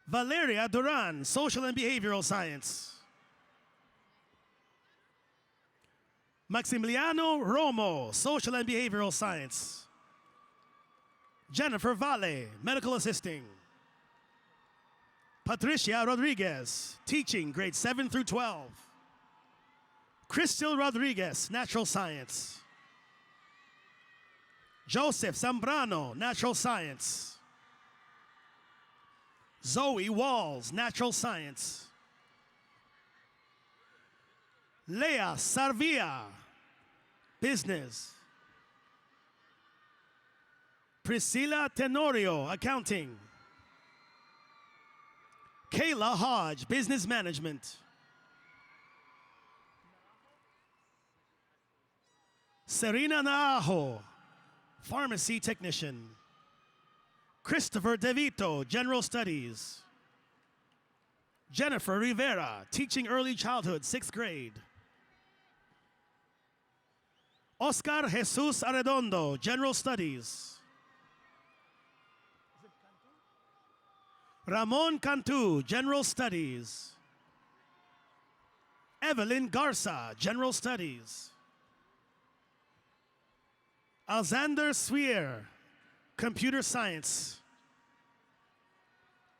Valeria Duran, Social and Behavioral Science. Maximiliano Romo, Social and Behavioral Science. Jennifer Valle, Medical Assisting. Patricia Rodriguez, Teaching, grades 7 through 12. Crystal Rodriguez, Natural Science. Joseph Zambrano, Natural Science. Zoe Walls, Natural Science. Lea Sarvia, Business. Priscilla Tenorio, Accounting. Kayla Hodge, Business Management. Serena Naajo, Pharmacy Technician. Christopher DeVito, General Studies. Jennifer Rivera, Teaching Early Childhood, 6th grade. Oscar Jesus Arredondo, General Studies. Ramon Cantu, General Studies. Evelyn Garza, General Studies. Alexander Swier, Computer Science.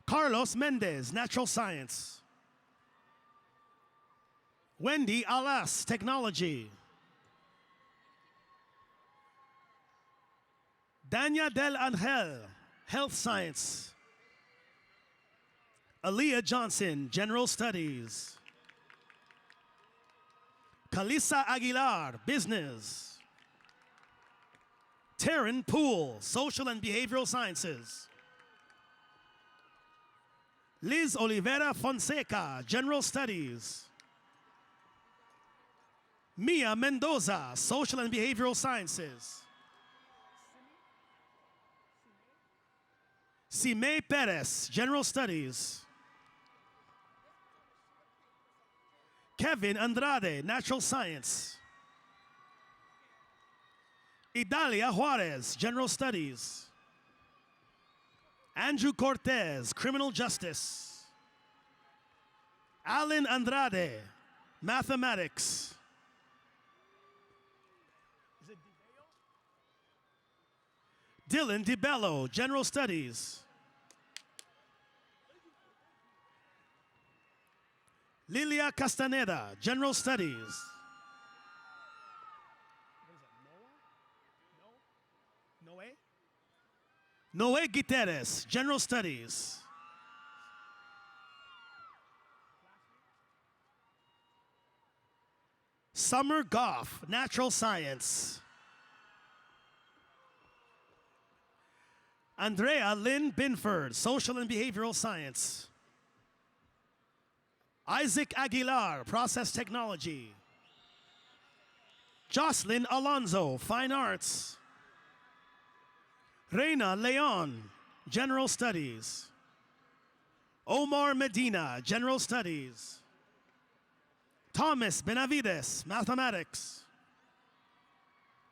Carlos Mendez, Natural Science. Wendy Alas, Technology. Dania Del Angel, Health Science. Aaliyah Johnson, General Studies. Kalisa Aguilar, Business. Taryn Poole, Social and Behavioral Sciences. Liz Oliveira Fonseca, General Studies. Mia Mendoza, Social and Behavioral Sciences. Cime Perez, General Studies. Kevin Andrade, Natural Science. Idalia Juarez, General Studies. Andrew Cortez, Criminal Justice. Alan Andrade, Mathematics. Dylan DiBello, General Studies. Lilia Castaneda, General Studies. Noé Guiterres, General Studies. Summer Goff, Natural Science. Andrea Lynn Binford, Social and Behavioral Science. Isaac Aguilar, Process Technology. Jocelyn Alonzo, Fine Arts. Reina Leon, General Studies. Omar Medina, General Studies. Thomas Benavides, Mathematics.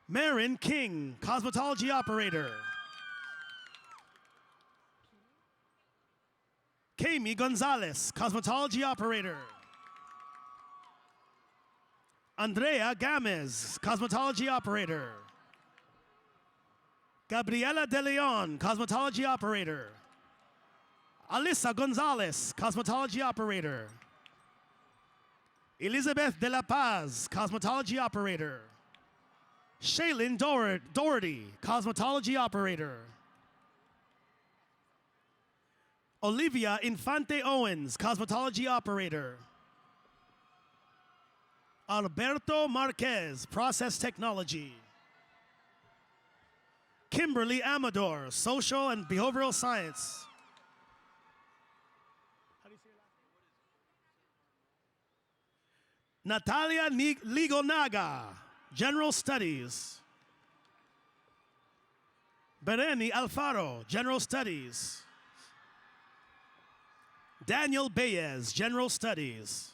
Marin King, Cosmetology Operator. Kami Gonzalez, Cosmetology Operator. Andrea Gamez, Cosmetology Operator. Gabriela De Leon, Cosmetology Operator. Alyssa Gonzalez, Cosmetology Operator. Elizabeth De La Paz, Cosmetology Operator. Shaylin Doherty, Cosmetology Operator. Olivia Infante Owens, Cosmetology Operator. Alberto Marquez, Process Technology. Kimberly Amador, Social and Behavioral Science. Natalia Ligonaga, General Studies. Bereni Alfaro, General Studies. Daniel Baez, General Studies.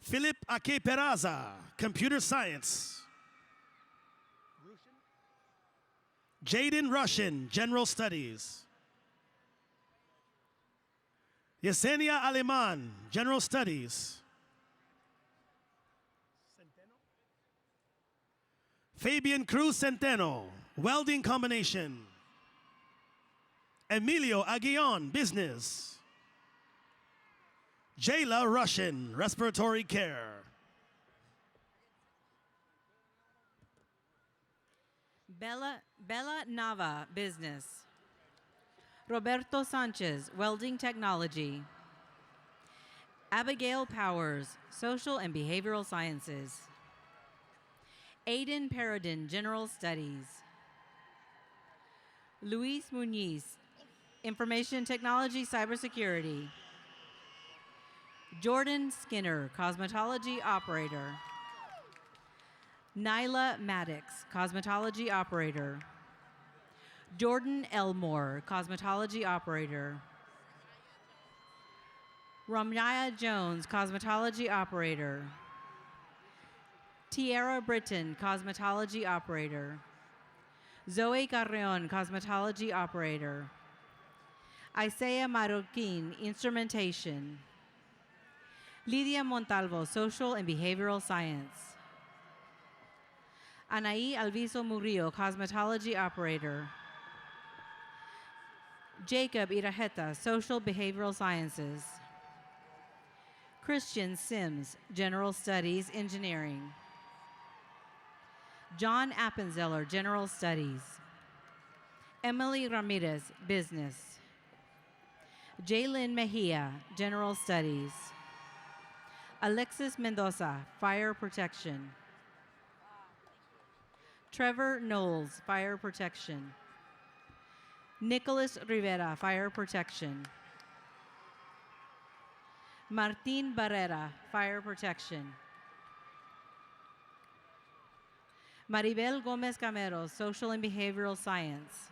Philip Ake Peraza, Computer Science. Jaden Russian, General Studies. Yesenia Aleman, General Studies. Fabian Cruz Centeno, Welding Combination. Emilio Aguillon, Business. Jayla Russian, Respiratory Care. Bella Nava, Business. Roberto Sanchez, Welding Technology. Abigail Powers, Social and Behavioral Sciences. Aiden Paradin, General Studies. Luis Muniz, Information Technology, Cybersecurity. Jordan Skinner, Cosmetology Operator. Nyla Maddox, cosmetology operator. Jordan Elmore, cosmetology operator. Ramyaya Jones, cosmetology operator. Tiara Britton, cosmetology operator. Zoe Carreon, cosmetology operator. Isaiah Marroquin, instrumentation. Lidia Montalvo, social and behavioral science. Anaí Alviso Murillo, cosmetology operator. Jacob Irajeta, social behavioral sciences. Christian Sims, general studies, engineering. John Appenzeller, general studies. Emily Ramirez, business. Jaylyn Mejia, general studies. Alexis Mendoza, fire protection. Trevor Knowles, fire protection. Nicholas Rivera, fire protection. Martin Barrera, fire protection. Maribel Gomez Camero, social and behavioral science.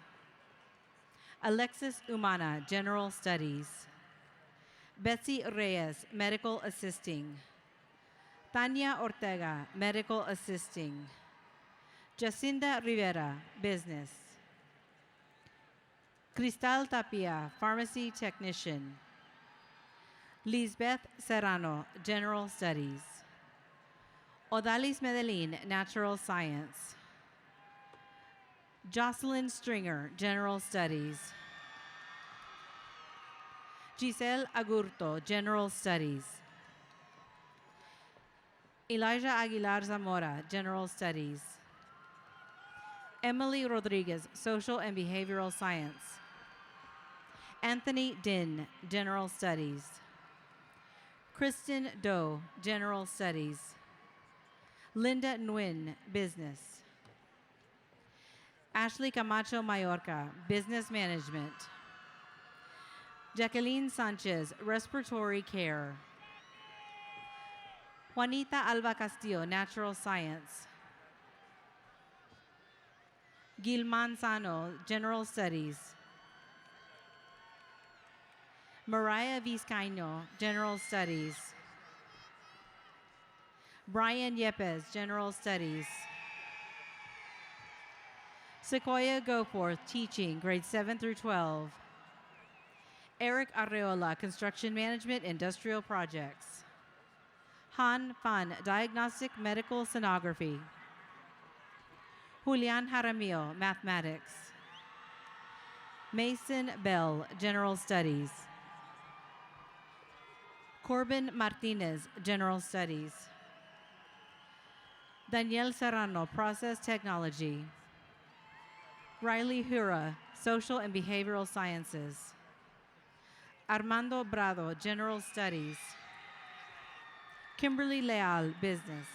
Alexis Umana, general studies. Betsy Reyes, medical assisting. Tanya Ortega, medical assisting. Jacinda Rivera, business. Cristal Tapia, pharmacy technician. Lisbeth Serrano, general studies. Odalis Medellin, natural science. Jocelyn Stringer, general studies. Giselle Agurto, general studies. Elijah Aguilar Zamora, general studies. Emily Rodriguez, social and behavioral science. Anthony Din, general studies. Kristen Doe, general studies. Linda Nguyen, business. Ashley Camacho Mayorga, business management. Jacqueline Sanchez, respiratory care. Juanita Alba Castillo, natural science. Gilman Sano, general studies. Mariah Vizcaino, general studies. Brian Yepes, general studies. Sequoia Goforth, teaching, grades 7 through 12. Eric Arreola, construction management, industrial projects. Han Fan, diagnostic medical sonography. Julian Jaramillo, mathematics. Mason Bell, general studies. Corbin Martinez, general studies. Danielle Serrano, process technology. Riley Hura, social and behavioral sciences. Armando Brado, general studies. Kimberly Leal, business.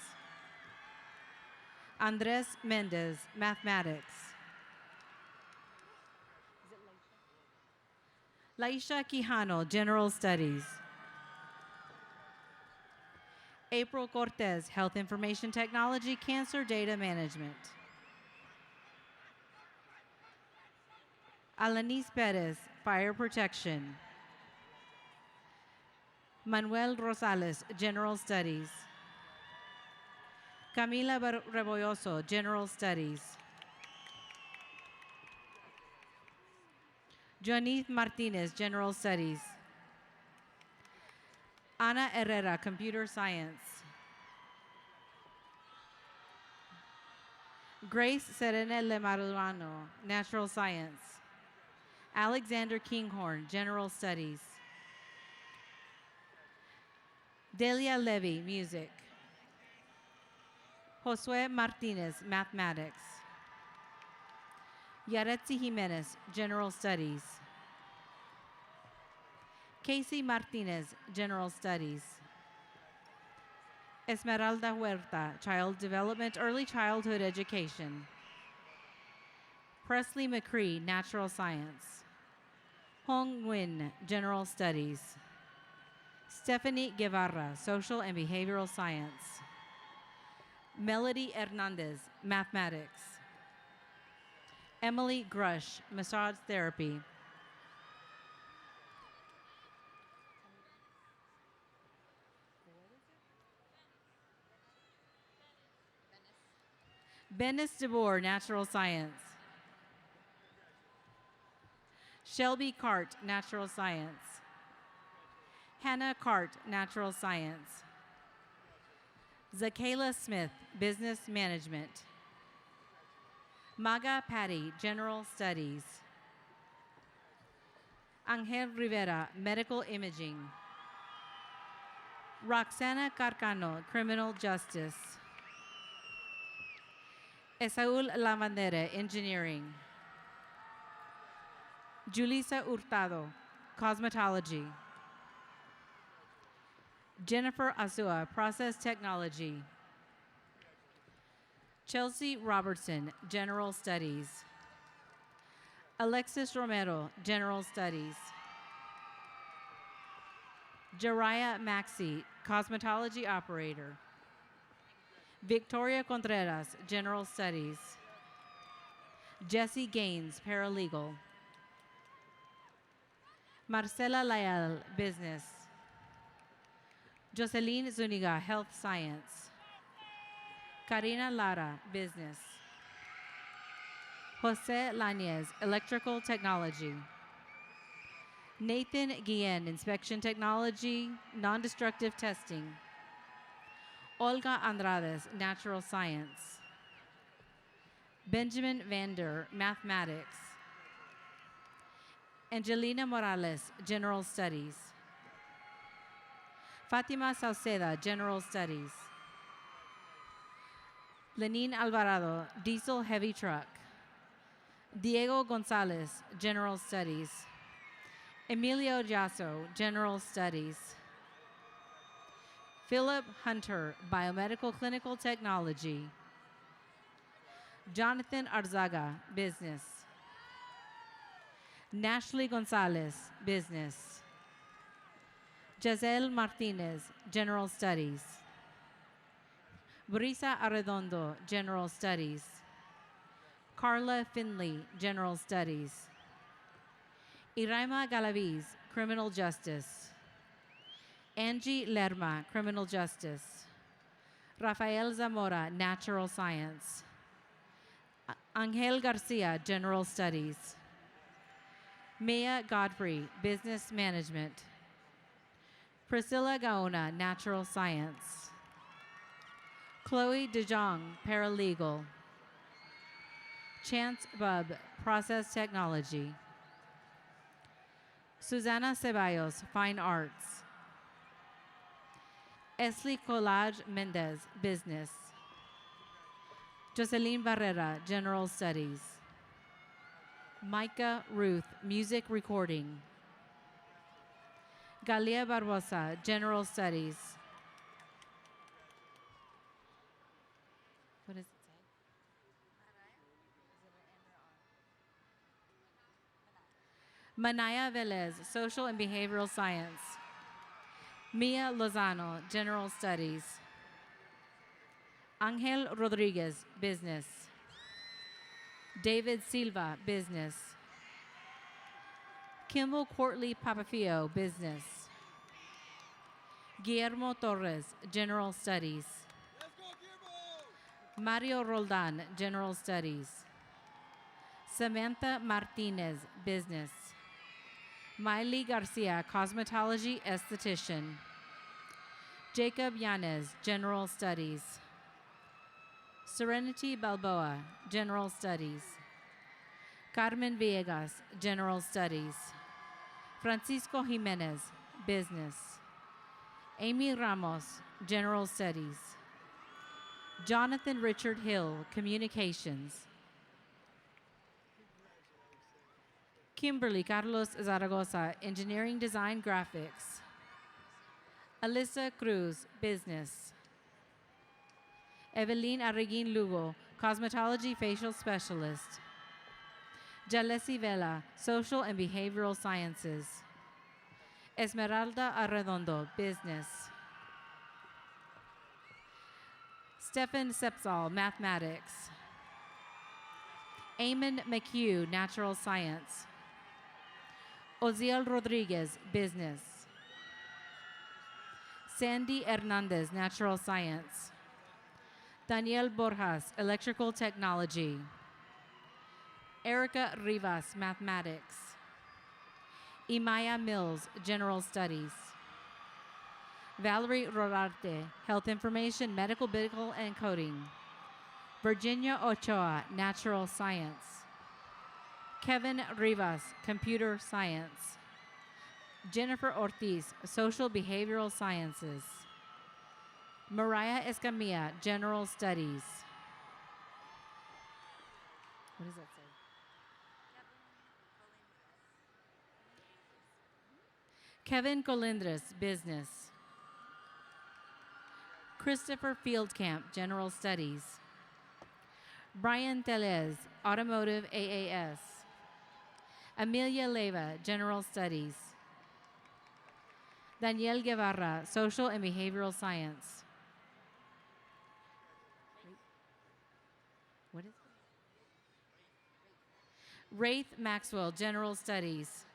Andres Mendez, mathematics. Laisha Quijano, general studies. April Cortez, health information technology, cancer data management. Alanis Perez, fire protection. Manuel Rosales, general studies. Camila Rebolloso, general studies. Joanith Martinez, general studies. Ana Herrera, computer science. Grace Serena Lemarulano, natural science. Alexander Kinghorn, general studies. Delia Levy, music. Josue Martinez, mathematics. Yaretzi Jimenez, general studies. Casey Martinez, general studies. Esmeralda Huerta, child development, early childhood education. Presley McCree, natural science. Hong Nguyen, general studies. Stephanie Guevara, social and behavioral science. Melody Hernandez, mathematics. Emily Grush, massage therapy. Benis DeBoer, natural science. Shelby Cart, natural science. Hannah Cart, natural science. Zakayla Smith, business management. Maga Patty, general studies. Angel Rivera, medical imaging. Roxana Carcano, criminal justice. Esaul Lavandera, engineering. Julissa Hurtado, cosmetology. Jennifer Azua, process technology. Chelsea Robertson, general studies. Alexis Romero, general studies. Jariah Maxey, cosmetology operator. Victoria Contreras, general studies. Jesse Gaines, paralegal. Marcela Layal, business. Jocelyn Zuniga, health science. Karina Lara, business. Jose Lañez, electrical technology. Nathan Guillen, inspection technology, non-destructive testing. Olga Andrades, natural science. Benjamin Vander, mathematics. Angelina Morales, general studies. Fatima Sauceda, general studies. Lenin Alvarado, diesel heavy truck. Diego Gonzalez, general studies. Emilio Jasso, general studies. Philip Hunter, biomedical clinical technology. Jonathan Arzaga, business. Nashley Gonzalez, business. Giselle Martinez, general studies. Brisa Arredondo, general studies. Carla Finley, general studies. Iraima Galaviz, criminal justice. Angie Lerma, criminal justice. Rafael Zamora, natural science. Angel Garcia, general studies. Maya Godfrey, business management. Priscilla Gaona, natural science. Chloe DeJong, paralegal. Chance Bub, process technology. Susana Ceballos, fine arts. Esli Collage Mendez, business. Jocelyn Barrera, general studies. Micah Ruth, music recording. Galia Barbosa, general studies. What does it say? Manaya Velez, social and behavioral science. Mia Lozano, general studies. Angel Rodriguez, business. David Silva, business. Kimball Courtley Papafio, business. Guillermo Torres, general studies. Mario Roldan, general studies. Samantha Martinez, business. Miley Garcia, cosmetology esthetician. Jacob Yanez, general studies. Serenity Balboa, general studies. Carmen Villegas, general studies. Francisco Jimenez, business. Amy Ramos, general studies. Jonathan Richard Hill, communications. Kimberly Carlos Zaragoza, engineering design graphics. Alyssa Cruz, business. Evelyn Arreguin Lugo, cosmetology facial specialist. Jalesi Vela, social and behavioral sciences. Esmeralda Arredondo, business. Stephen Sepsal, Mathematics. Eamon McHugh, Natural Science. Oziel Rodriguez, Business. Sandy Hernandez, Natural Science. Daniel Borjas, Electrical Technology. Erica Rivas, Mathematics. Imaya Mills, General Studies. Valerie Rodarte, Health Information, Medical, Biblical, and Coding. Virginia Ochoa, Natural Science. Kevin Rivas, Computer Science. Jennifer Ortiz, Social Behavioral Sciences. Mariah Escamilla, General Studies. What does that say? Kevin Colindres, Business. Christopher Fieldcamp, General Studies. Brian Telez, Automotive AAS. Amelia Leva, General Studies. Daniel Guevara, Social and Behavioral Science. What is it? Wraith Maxwell, General Studies.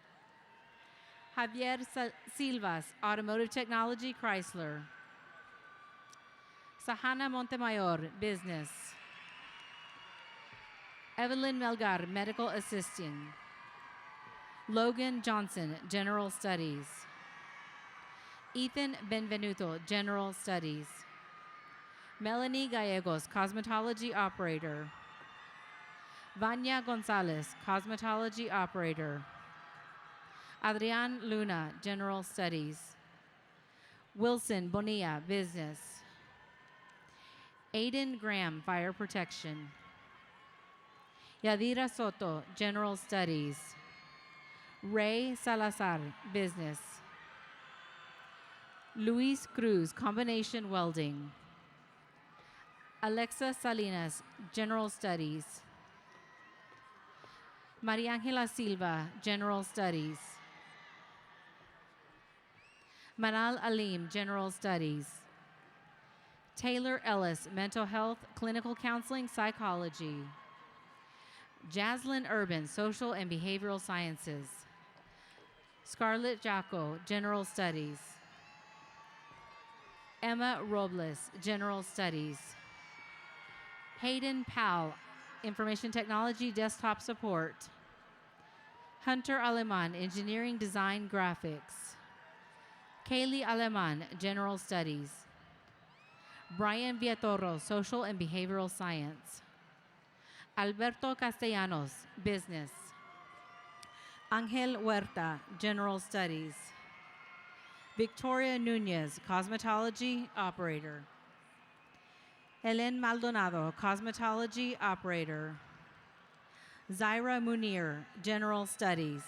Javier Silvas, Automotive Technology, Chrysler. Sahana Montemayor, Business. Evelyn Melgar, Medical Assisting. Logan Johnson, General Studies. Ethan Benvenuto, General Studies. Melanie Gallegos, Cosmetology Operator. Vanya Gonzalez, Cosmetology Operator. Adrian Luna, General Studies. Wilson Bonilla, Business. Aiden Graham, Fire Protection. Yadira Soto, General Studies. Ray Salazar, Business. Luis Cruz, Combination Welding. Alexa Salinas, General Studies. Maria Angela Silva, General Studies. Manal Alim, General Studies. Taylor Ellis, Mental Health, Clinical Counseling, Psychology. Jaslyn Urban, Social and Behavioral Sciences. Scarlett Jacko, General Studies. Emma Robles, General Studies. Hayden Powell, Information Technology, Desktop Support. Hunter Aleman, Engineering Design Graphics. Kaylee Aleman, General Studies. Brian Villatoro, Social and Behavioral Science. Alberto Castellanos, Business. Angel Huerta, General Studies. Victoria Nunez, Cosmetology Operator. Helen Maldonado, Cosmetology Operator. Zaira Munir, General Studies.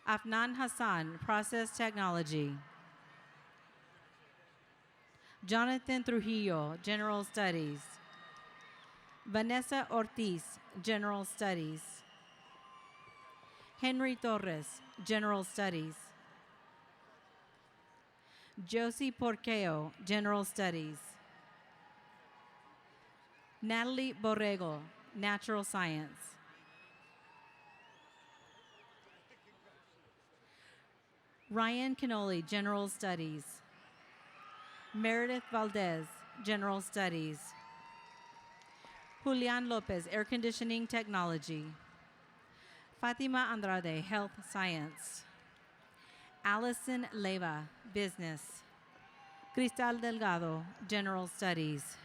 Afnan Hassan, Process Technology. Jonathan Trujillo, General Studies. Vanessa Ortiz, General Studies. Henry Torres, General Studies. Josie Porqueo, General Studies. Natalie Borrego, Natural Science. Ryan Canoli, General Studies. Meredith Valdez, General Studies. Julian Lopez, Air Conditioning Technology. Fatima Andrade, Health Science. Allison Leva, Business. Cristal Delgado, General Studies.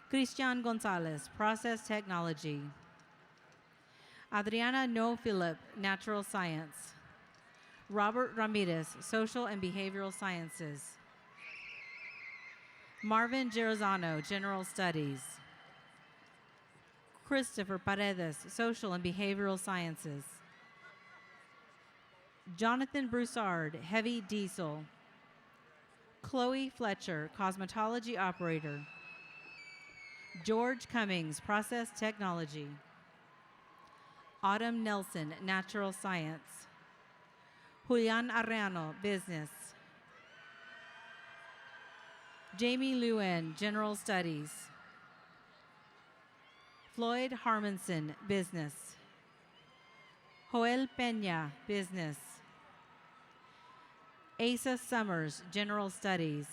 Christian Gonzalez, Process Technology. Adriana No Philip, Natural Science. Robert Ramirez, Social and Behavioral Sciences. Marvin Gerozano, General Studies. Christopher Paredes, Social and Behavioral Sciences. Jonathan Broussard, Heavy Diesel. Chloe Fletcher, Cosmetology Operator. George Cummings, Process Technology. Autumn Nelson, Natural Science. Julian Arreano, Business. Jamie Lewin, General Studies. Floyd Harmonson, Business. Joel Peña, Business. Asa Summers, General Studies.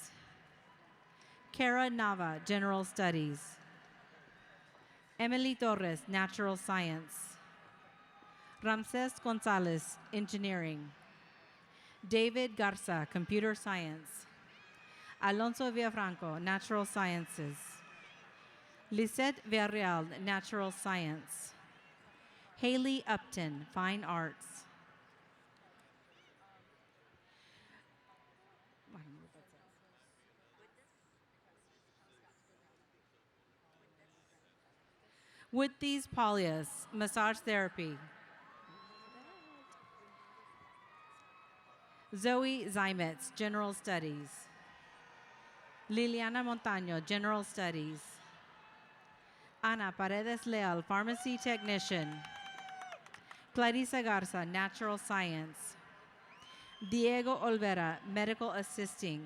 Kara Nava, General Studies. Emily Torres, Natural Science. Ramses Gonzalez, Engineering. David Garza, Computer Science. Alonso Villafranco, Natural Sciences. Lisette Villarreal, Natural Science. Haley Upton, Fine Arts. With these Paulius, Massage Therapy. Zoe Zymetz, General Studies. Liliana Montaño, General Studies. Ana Paredes Leal, Pharmacy Technician. Clarissa Garza, Natural Science. Diego Olvera, Medical Assisting.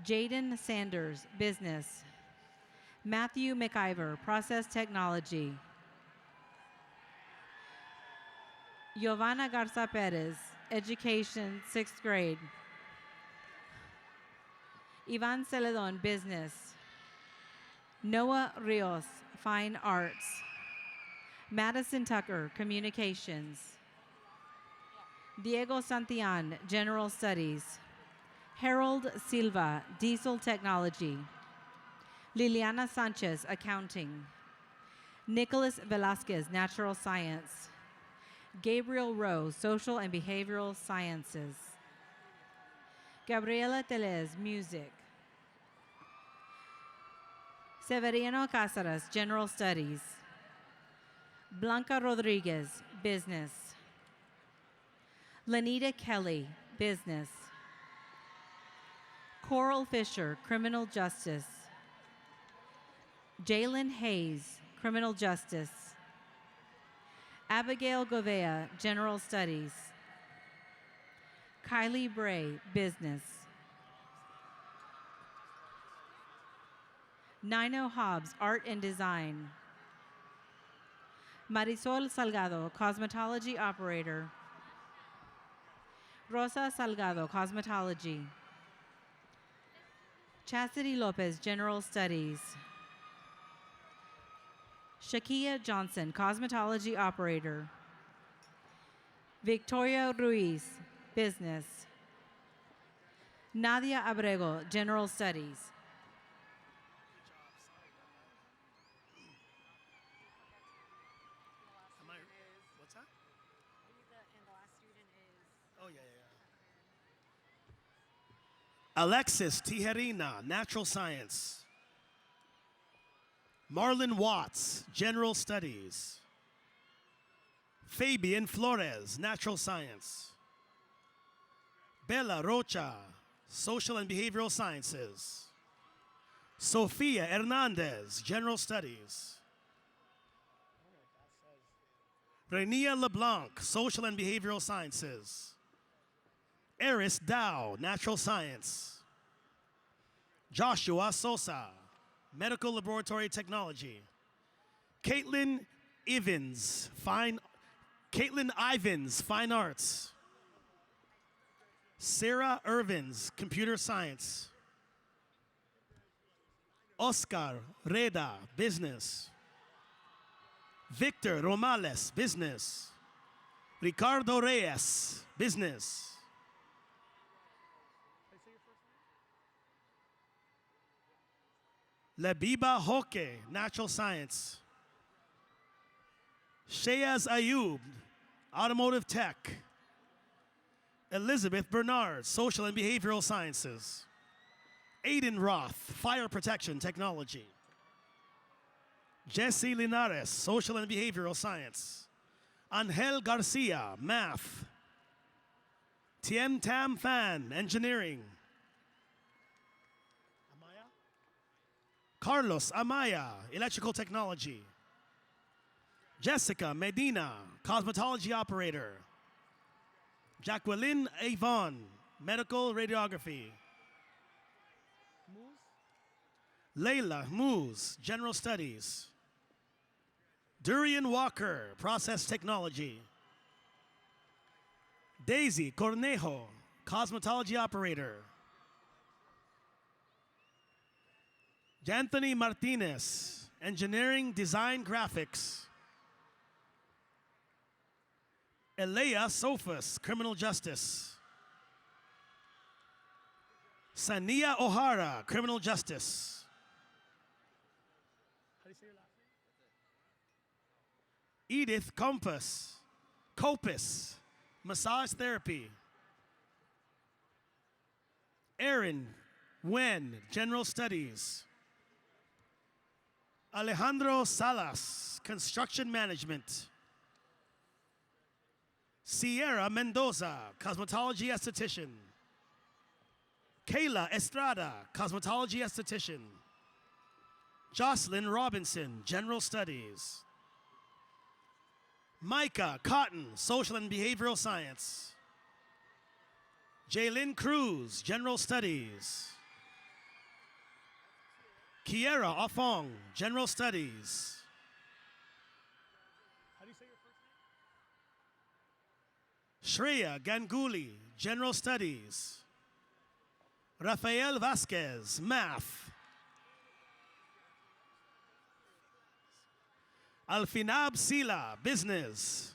Jaden Sanders, Business. Matthew McIver, Process Technology. Giovanna Garza Perez, Education, 6th grade. Ivan Celedon, Business. Noah Rios, Fine Arts. Madison Tucker, Communications. Diego Santillan, General Studies. Harold Silva, Diesel Technology. Liliana Sanchez, Accounting. Nicholas Velasquez, Natural Science. Gabriel Rowe, Social and Behavioral Sciences. Gabriela Telez, Music. Severino Cáceres, General Studies. Blanca Rodriguez, Business. Lanita Kelly, Business. Coral Fisher, Criminal Justice. Jalen Hayes, Criminal Justice. Abigail Govea, General Studies. Kylie Bray, Business. Nino Hobbs, Art and Design. Marisol Salgado, Cosmetology Operator. Rosa Salgado, Cosmetology. Chastity Lopez, General Studies. Shakia Johnson, Cosmetology Operator. Victoria Ruiz, Business. Nadia Abrego, General Studies. What's that? Oh, yeah. Alexis Tijerina, Natural Science. Marlon Watts, General Studies. Fabian Flores, Natural Science. Bella Rocha, Social and Behavioral Sciences. Sofia Hernandez, General Studies. Renia LeBlanc, Social and Behavioral Sciences. Eris Dow, Natural Science. Joshua Sosa, Medical Laboratory Technology. Caitlin Ivins, Fine Arts. Sarah Irvins, Computer Science. Oscar Reda, Business. Victor Romales, Business. Ricardo Reyes, Business. Labiba Hoke, Natural Science. Shayaz Ayub, Automotive Tech. Elizabeth Bernard, Social and Behavioral Sciences. Aiden Roth, Fire Protection Technology. Jesse Linares, Social and Behavioral Science. Angel Garcia, Math. Tien Tam Fan, Engineering. Carlos Amaya, Electrical Technology. Jessica Medina, Cosmetology Operator. Jacqueline Avon, Medical Radiography. Layla Moose, General Studies. Durian Walker, Process Technology. Daisy Cornejo, Cosmetology Operator. Anthony Martinez, Engineering Design Graphics. Elea Sofas, Criminal Justice. Sania O'Hara, Criminal Justice. How do you say your last name? Edith Copus, Massage Therapy. Erin Wen, General Studies. Alejandro Salas, Construction Management. Sierra Mendoza, Cosmetology Esthetician. Kayla Estrada, Cosmetology Esthetician. Jocelyn Robinson, General Studies. Micah Cotton, Social and Behavioral Science. Jaylyn Cruz, General Studies. Kiera Afong, General Studies. How do you say your first name? Shreya Ganguly, General Studies. Rafael Vasquez, Math. Alfinab Sila, Business.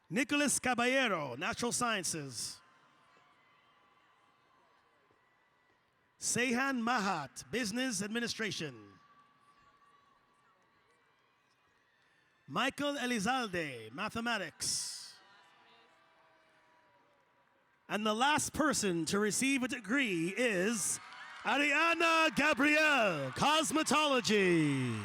Nicholas Caballero, Natural Sciences. Seyhan Mahat, Business Administration. Michael Elizalde, Mathematics. And the last person to receive a degree is Ariana Gabrielle, Cosmetology.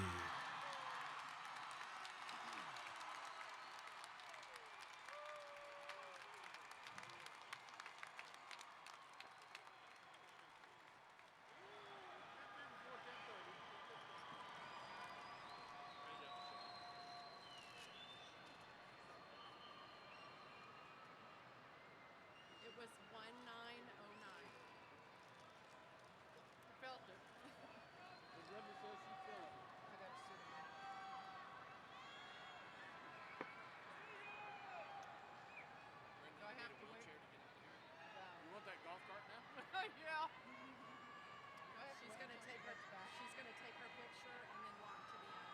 It was 1909. Felt it. Yeah. She's gonna take her picture and then walk to the end.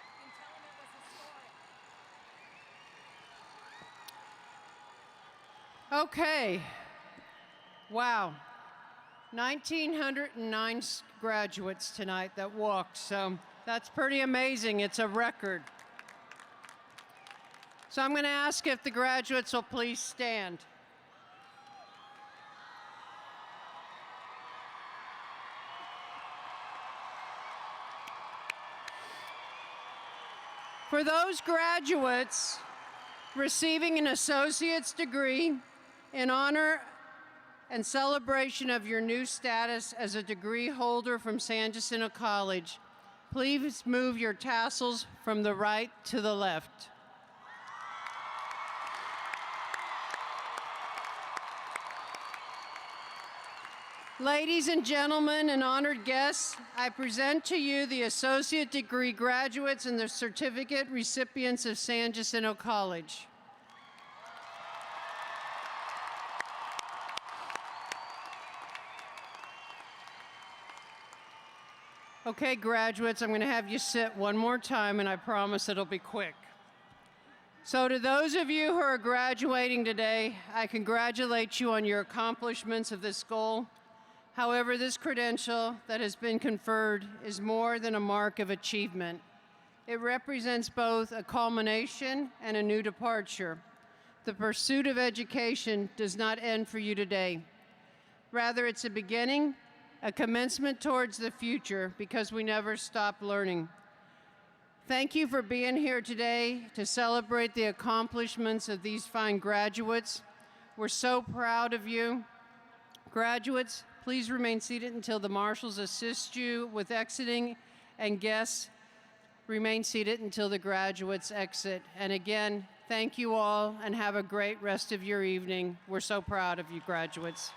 You can tell them it was historic. Okay. Wow. 1,909 graduates tonight that walked, so that's pretty amazing. It's a record. So I'm going to ask if the graduates will please stand. For those graduates receiving an associate's degree in honor and celebration of your new status as a degree holder from San Jacinto College, please move your tassels from the right to the left. Ladies and gentlemen and honored guests, I present to you the associate degree graduates and the certificate recipients of San Jacinto College. Okay, graduates, I'm going to have you sit one more time, and I promise it'll be quick. So to those of you who are graduating today, I congratulate you on your accomplishments of this goal. However, this credential that has been conferred is more than a mark of achievement. It represents both a culmination and a new departure. The pursuit of education does not end for you today. Rather, it's a beginning, a commencement towards the future, because we never stop learning. Thank you for being here today to celebrate the accomplishments of these fine graduates. We're so proud of you. Graduates, please remain seated until the marshals assist you with exiting, and guests, remain seated until the graduates exit. And again, thank you all and have a great rest of your evening. We're so proud of you, graduates.